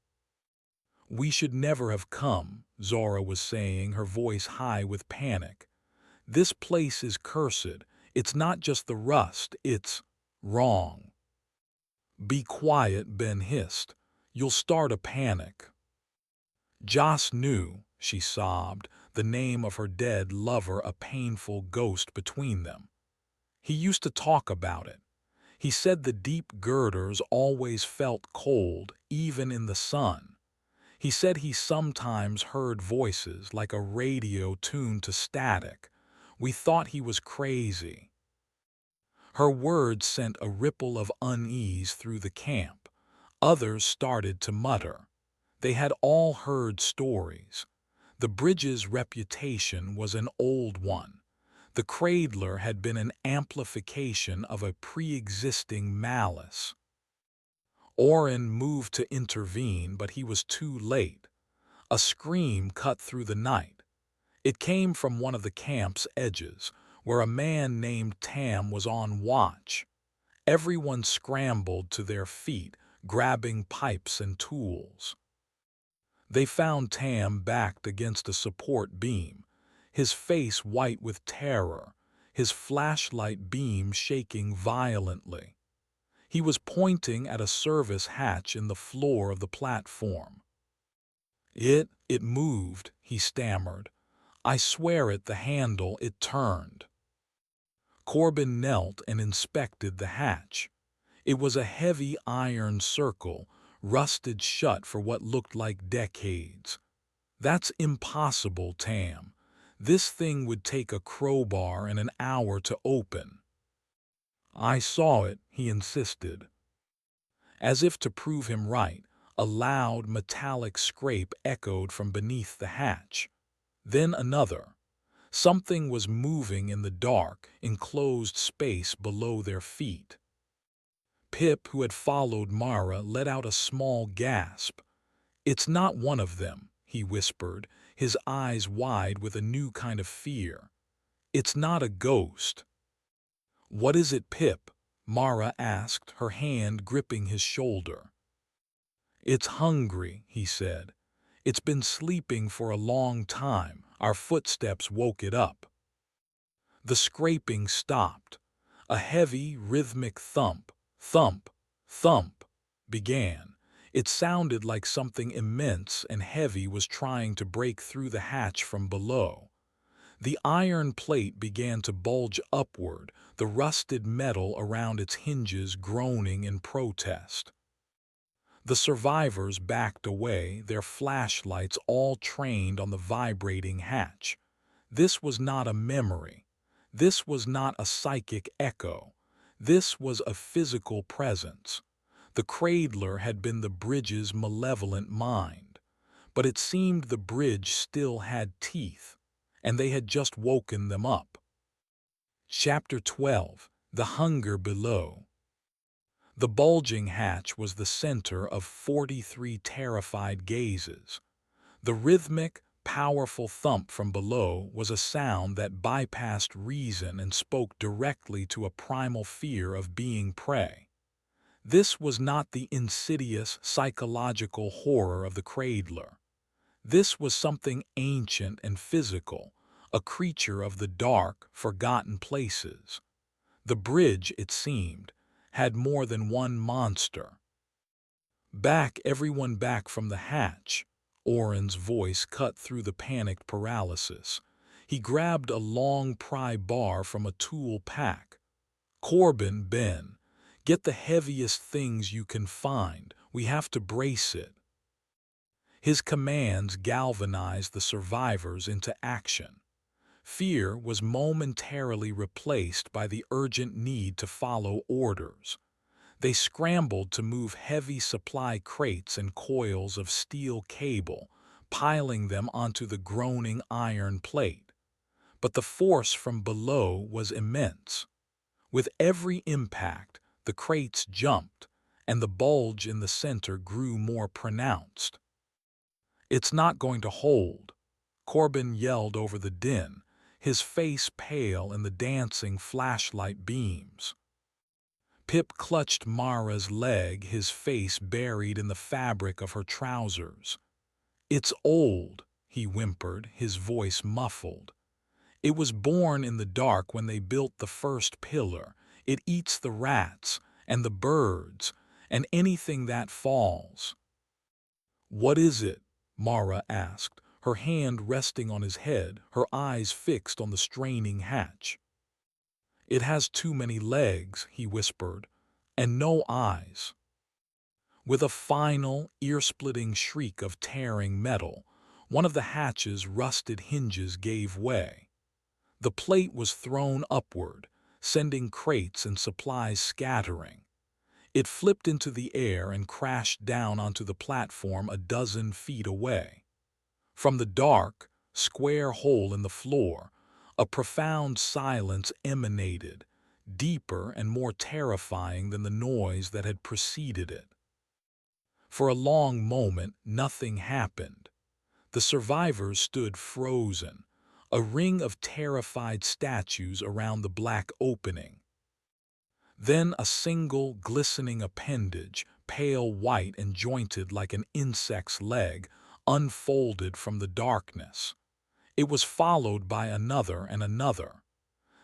"We should never have come," Zora was saying, her voice high with panic. "This place is cursed. It's not just the rust, it's wrong." "Be quiet," Ben hissed. "You'll start a panic." Joss knew, she sobbed, the name of her dead lover, a painful ghost between them. He used to talk about it. He said the deep girders always felt cold, even in the sun. He said he sometimes heard voices like a radio tuned to static. We thought he was crazy. Her words sent a ripple of unease through the camp. Others started to mutter. They had all heard stories. The bridge's reputation was an old one. The cradler had been an amplification of a pre-existing malice. Oren moved to intervene, but he was too late. A scream cut through the night. It came from one of the camp's edges, where a man named Tam was on watch. Everyone scrambled to their feet, grabbing pipes and tools. They found Tam backed against a support beam, his face white with terror, his flashlight beam shaking violently. He was pointing at a service hatch in the floor of the platform. It moved," he stammered. "I swear it, the handle, it turned." Corbin knelt and inspected the hatch. It was a heavy iron circle, rusted shut for what looked like decades. "That's impossible, Tam. This thing would take a crowbar and an hour to open." "I saw it," he insisted. As if to prove him right, a loud metallic scrape echoed from beneath the hatch. Then another. Something was moving in the dark, enclosed space below their feet. Pip, who had followed Mara, let out a small gasp. "It's not one of them," he whispered, his eyes wide with a new kind of fear. "It's not a ghost." "What is it, Pip?" Mara asked, her hand gripping his shoulder. "It's hungry," he said. "It's been sleeping for a long time. Our footsteps woke it up." The scraping stopped. A heavy, rhythmic thump, thump, thump, began. It sounded like something immense and heavy was trying to break through the hatch from below. The iron plate began to bulge upward, the rusted metal around its hinges groaning in protest. The survivors backed away, their flashlights all trained on the vibrating hatch. This was not a memory. This was not a psychic echo. This was a physical presence. The cradler had been the bridge's malevolent mind, but it seemed the bridge still had teeth, and they had just woken them up. Chapter 12. The Hunger Below. The bulging hatch was the center of 43 terrified gazes. The rhythmic, powerful thump from below was a sound that bypassed reason and spoke directly to a primal fear of being prey. This was not the insidious, psychological horror of the cradler. This was something ancient and physical, a creature of the dark, forgotten places. The bridge, it seemed, had more than one monster. "Back, everyone back from the hatch," Oren's voice cut through the panicked paralysis. He grabbed a long pry bar from a tool pack. "Corbin, Ben, get the heaviest things you can find. We have to brace it." His commands galvanized the survivors into action. Fear was momentarily replaced by the urgent need to follow orders. They scrambled to move heavy supply crates and coils of steel cable, piling them onto the groaning iron plate. But the force from below was immense. With every impact, the crates jumped, and the bulge in the center grew more pronounced. "It's not going to hold," Corbin yelled over the din, his face pale in the dancing flashlight beams. Pip clutched Mara's leg, his face buried in the fabric of her trousers. "It's old," he whimpered, his voice muffled. "It was born in the dark when they built the first pillar. It eats the rats, and the birds, and anything that falls." "What is it?" Mara asked, her hand resting on his head, her eyes fixed on the straining hatch. "It has too many legs," he whispered, "and no eyes." With a final, ear-splitting shriek of tearing metal, one of the hatch's rusted hinges gave way. The plate was thrown upward, sending crates and supplies scattering. It flipped into the air and crashed down onto the platform a dozen feet away. From the dark, square hole in the floor, a profound silence emanated, deeper and more terrifying than the noise that had preceded it. For a long moment, nothing happened. The survivors stood frozen, a ring of terrified statues around the black opening. Then a single, glistening appendage, pale white and jointed like an insect's leg, unfolded from the darkness. It was followed by another and another.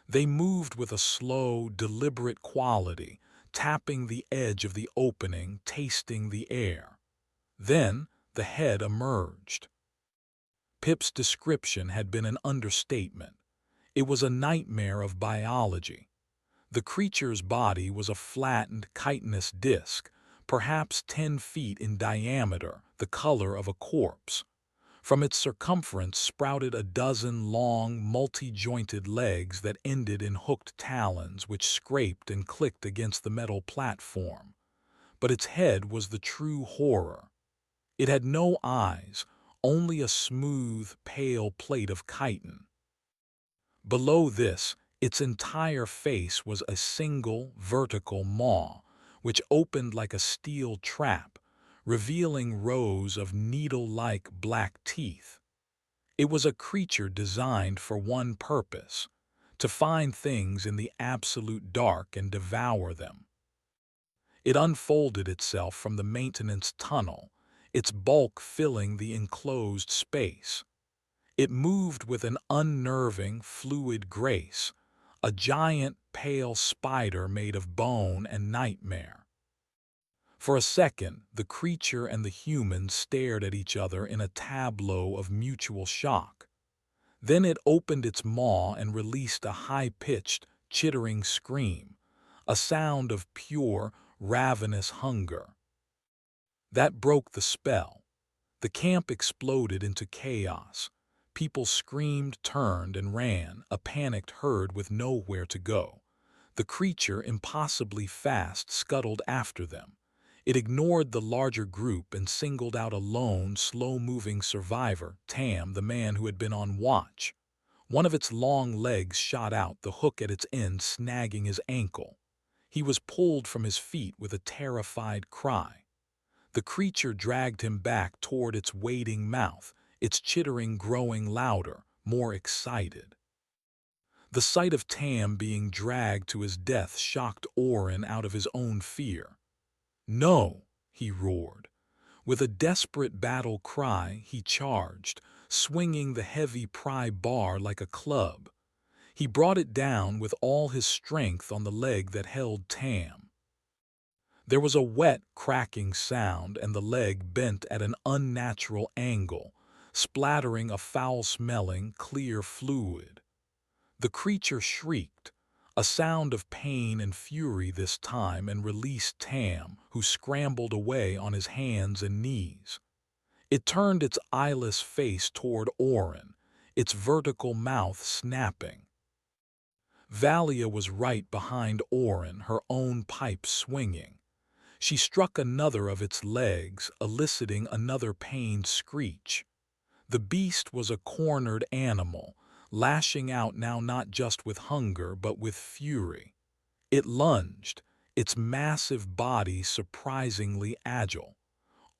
They moved with a slow, deliberate quality, tapping the edge of the opening, tasting the air. Then the head emerged. Pip's description had been an understatement. It was a nightmare of biology. The creature's body was a flattened, chitinous disc, perhaps 10 feet in diameter, the color of a corpse. From its circumference sprouted a dozen long, multi-jointed legs that ended in hooked talons which scraped and clicked against the metal platform. But its head was the true horror. It had no eyes, only a smooth, pale plate of chitin. Below this, its entire face was a single, vertical maw, which opened like a steel trap, revealing rows of needle-like black teeth. It was a creature designed for one purpose: to find things in the absolute dark and devour them. It unfolded itself from the maintenance tunnel, its bulk filling the enclosed space. It moved with an unnerving, fluid grace, a giant, pale spider made of bone and nightmare. For a second, the creature and the human stared at each other in a tableau of mutual shock. Then it opened its maw and released a high-pitched, chittering scream, a sound of pure, ravenous hunger. That broke the spell. The camp exploded into chaos. People screamed, turned, and ran, a panicked herd with nowhere to go. The creature, impossibly fast, scuttled after them. It ignored the larger group and singled out a lone, slow-moving survivor, Tam, the man who had been on watch. One of its long legs shot out, the hook at its end snagging his ankle. He was pulled from his feet with a terrified cry. The creature dragged him back toward its waiting mouth, its chittering growing louder, more excited. The sight of Tam being dragged to his death shocked Orin out of his own fear. "No!" he roared. With a desperate battle cry, he charged, swinging the heavy pry bar like a club. He brought it down with all his strength on the leg that held Tam. There was a wet, cracking sound, and the leg bent at an unnatural angle, splattering a foul-smelling, clear fluid. The creature shrieked, a sound of pain and fury this time, and released Tam, who scrambled away on his hands and knees. It turned its eyeless face toward Orin, its vertical mouth snapping. Valia was right behind Orin, her own pipe swinging. She struck another of its legs, eliciting another pained screech. The beast was a cornered animal, lashing out now not just with hunger but with fury. It lunged, its massive body surprisingly agile.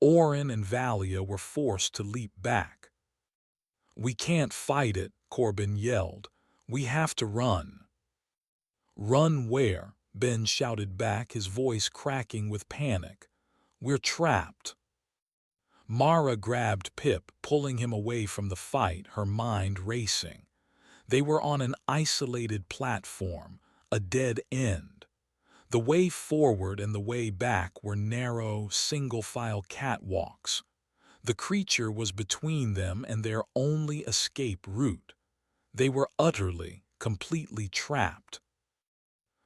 Orin and Valia were forced to leap back. "We can't fight it," Corbin yelled. "We have to run." "Run where?" Ben shouted back, his voice cracking with panic. "We're trapped." Mara grabbed Pip, pulling him away from the fight, her mind racing. They were on an isolated platform, a dead end. The way forward and the way back were narrow, single-file catwalks. The creature was between them and their only escape route. They were utterly, completely trapped.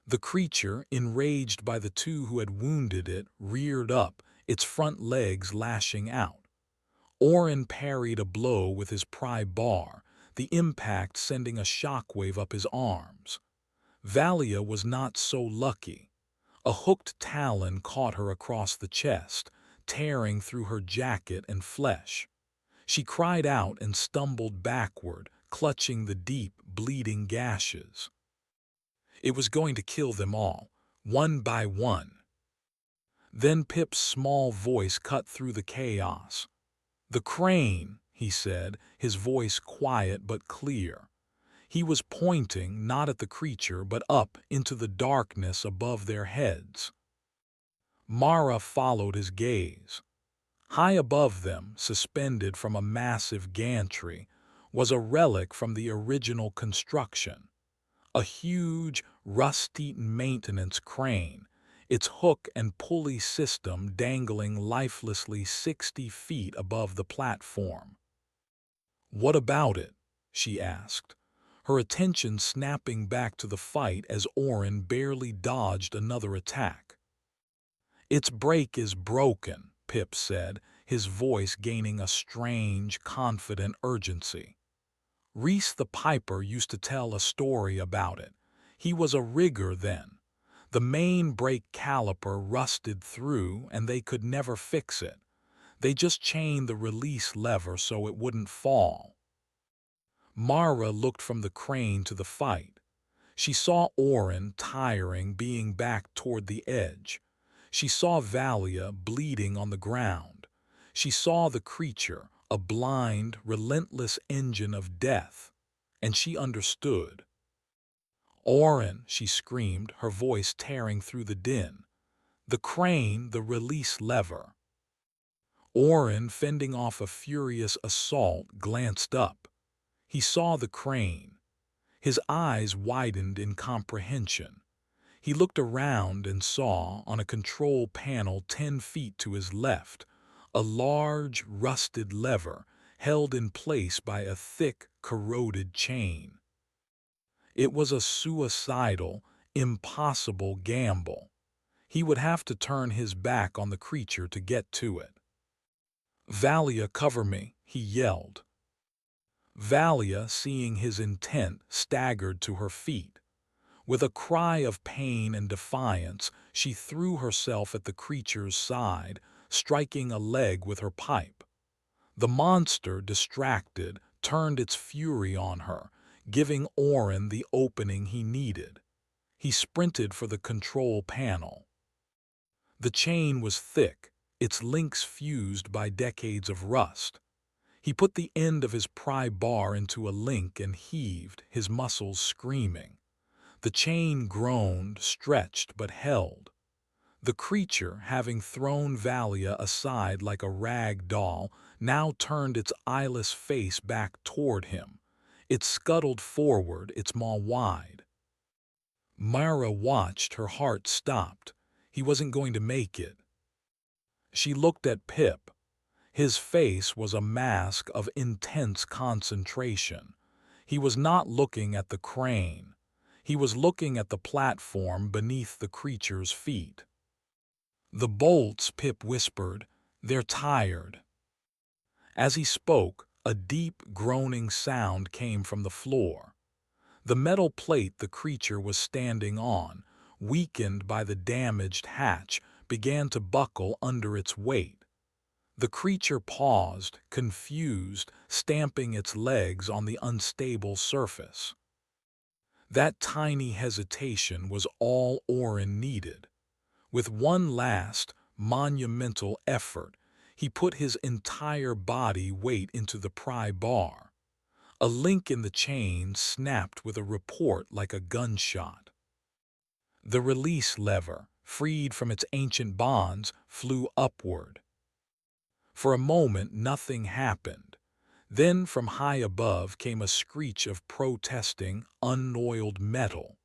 The creature, enraged by the two who had wounded it, reared up, its front legs lashing out. Orin parried a blow with his pry bar, the impact sending a shockwave up his arms. Valia was not so lucky. A hooked talon caught her across the chest, tearing through her jacket and flesh. She cried out and stumbled backward, clutching the deep, bleeding gashes. It was going to kill them all, one by one. Then Pip's small voice cut through the chaos. "The crane," he said, his voice quiet but clear. He was pointing not at the creature but up into the darkness above their heads. Mara followed his gaze. High above them, suspended from a massive gantry, was a relic from the original construction. A huge, rust-eaten maintenance crane, its hook and pulley system dangling lifelessly 60 feet above the platform. "What about it?" she asked, her attention snapping back to the fight as Orin barely dodged another attack. "Its brake is broken," Pip said, his voice gaining a strange, confident urgency. "Reese the Piper used to tell a story about it. He was a rigger then. The main brake caliper rusted through and they could never fix it. They just chained the release lever so it wouldn't fall." Mara looked from the crane to the fight. She saw Orin, tiring, being back toward the edge. She saw Valia bleeding on the ground. She saw the creature, a blind, relentless engine of death. And she understood. "Orin," she screamed, her voice tearing through the din. "The crane, the release lever." Orin, fending off a furious assault, glanced up. He saw the crane. His eyes widened in comprehension. He looked around and saw, on a control panel 10 feet to his left, a large, rusted lever held in place by a thick, corroded chain. It was a suicidal, impossible gamble. He would have to turn his back on the creature to get to it. "Valia, cover me," he yelled. Valia, seeing his intent, staggered to her feet. With a cry of pain and defiance, she threw herself at the creature's side, striking a leg with her pipe. The monster, distracted, turned its fury on her, giving Orin the opening he needed. He sprinted for the control panel. The chain was thick, its links fused by decades of rust. He put the end of his pry bar into a link and heaved, his muscles screaming. The chain groaned, stretched, but held. The creature, having thrown Valia aside like a rag doll, now turned its eyeless face back toward him. It scuttled forward, its maw wide. Mara watched, her heart stopped. He wasn't going to make it. She looked at Pip. His face was a mask of intense concentration. He was not looking at the crane. He was looking at the platform beneath the creature's feet. "The bolts," Pip whispered. "They're tired." As he spoke, a deep, groaning sound came from the floor. The metal plate the creature was standing on, weakened by the damaged hatch, began to buckle under its weight. The creature paused, confused, stamping its legs on the unstable surface. That tiny hesitation was all Orin needed. With one last, monumental effort, he put his entire body weight into the pry bar. A link in the chain snapped with a report like a gunshot. The release lever, freed from its ancient bonds, flew upward. For a moment nothing happened. Then from high above came a screech of protesting, unoiled metal.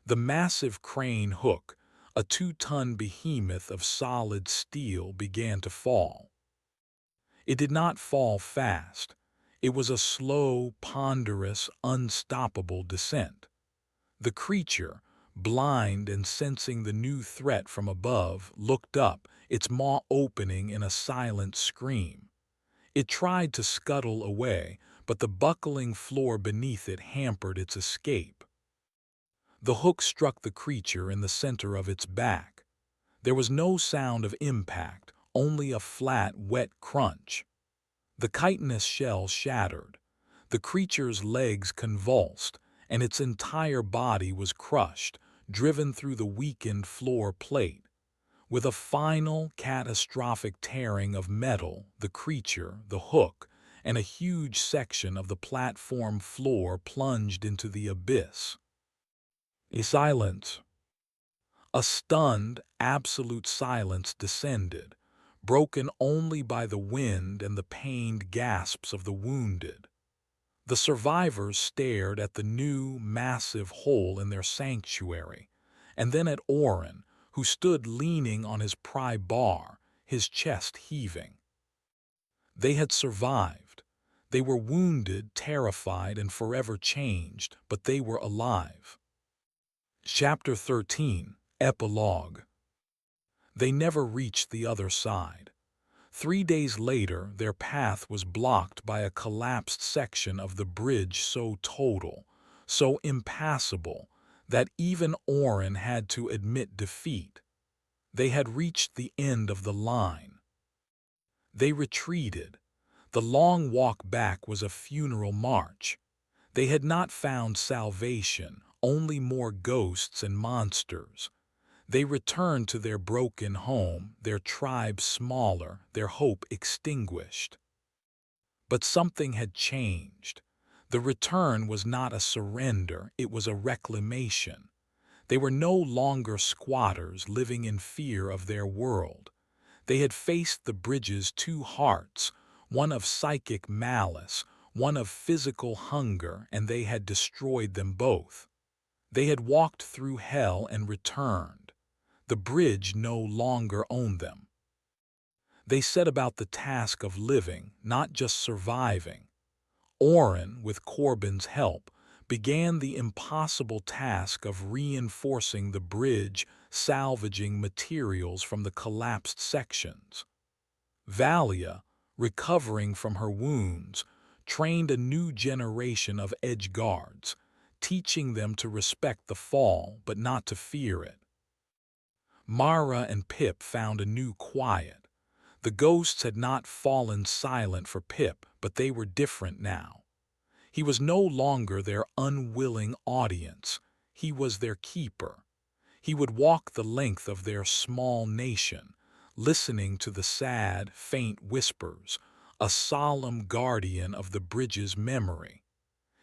The massive crane hook, a 2-ton behemoth of solid steel, began to fall. It did not fall fast. It was a slow, ponderous, unstoppable descent. The creature, blind and sensing the new threat from above, looked up, its maw opening in a silent scream. It tried to scuttle away, but the buckling floor beneath it hampered its escape. The hook struck the creature in the center of its back. There was no sound of impact, only a flat, wet crunch. The chitinous shell shattered. The creature's legs convulsed, and its entire body was crushed, driven through the weakened floor plate. With a final, catastrophic tearing of metal, the creature, the hook, and a huge section of the platform floor plunged into the abyss. A silence. A stunned, absolute silence descended, broken only by the wind and the pained gasps of the wounded. The survivors stared at the new, massive hole in their sanctuary, and then at Orin, who stood leaning on his pry bar, his chest heaving. They had survived. They were wounded, terrified, and forever changed, but they were alive. Chapter 13, Epilogue. They never reached the other side. 3 days later, their path was blocked by a collapsed section of the bridge so total, so impassable, that even Orin had to admit defeat. They had reached the end of the line. They retreated. The long walk back was a funeral march. They had not found salvation, only more ghosts and monsters. They returned to their broken home, their tribe smaller, their hope extinguished. But something had changed. The return was not a surrender, it was a reclamation. They were no longer squatters living in fear of their world. They had faced the bridge's two hearts, one of psychic malice, one of physical hunger, and they had destroyed them both. They had walked through hell and returned. The bridge no longer owned them. They set about the task of living, not just surviving. Oren, with Corbin's help, began the impossible task of reinforcing the bridge, salvaging materials from the collapsed sections. Valia, recovering from her wounds, trained a new generation of edge guards, teaching them to respect the fall but not to fear it. Mara and Pip found a new quiet. The ghosts had not fallen silent for Pip, but they were different now. He was no longer their unwilling audience. He was their keeper. He would walk the length of their small nation, listening to the sad, faint whispers, a solemn guardian of the bridge's memory.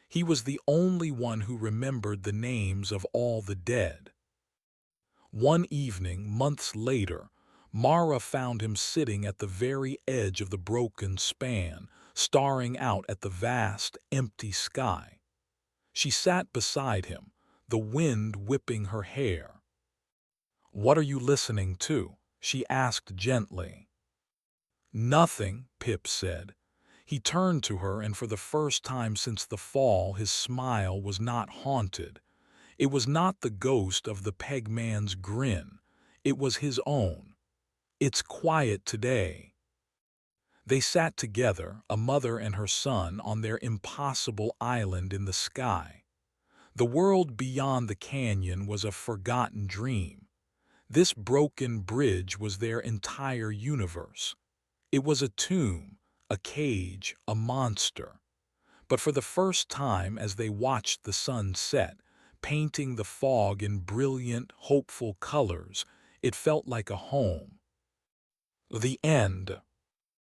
He was the only one who remembered the names of all the dead. One evening, months later, Mara found him sitting at the very edge of the broken span, staring out at the vast, empty sky. She sat beside him, the wind whipping her hair. "What are you listening to?" she asked gently. "Nothing," Pip said. He turned to her, and for the first time since the fall, his smile was not haunted. It was not the ghost of the pegman's grin. It was his own. "It's quiet today." They sat together, a mother and her son, on their impossible island in the sky. The world beyond the canyon was a forgotten dream. This broken bridge was their entire universe. It was a tomb, a cage, a monster. But for the first time, as they watched the sun set, painting the fog in brilliant, hopeful colors, it felt like a home. The end.